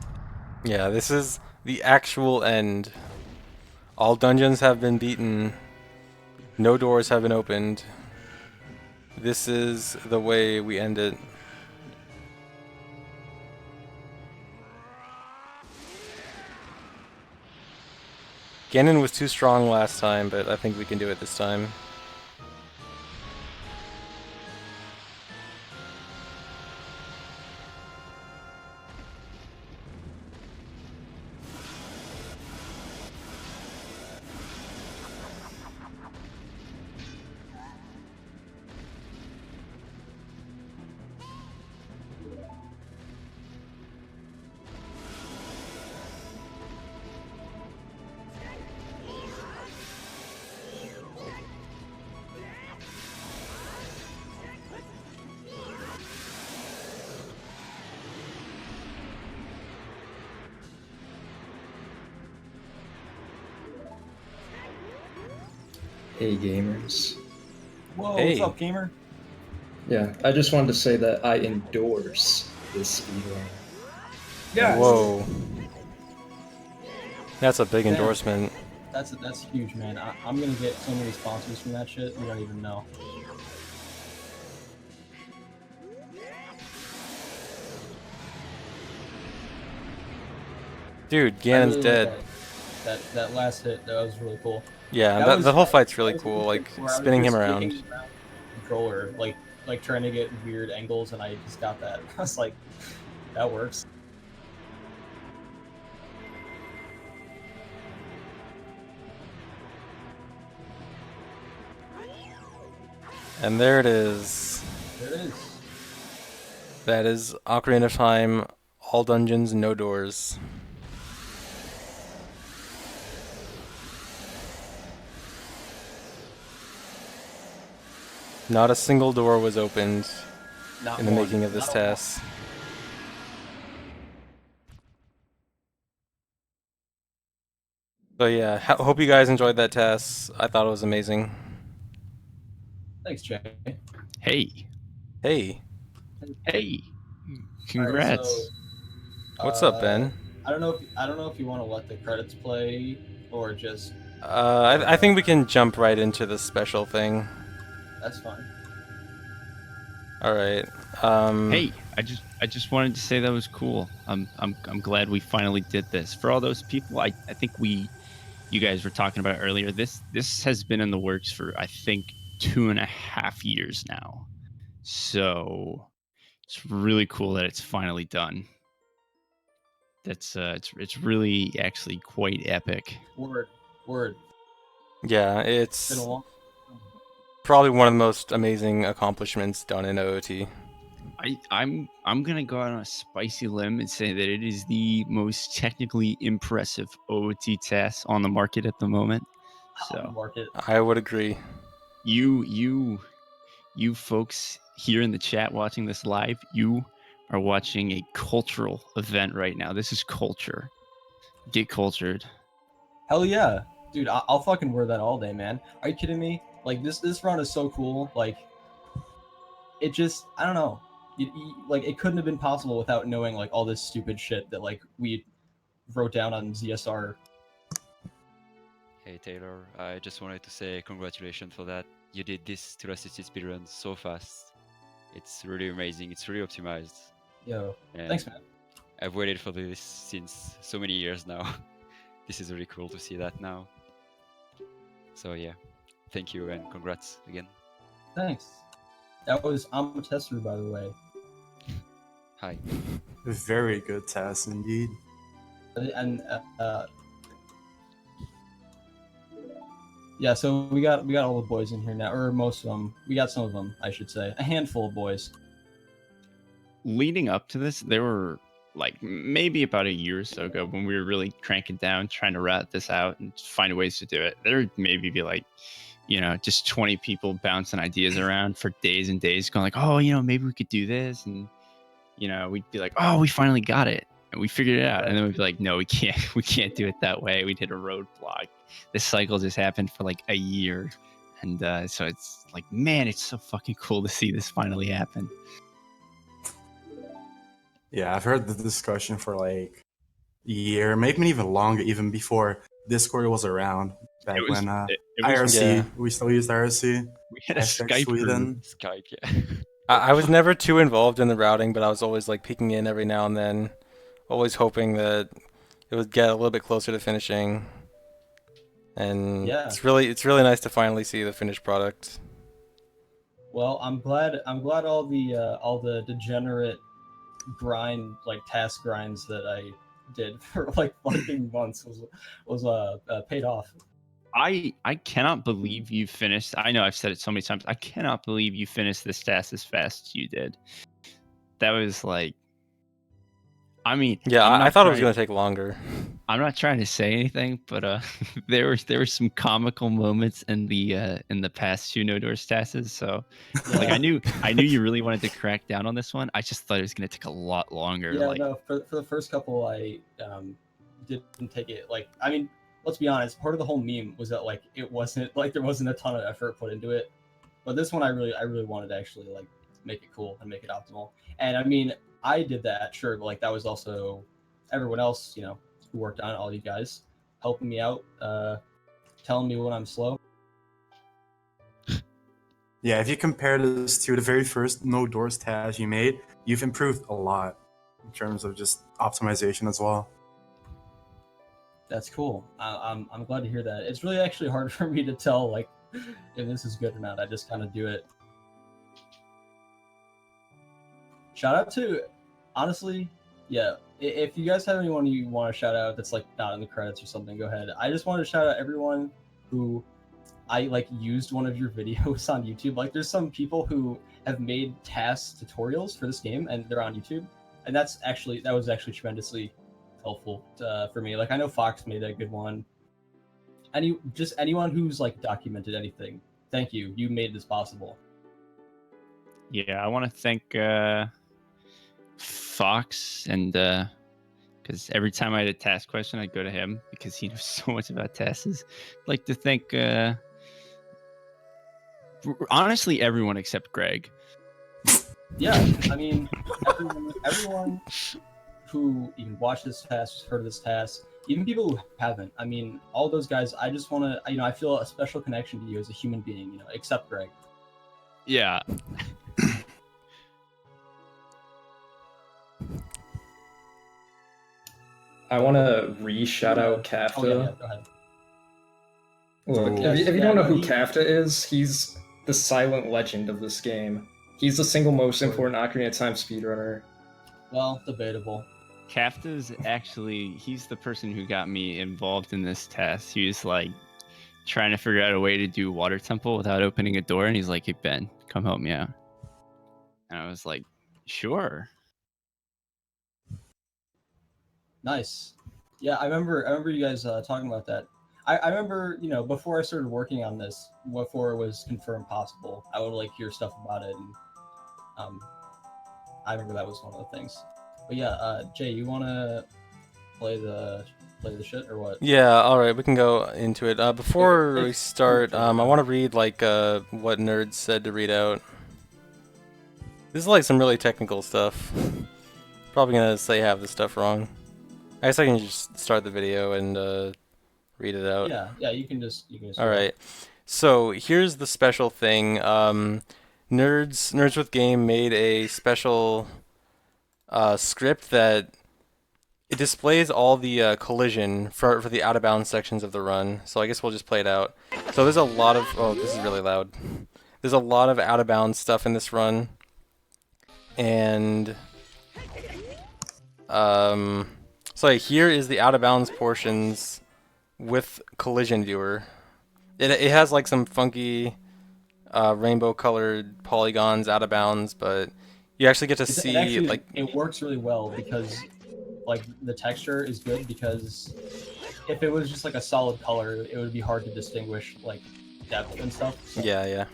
Yeah, this is the actual end. All dungeons have been beaten. No doors have been opened. This is the way we end it. Ganon was too strong last time, but I think we can do it this time. Hey gamers. Whoa, Hey. what's up, gamer? Yeah, I just wanted to say that I endorse this speedrun. Yeah. Whoa. That's a big Yeah. endorsement. That's huge, man. I'm gonna get so many sponsors from that shit. You don't even know. Dude, I Ganon's really dead. like that last hit, that was really cool. Yeah, That was- the whole fight's really that was cool, the like thing where I was spinning him just around. kicking around the controller, like trying to get weird angles, and I just got that. I was like, that works. And there it is. There it is. That is Ocarina of Time, all dungeons, no doors. Not a single door was opened Not in the one. making of this Not one. TAS. So yeah, hope you guys enjoyed that TAS. I thought it was amazing. Thanks, Jay. Hey, Hey, hey, All congrats. right, so, what's up, Ben? I don't know if you want to let the credits play or just I think we can jump right into the special thing. that's fine. All right. Hey, I just wanted to say that was cool. I'm glad we finally did this. For all those people, I think you guys were talking about earlier. This has been in the works for I think 2.5 years now. So it's really cool that it's finally done. That's it's really actually quite epic. Word. Yeah, It's been it's a long. probably one of the most amazing accomplishments done in OOT. I'm gonna go out on a spicy limb and say that it is the most technically impressive OOT TAS on the market at the moment. So Market. I would agree. you folks here in the chat watching this live, you are watching a cultural event right now. This is culture. Get cultured. Hell yeah, dude! I'll fucking wear that all day, man. Are you kidding me? Like this run is so cool. Like it just, I don't know. Like it couldn't have been possible without knowing like all this stupid shit that like we wrote down on ZSR. Hey Taylor, I just wanted to say congratulations for that. You did this Curiosity speedrun so fast. It's really amazing. It's really optimized. Yo, And thanks, man. I've waited for this since so many years now. This is really cool to see that now. So yeah, thank you and congrats again. Thanks. That was I'm a tester, by the way. Hi. Very good TAS indeed. And yeah, so we got all the boys in here now, or most of them. We got some of them, I should say, a handful of boys. Leading up to this, there were like maybe about a year or so ago when we were really cranking down, trying to rat this out and find ways to do it. There would maybe be like, just 20 people bouncing ideas around for days and days, going like, oh, maybe we could do this, and we'd be like, oh, we finally got it. And we figured it out, and then we'd be like, no, we can't. We can't do it that way. We did a roadblock. This cycle just happened for like a year, and so it's like, man, it's so fucking cool to see this finally happen. Yeah, I've heard the discussion for like a year, maybe even longer, even before Discord was around. Back It was- when it was- IRC, yeah. we still used IRC. We had a Hashtag Skype Sweden. Skype, yeah. I was never too involved in the routing, but I was always like peeking in every now and then, always hoping that it would get a little bit closer to finishing. And Yeah. it's really nice to finally see the finished product. Well, I'm glad all the degenerate task grinds that I did for like fucking months was paid off. I cannot believe you finished. I know I've said it so many times. I cannot believe you finished this task as fast as you did. That was like, I mean, Yeah, I'm I not thought it was trying- going to take longer. I'm not trying to say anything, but there were some comical moments in the past two No Doors TASes. So like I knew you really wanted to crack down on this one. I just thought it was gonna take a lot longer. Yeah, like, no, for the first couple, I didn't take it. Like, I mean, let's be honest. Part of the whole meme was that like it wasn't like there wasn't a ton of effort put into it. But this one, I really wanted to actually like make it cool and make it optimal. And I mean, I did that, sure, but like that was also everyone else, who worked on it, all you guys helping me out, telling me when I'm slow. Yeah, if you compare this to the very first No Doors TAS you made, you've improved a lot in terms of just optimization as well. That's cool. I'm glad to hear that. It's really actually hard for me to tell like if this is good or not. I just kind of do it. Shout out to, honestly, yeah. If you guys have anyone you want to shout out that's like not in the credits or something, go ahead. I just want to shout out everyone who I like used one of your videos on YouTube. Like, there's some people who have made TAS tutorials for this game and they're on YouTube, and that was actually tremendously helpful for me. Like, I know Fox made a good one. Anyone who's like documented anything, thank you. You made this possible. yeah, I want to thank Fox, and because every time I had a task question, I'd go to him because he knows so much about tasks. I'd like to thank honestly everyone except Greg. Yeah, I mean, everyone who even watched this task, heard of this task, even people who haven't. I mean, all those guys. I just want to, I feel a special connection to you as a human being. Except Greg. Yeah. I want to re-shout out Kafta. Oh yeah, go ahead. Look, Yes, if you don't know who he- Kafta is, he's the silent legend of this game. He's the single most important Ocarina of Time speedrunner. Well, debatable. Kafta's actually, he's the person who got me involved in this task. He was like trying to figure out a way to do Water Temple without opening a door, and he's like, hey Ben, come help me out. And I was like, Sure. Nice. Yeah, I remember you guys talking about that. I remember, before I started working on this, before it was confirmed possible, I would like hear stuff about it, and I remember that was one of the things. But yeah, Jay, you want to play the shit or what? Yeah, all right, we can go into it. Before we start, I want to read what Nerds said to read out. This is like some really technical stuff. Probably gonna say half the stuff wrong. I guess I can just start the video and read it out. Yeah, you can just. All right. So here's the special thing. Nerds with Game made a special script that it displays all the collision for the out of bounds sections of the run. So I guess we'll just play it out. So there's a lot of this is really loud. There's a lot of out of bounds stuff in this run, and so here is the out of bounds portions with collision viewer. It has like some funky rainbow colored polygons out of bounds, but you actually get to see it works really well because the texture is good, because if it was just like a solid color, it would be hard to distinguish depth and stuff. So. Yeah.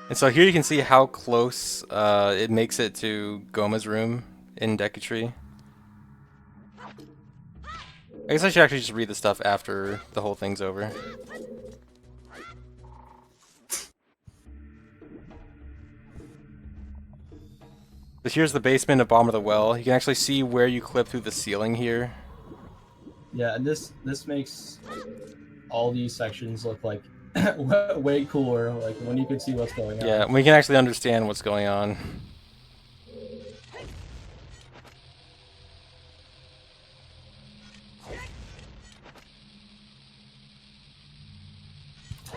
And so here you can see how close it makes it to Goma's room in Deku-Tree. I guess I should actually just read the stuff after the whole thing's over. So here's the basement of Bottom of the Well. You can actually see where you clip through the ceiling here. Yeah, and this makes all these sections look like way cooler, like when you can see what's going on. Yeah, we can actually understand what's going on.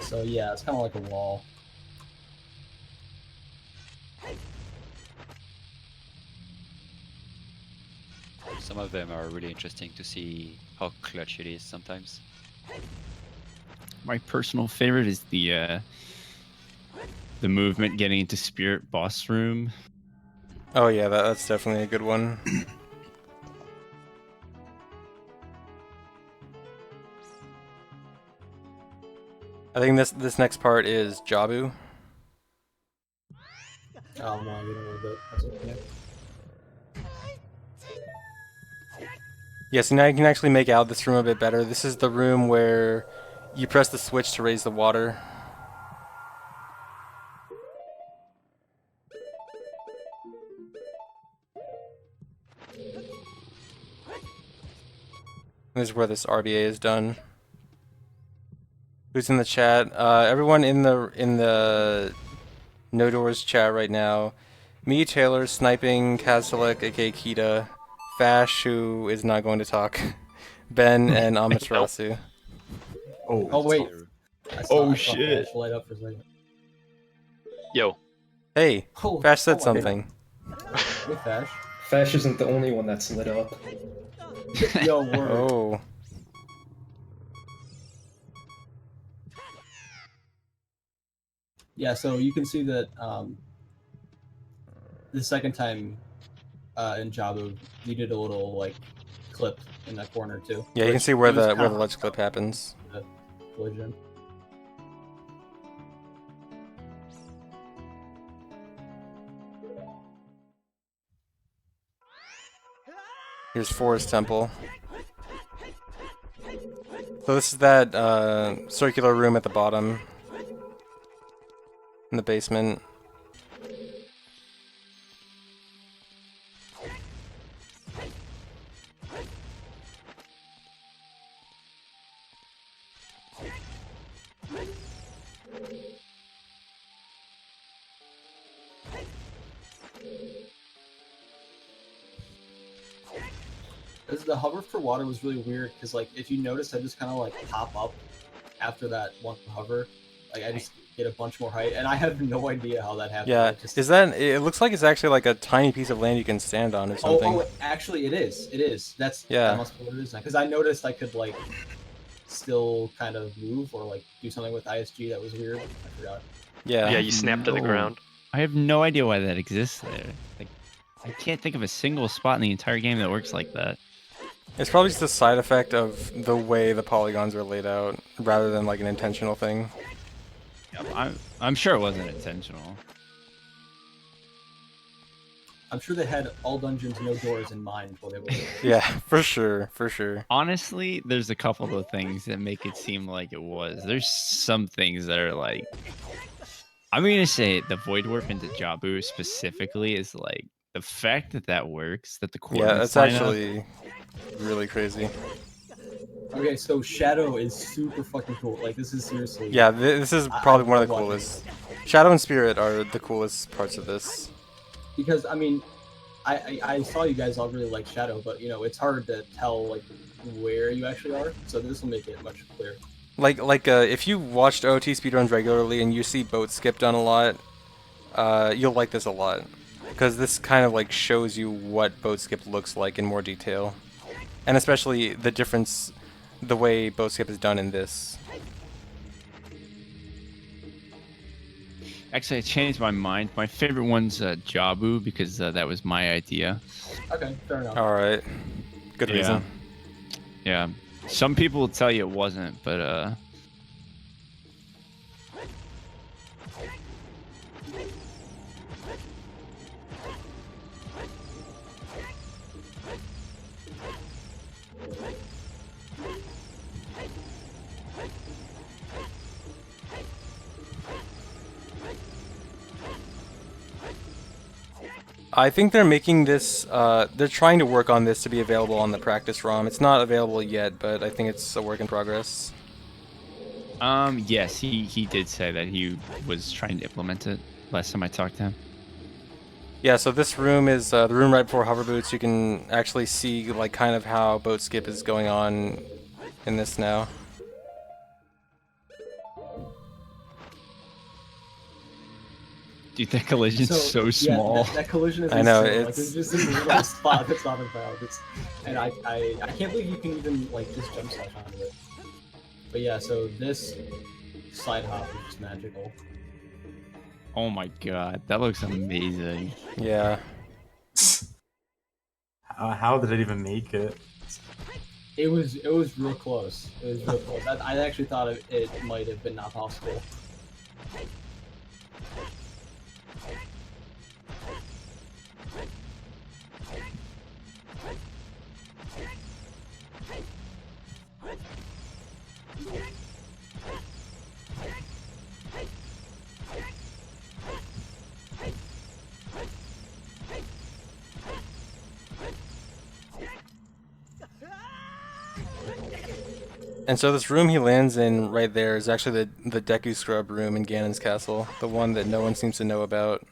So yeah, it's kind of like a wall. Some of them are really interesting to see how clutch it is sometimes. My personal favorite is the movement getting into Spirit Boss Room. Oh yeah, that's definitely a good one. I think this next part is Jabu. Oh, I'm lagging a little bit. That's okay. Yeah, so now you can actually make out this room a bit better. This is the room where you press the switch to raise the water. This is where this RBA is done. Who's in the chat? Everyone in the No Doors chat right now. Me, Taylor, Sniping, Kazalek, aka Kita, Fash, who is not going to talk, Ben, and Amaterasu. Oh wait. Oh shit. Fash light up for a second. Yo. Hey, Oh, Fash said my something. Hey, Fash. Fash isn't the only one that's lit up. Yo, word. Oh. Yeah, so you can see that the second time in Jabu, you did a little clip in that corner too. Yeah, you can see where the kind of ledge clip happens. the collision. Here's Forest Temple. So this is that circular room at the bottom. In the basement. The hover for water was really weird because if you notice, I just kind of pop up after that one hover. I just get a bunch more height, and I have no idea how that happened. Yeah, is that? It looks like it's actually like a tiny piece of land you can stand on or something. Oh, actually, it is. It is. That must be what it is now. Because I noticed I could still kind of move or do something with ISG that was weird. I forgot. Yeah. Yeah, you snap to the ground. I have no idea why that exists there. Like, I can't think of a single spot in the entire game that works like that. It's probably just a side effect of the way the polygons are laid out, rather than like an intentional thing. I'm sure it wasn't intentional. I'm sure they had all Dungeons No Doors in mind before they were. Yeah, for sure, for sure. Honestly, there's a couple of things that make it seem like it was. There's some things that are like, I'm gonna say the Void Warp into Jabu specifically is like the fact that that works, that the Yeah, coordinates that's line up. actually really crazy. Okay, so Shadow is super fucking cool. Like, this is seriously. Yeah, this is probably one of the love coolest. Shadow and Spirit are the coolest parts of this. Because I mean, I saw you guys all really like Shadow, but you know it's hard to tell like where you actually are. So this will make it much clearer. If you watched OT speedruns regularly and you see boat skip done a lot, you'll like this a lot, because this kind of like shows you what boat skip looks like in more detail, and especially the difference, the way boat skip is done in this. Actually, I changed my mind. My favorite one's Jabu, because that was my idea. Okay, fair enough. All right, good reason. Yeah, some people will tell you it wasn't, but I think they're making this, they're trying to work on this to be available on the practice ROM. It's not available yet, but I think it's a work in progress. yes, he did say that he was trying to implement it last time I talked to him. Yeah, so this room is the room right before hover boots. You can actually see like kind of how boat skip is going on in this now. Dude, that collision's so small. Yeah, that collision is I know, insane. Like, it's it's just this little spot that's not about. And I can't believe you can even like just jump slash onto it. But yeah, so this side hop is just magical. Oh my god, that looks amazing. Yeah. How did it even make it? It was real close. It was real close. I actually thought it might have been not possible. And so this room he lands in right there is actually the Deku Scrub room in Ganon's castle, the one that no one seems to know about.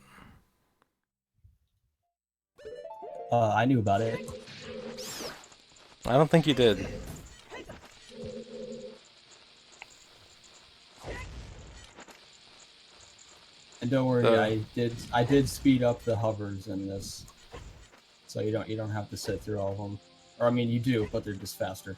I knew about it. I don't think you did. And don't worry, I did speed up the hovers in this, so you don't have to sit through all of them. Or I mean, you do, but they're just faster.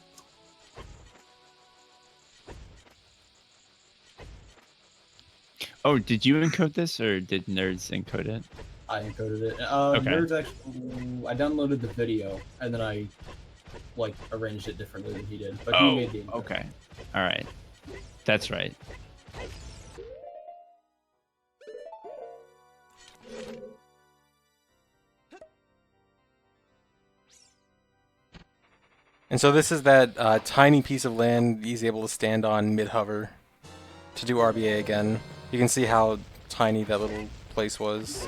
Oh, did you encode this, or did Nerds encode it? I encoded it. Okay. Nerds actually, I downloaded the video and then I like arranged it differently than he did. But he made the encode. Okay. All right. That's right. And so this is that tiny piece of land he's able to stand on mid-hover to do RBA again. You can see how tiny that little place was.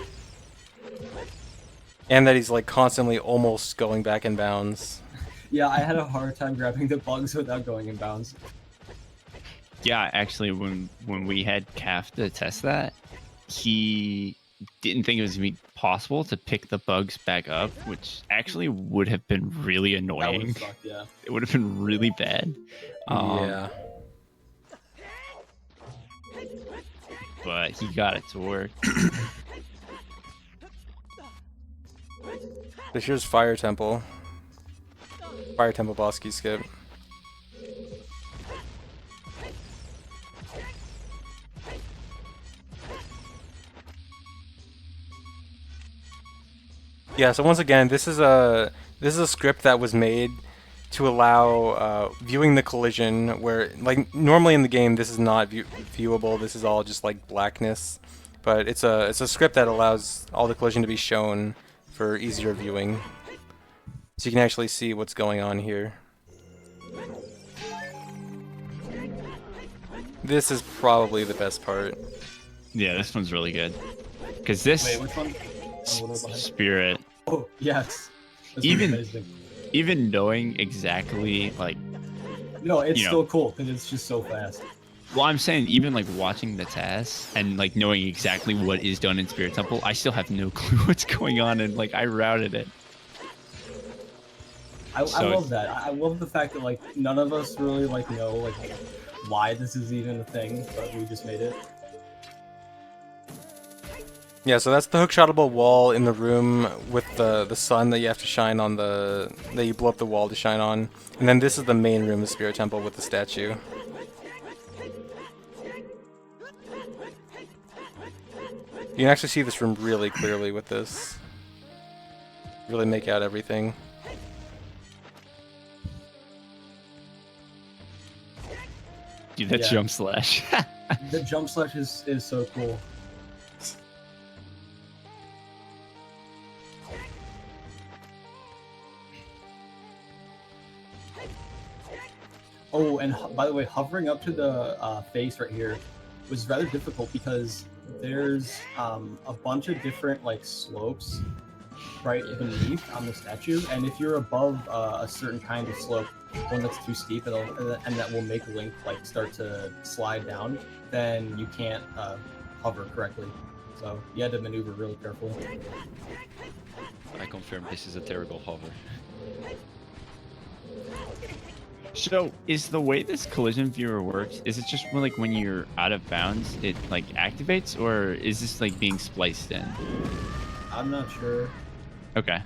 And that he's like constantly almost going back in bounds. Yeah, I had a hard time grabbing the bugs without going in bounds. Yeah, actually, when we had Calf to test that, he didn't think it was gonna be possible to pick the bugs back up, which actually would have been really annoying. That would suck, yeah. It would have been really bad. Yeah. But he got it to work. This here's Fire Temple. Fire Temple boss key skip. Yeah, so once again, this is a script that was made to allow viewing the collision where, like, normally in the game this is not viewable. This is all just like blackness, but it's a script that allows all the collision to be shown for easier viewing, so you can actually see what's going on here. This is probably the best part. Yeah, this one's really good. Because this Wait, which one? spirit, Oh, yes. This Even- one's amazing. even knowing exactly, like, No, it's you know. still cool because it's just so fast. well, I'm saying even like watching the TAS and like knowing exactly what is done in Spirit Temple, I still have no clue what's going on, and like I routed it. I So- love that. I love the fact that like none of us really like know like why this is even a thing, but we just made it. Yeah, so that's the hookshotable wall in the room with the sun that you have to shine on that you blow up the wall to shine on. And then this is the main room of Spirit Temple with the statue. You can actually see this room really clearly with this. Really make out everything. Dude, that Yeah. jump slash. The jump slash is so cool. Oh, and by the way, hovering up to the face right here was rather difficult because there's a bunch of different like slopes right beneath on the statue, and if you're above a certain kind of slope, one that's too steep, and that will make Link like start to slide down, then you can't hover correctly. So you had to maneuver really carefully. I confirm this is a terrible hover. So, is the way this collision viewer works, is it just when, like when you're out of bounds, it like activates, or is this like being spliced in? I'm not sure. Okay.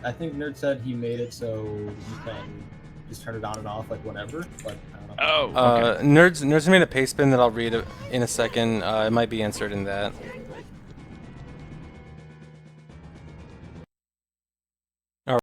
I think Nerd said he made it so you can just turn it on and off like whenever, but I don't know. Oh, okay. Nerds made a paste bin that I'll read in a second. It might be answered in that.